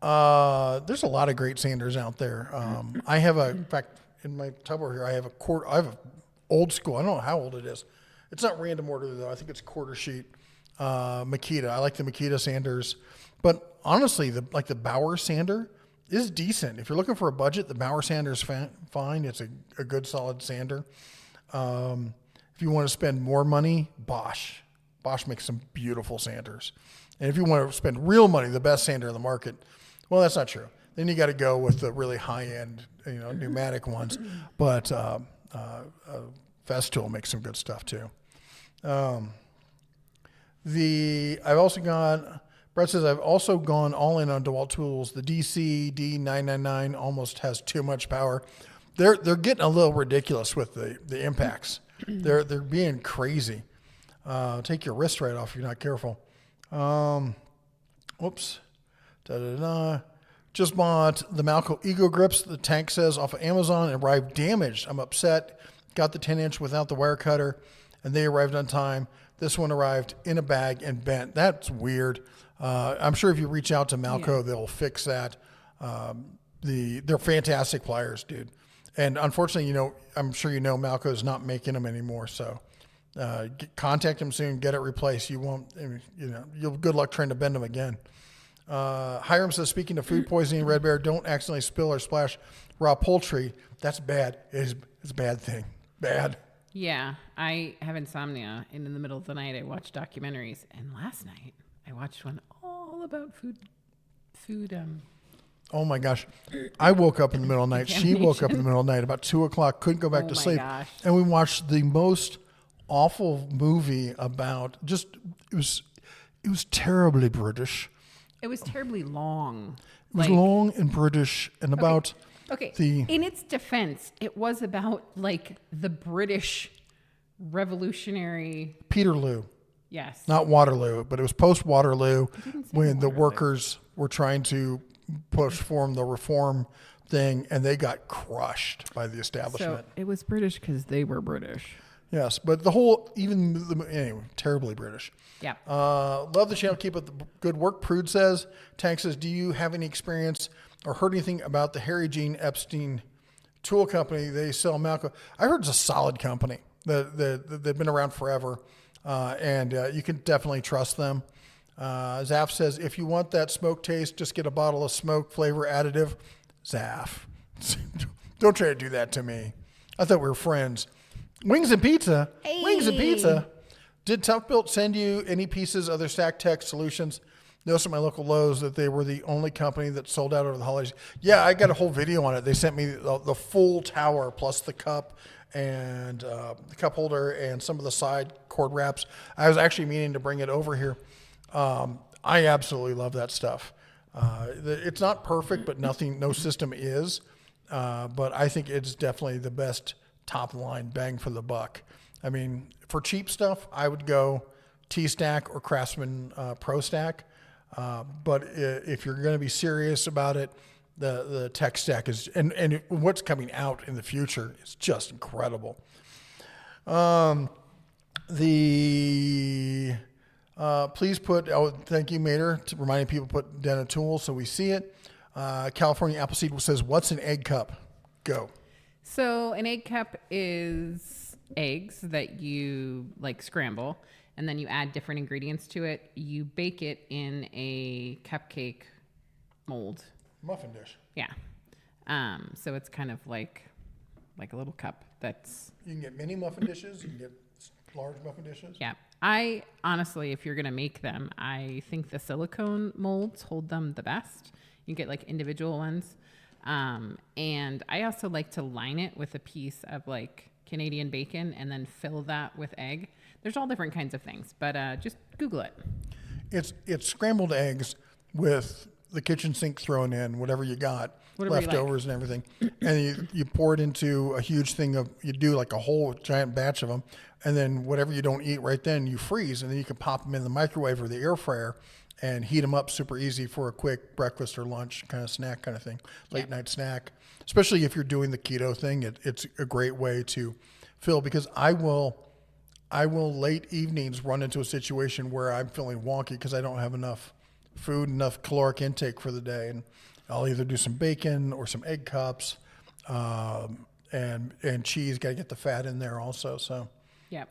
There's a lot of great sanders out there. I have in fact, in my tub over here, I have a old school. I don't know how old it is. It's not random order though. I think it's quarter sheet. Makita. I like the Makita sanders, but honestly, the Bauer sander is decent. If you're looking for a budget, the Bauer sander is fine. It's a good solid sander. If you want to spend more money, Bosch makes some beautiful sanders. And if you want to spend real money, the best sander in the market, well, that's not true. Then you got to go with the really high end, pneumatic ones. But Festool makes some good stuff too. Brett says, I've also gone all in on DeWalt tools. The DC D999 almost has too much power. They're getting a little ridiculous with the impacts. They're being crazy. Take your wrist right off if you're not careful. Whoops. Just bought the Malco Ego Grips, the tank says, off of Amazon. It arrived damaged. I'm upset. Got the 10-inch without the wire cutter, and they arrived on time. This one arrived in a bag and bent. That's weird. I'm sure if you reach out to Malco, they'll fix that. They're fantastic pliers, dude. And unfortunately, I'm sure Malco is not making them anymore. So contact them soon, get it replaced. You won't, you'll good luck trying to bend them again. Hiram says, speaking of food poisoning, Red Bear, don't accidentally spill or splash raw poultry. That's bad. It's a bad thing. Bad. Yeah, I have insomnia, and in the middle of the night, I watch documentaries. And last night, I watched one all about food. Oh my gosh! I woke up in the middle of the night. She woke up in the middle of the night about 2:00. Couldn't go back to sleep, and we watched the most awful movie about it was terribly British. It was terribly long. It was long and British and about. Okay. In its defense, it was about the British revolutionary. Peterloo. Yes. Not Waterloo, but it was post Waterloo when the workers were trying to form the reform thing, and they got crushed by the establishment. So it was British because they were British. Yes, but anyway, terribly British. Yeah. Love the channel. Keep up the good work. Prude says. Tank says, do you have any experience or heard anything about the Harry Jean Epstein tool company? They sell Malco. I heard it's a solid company. They've been around forever, and you can definitely trust them. Zaf says, if you want that smoke taste, just get a bottle of smoke flavor additive. Zaf, don't try to do that to me. I thought we were friends. Wings and pizza. Hey. Wings and pizza. Did Tough Built send you any pieces, other Stack Tech solutions? Noticed at my local Lowe's that they were the only company that sold out over the holidays. Yeah, I got a whole video on it. They sent me the full tower plus the cup and the cup holder and some of the side cord wraps. I was actually meaning to bring it over here. I absolutely love that stuff. It's not perfect, but no system is. But I think it's definitely the best top line bang for the buck. I mean, for cheap stuff, I would go T-Stack or Craftsman Pro Stack. But if you're going to be serious about it, the Tech Stack is, and what's coming out in the future is just incredible. Please put, thank you, Mater, to reminding people to put down a tool so we see it. California Appleseed says, what's an egg cup? Go. So an egg cup is eggs that you like scramble, and then you add different ingredients to it. You bake it in a cupcake mold. Muffin dish. Yeah. So it's kind of like a little cup that's... You can get mini muffin dishes. You can get large muffin dishes. Yeah. I honestly, if you're going to make them, I think the silicone molds hold them the best. You get like individual ones. And I also like to line it with a piece of like Canadian bacon and then fill that with egg. There's all different kinds of things, but just Google it. It's scrambled eggs with the kitchen sink thrown in, whatever you got, leftovers and everything. And you pour it into a huge thing you do like a whole giant batch of them. And then whatever you don't eat right then, you freeze. And then you can pop them in the microwave or the air fryer and heat them up super easy for a quick breakfast or lunch kind of snack kind of thing, late night snack. Especially if you're doing the keto thing, it's a great way to fill, because I will late evenings run into a situation where I'm feeling wonky because I don't have enough food, enough caloric intake for the day. And I'll either do some bacon or some egg cups, and cheese. Got to get the fat in there also. So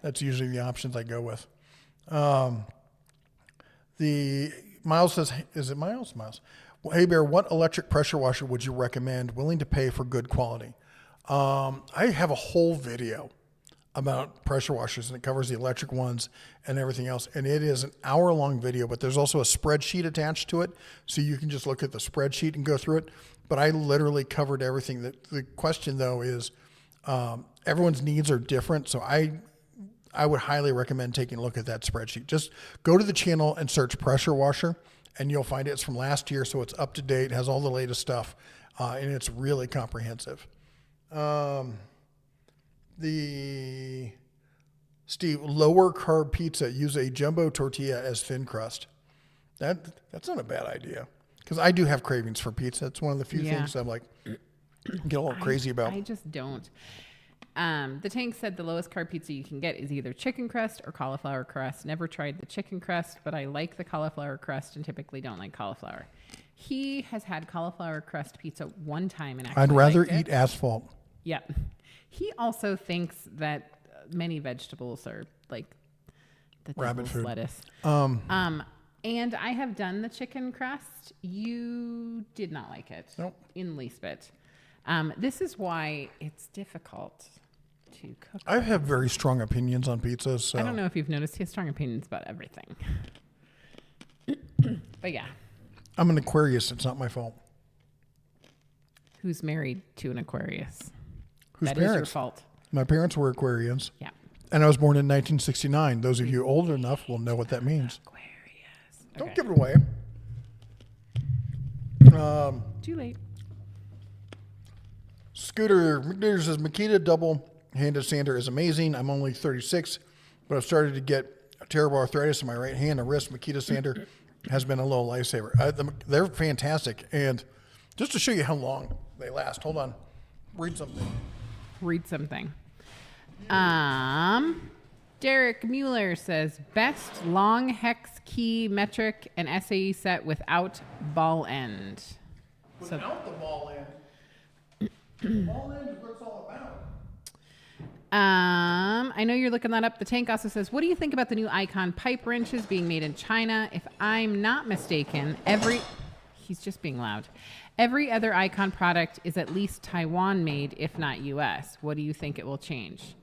that's usually the options I go with. The Miles says, is it Miles? Miles. Well, hey Bear, what electric pressure washer would you recommend? Willing to pay for good quality? I have a whole video about pressure washers, and it covers the electric ones and everything else. And it is an hour-long video, but there's also a spreadsheet attached to it, so you can just look at the spreadsheet and go through it. But I literally covered everything. The question, though, is everyone's needs are different, so I would highly recommend taking a look at that spreadsheet. Just go to the channel and search pressure washer, and you'll find it. It's from last year, so it's up to date, has all the latest stuff, and it's really comprehensive. The Steve, lower carb pizza, use a jumbo tortilla as thin crust. That's not a bad idea, because I do have cravings for pizza. It's one of the few things I'm like get a little crazy about. I just don't. The Tank said the lowest carb pizza you can get is either chicken crust or cauliflower crust. Never tried the chicken crust, but I like the cauliflower crust and typically don't like cauliflower. He has had cauliflower crust pizza one time and actually I'd rather liked it. eat asphalt. Yep. He also thinks that many vegetables are like the Rabbit devil's food. lettuce. And I have done the chicken crust. You did not like it. Nope. In least bit. This is why it's difficult to cook. I have very strong opinions on pizzas. So. I don't know if you've noticed he has strong opinions about everything. But yeah. I'm an Aquarius. It's not my fault. Who's married to an Aquarius? Whose That parents? is your fault. My parents were Aquarians. Yeah. And I was born in 1969. Those of you older enough will know what that means. Aquarius. Don't give it away. Too late. Scooter McNear says, Makita double-handed sander is amazing. I'm only 36, but I've started to get terrible arthritis in my right hand and wrist. Makita sander has been a little lifesaver. They're fantastic. And just to show you how long they last, hold on. Read something. Derek Mueller says best long hex key metric and SAE set without ball end. Without the ball end. The ball end is what it's all about. I know you're looking that up. The tank also says, what do you think about the new Icon pipe wrenches being made in China? If I'm not mistaken, he's just being loud. Every other Icon product is at least Taiwan made, if not US. What do you think it will change?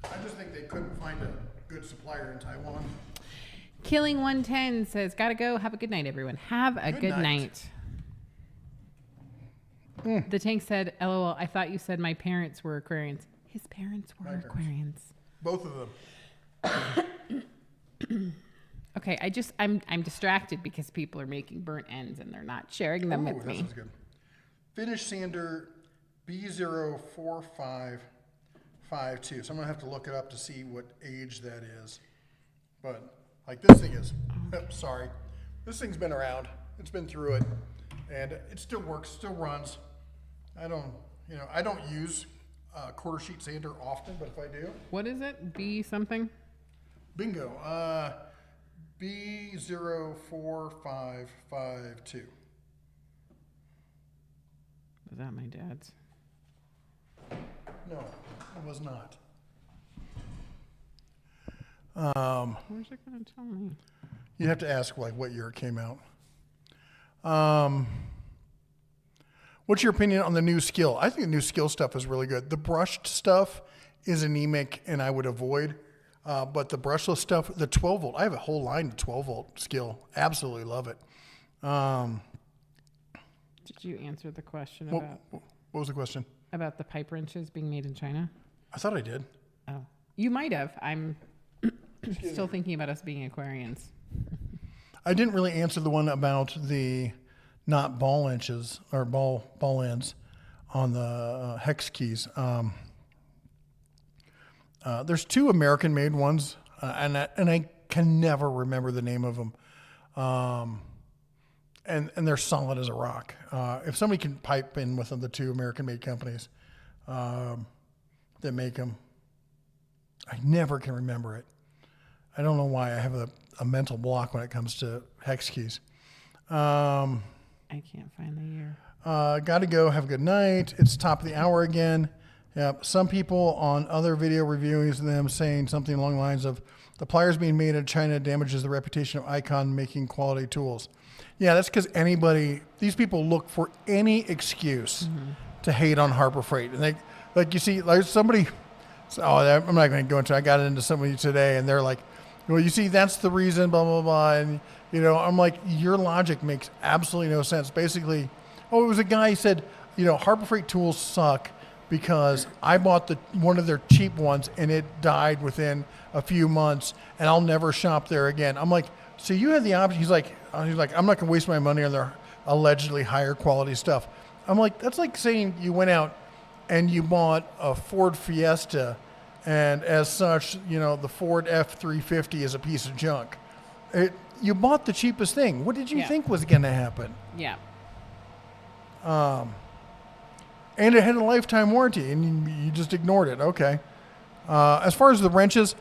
I just think they couldn't find a good supplier in Taiwan. Killing 110 says, gotta go. Have a good night, everyone. Have a good night. The tank said, LOL, I thought you said my parents were Aquarians. His parents were Aquarians. Both of them. Okay, I'm distracted because people are making burnt ends and they're not sharing them with me. This is good. Finish sander B04552. So I'm gonna have to look it up to see what age that is. But like this thing is, sorry, this thing's been around. It's been through it, and it still works, still runs. I don't use quarter sheet sander often, but if I do, what is it? B something? Bingo. B04552. Was that my dad's? No, it was not. Where's it going to tell me? You have to ask like what year it came out. What's your opinion on the new skill? I think the new skill stuff is really good. The brushed stuff is anemic and I would avoid. But the brushless stuff, the 12 volt, I have a whole line of 12 volt skill. Absolutely love it. Did you answer the question what was the question? about the pipe wrenches being made in China? I thought I did. Oh, you might have. I'm still thinking about us being Aquarians. I didn't really answer the one about the not ball inches or ball ends on the hex keys. There's two American-made ones, and I can never remember the name of them. And they're solid as a rock. If somebody can pipe in with the two American-made companies that make them, I never can remember it. I don't know why I have a mental block when it comes to hex keys. I can't find the year. Got to go. Have a good night. It's top of the hour again. Yep. Some people on other video reviewing them saying something along the lines of the pliers being made in China damages the reputation of Icon making quality tools. Yeah, that's because these people look for any excuse to hate on Harbor Freight. And like you see, like somebody, I'm not going to go into it. I got into somebody today and they're like, well, you see, that's the reason, blah, blah, blah. And, I'm like, your logic makes absolutely no sense. Basically, it was a guy who said, Harbor Freight tools suck because I bought one of their cheap ones and it died within a few months and I'll never shop there again. I'm like, so you had the option. He's like, I'm not going to waste my money on their allegedly higher quality stuff. I'm like, that's like saying you went out and you bought a Ford Fiesta and as such, the Ford F-350 is a piece of junk. You bought the cheapest thing. What did you think was going to happen? Yeah. And it had a lifetime warranty, and you just ignored it. Okay. As far as the wrenches,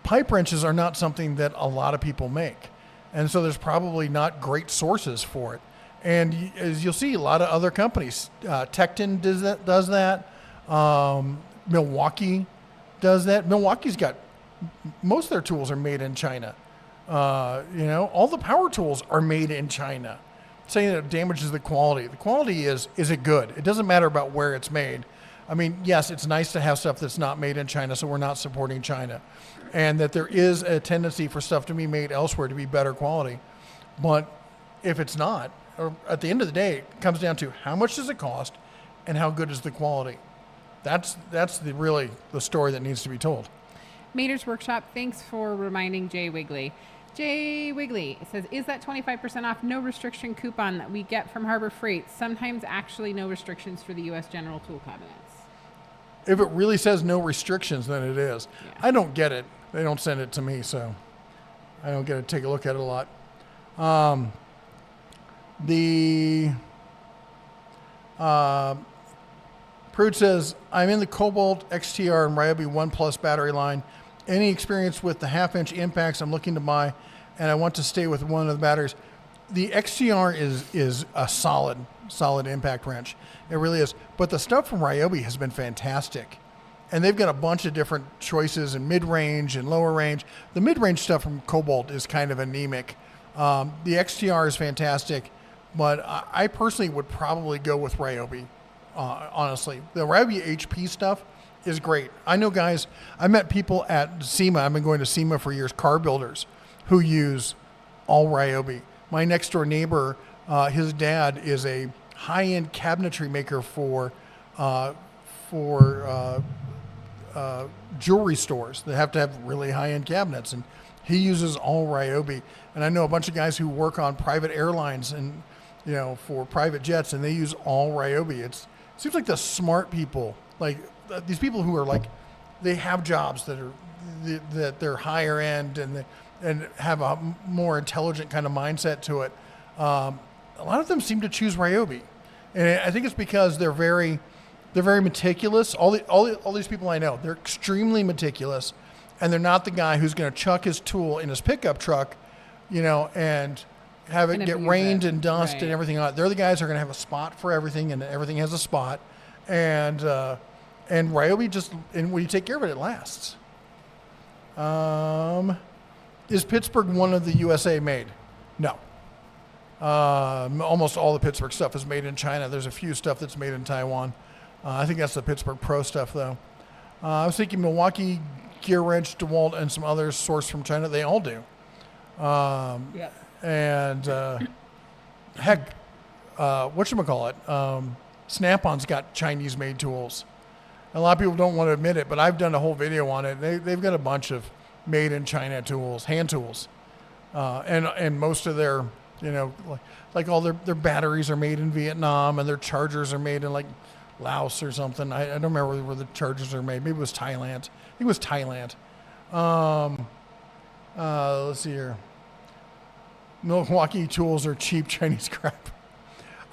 pipe wrenches are not something that a lot of people make. And so there's probably not great sources for it. And as you'll see, a lot of other companies, Tecton does that. Milwaukee does that. Milwaukee's got, most of their tools are made in China. All the power tools are made in China. Saying that it damages the quality. The quality is it good? It doesn't matter about where it's made. I mean, yes, it's nice to have stuff that's not made in China, so we're not supporting China. And that there is a tendency for stuff to be made elsewhere to be better quality. But if it's not, or at the end of the day, it comes down to how much does it cost and how good is the quality. That's really the story that needs to be told. Mater's Workshop, thanks for reminding Jay Wigley. Jay Wigley says, is that 25% off no restriction coupon that we get from Harbor Freight sometimes actually no restrictions for the U.S. General Tool Cabinets? If it really says no restrictions, then it is. Yeah. I don't get it. They don't send it to me, so I don't get to take a look at it a lot. Prude says, I'm in the Cobalt XTR and Ryobi 1 Plus battery line. Any experience with the half-inch impacts I'm looking to buy, and I want to stay with one of the batteries. The XTR is a solid impact wrench. It really is. But the stuff from Ryobi has been fantastic. And they've got a bunch of different choices in mid-range and lower range. The mid-range stuff from Cobalt is kind of anemic. The XTR is fantastic, but I personally would probably go with Ryobi. Honestly, the Ryobi HP stuff is great. I know guys, I met people at SEMA. I've been going to SEMA for years, car builders who use all Ryobi. My next door neighbor, his dad is a high-end cabinetry maker for jewelry stores that have to have really high-end cabinets, and he uses all Ryobi. And I know a bunch of guys who work on private airlines and for private jets, and they use all Ryobi. It seems like the smart people, like these people who are like, they have jobs that they're higher end and have a more intelligent kind of mindset to it. A lot of them seem to choose Ryobi, and I think it's because they're very meticulous. All these people I know, they're extremely meticulous, and they're not the guy who's going to chuck his tool in his pickup truck, and have it get rained and dust and everything on it. They're the guys who are going to have a spot for everything, and everything has a spot. And Ryobi and when you take care of it, it lasts. Is Pittsburgh one of the USA made? No. Almost all the Pittsburgh stuff is made in China. There's a few stuff that's made in Taiwan. I think that's the Pittsburgh Pro stuff, though. I was thinking Milwaukee, Gear Wrench, DeWalt, and some others sourced from China. They all do. And heck, whatchamacallit, Snap-on's got Chinese-made tools. A lot of people don't want to admit it, but I've done a whole video on it. They've got a bunch of made-in-China tools, hand tools. And most of their, like all their batteries are made in Vietnam, and their chargers are made in, like, Laos or something. I don't remember where the chargers are made. Maybe it was Thailand. I think it was Thailand. Let's see here. Milwaukee tools are cheap Chinese crap.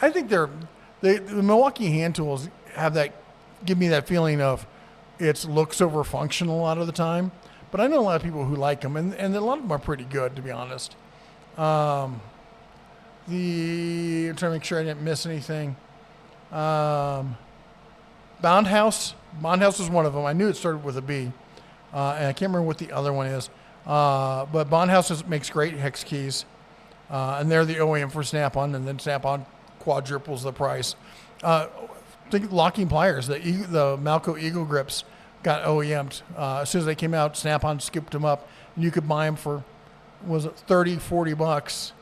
I think the Milwaukee hand tools give me that feeling of it looks over functional a lot of the time. But I know a lot of people who like them, and a lot of them are pretty good, to be honest. I'm trying to make sure I didn't miss anything. Bond House is one of them. I knew it started with a B, and I can't remember what the other one is. But Bond House makes great hex keys, and they're the OEM for Snap-on, and then Snap-on quadruples the price. Think locking pliers. The Malco Eagle Grips got OEM'd. As soon as they came out, Snap-on scooped them up, and you could buy them for, was it $30-$40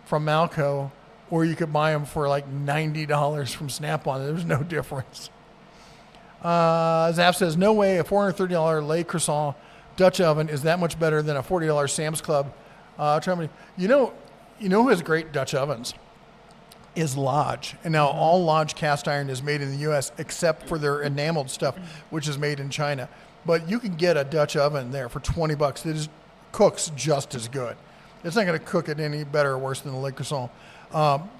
from Malco, or you could buy them for like $90 from Snap-on. There was no difference. Zap says, no way a $430 Le Creuset Dutch oven is that much better than a $40 Sam's Club. You know who has great Dutch ovens? Is Lodge. And now all Lodge cast iron is made in the U.S. except for their enameled stuff, which is made in China. But you can get a Dutch oven there for $20 that cooks just as good. It's not going to cook it any better or worse than the Le Creuset.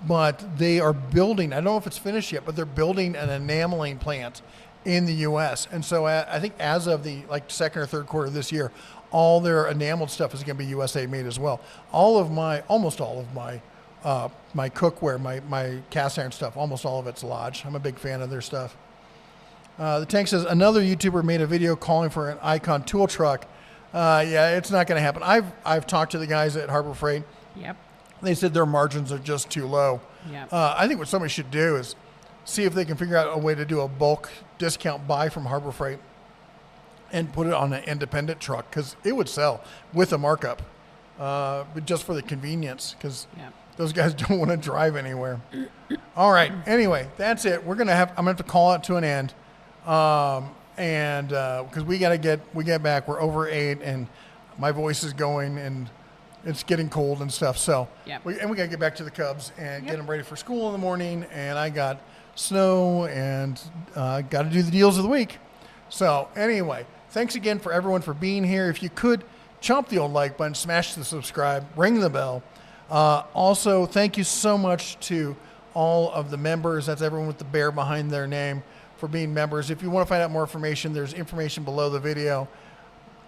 But they are building, I don't know if it's finished yet, but they're building an enameling plant in the U.S. And so I think as of the second or third quarter of this year, all their enameled stuff is going to be USA made as well. Almost all of my cookware, my cast iron stuff, almost all of it's Lodge. I'm a big fan of their stuff. The Tank says, another YouTuber made a video calling for an Icon tool truck. Yeah, it's not going to happen. I've talked to the guys at Harbor Freight. Yep. They said their margins are just too low. Yep. I think what somebody should do is see if they can figure out a way to do a bulk discount buy from Harbor Freight and put it on an independent truck, because it would sell with a markup, but just for the convenience, because those guys don't want to drive anywhere. All right. Anyway, that's it. I'm gonna have to call it to an end, and because we get back. We're over 8, and my voice is going, and it's getting cold and stuff. So we got to get back to the Cubs and get them ready for school in the morning. And I got snow, and got to do the deals of the week. So anyway, thanks again for everyone for being here. If you could chomp the old like button, smash the subscribe, ring the bell. Also, thank you so much to all of the members. That's everyone with the bear behind their name for being members. If you want to find out more information, there's information below the video.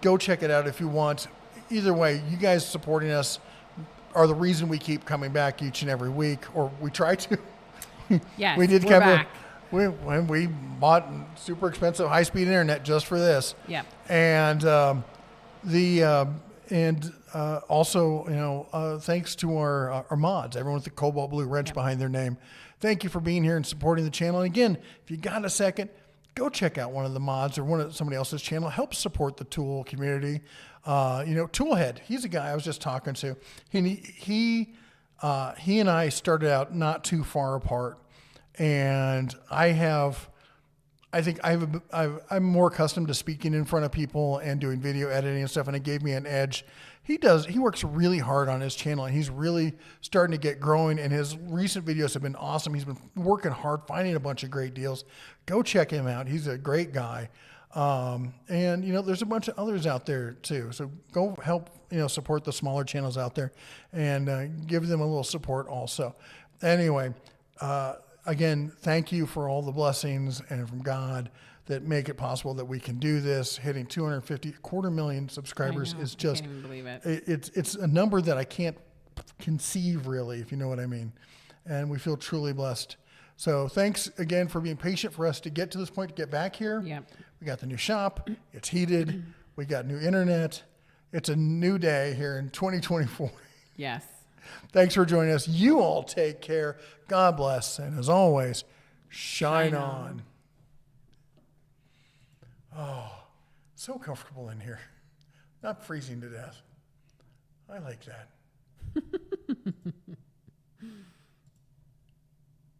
Go check it out if you want. Either way, you guys supporting us are the reason we keep coming back each and every week, or we try to. Yes, we did we're cover. back. We bought super expensive high-speed internet just for this. Yep. And also, thanks to our mods, everyone with the cobalt blue wrench behind their name. Thank you for being here and supporting the channel. And again, if you got a second, go check out one of the mods or somebody else's channel. Help support the tool community. Toolhead, he's a guy I was just talking to. He and I started out not too far apart, and I'm more accustomed to speaking in front of people and doing video editing and stuff, and it gave me an edge. He works really hard on his channel, and he's really starting to get growing, and his recent videos have been awesome. He's been working hard, finding a bunch of great deals. Go check him out. He's a great guy. There's a bunch of others out there too. So go help, support the smaller channels out there and give them a little support also. Anyway, again, thank you for all the blessings and from God that make it possible that we can do this. Hitting 250,000 subscribers is just, I can't even believe it. It's a number that I can't conceive really, if you know what I mean. And we feel truly blessed. So thanks again for being patient for us to get to this point, to get back here. Yep. We got the new shop. It's heated. We got new internet. It's a new day here in 2024. Yes. Thanks for joining us. You all take care. God bless. And as always, shine on. Oh, so comfortable in here. Not freezing to death. I like that.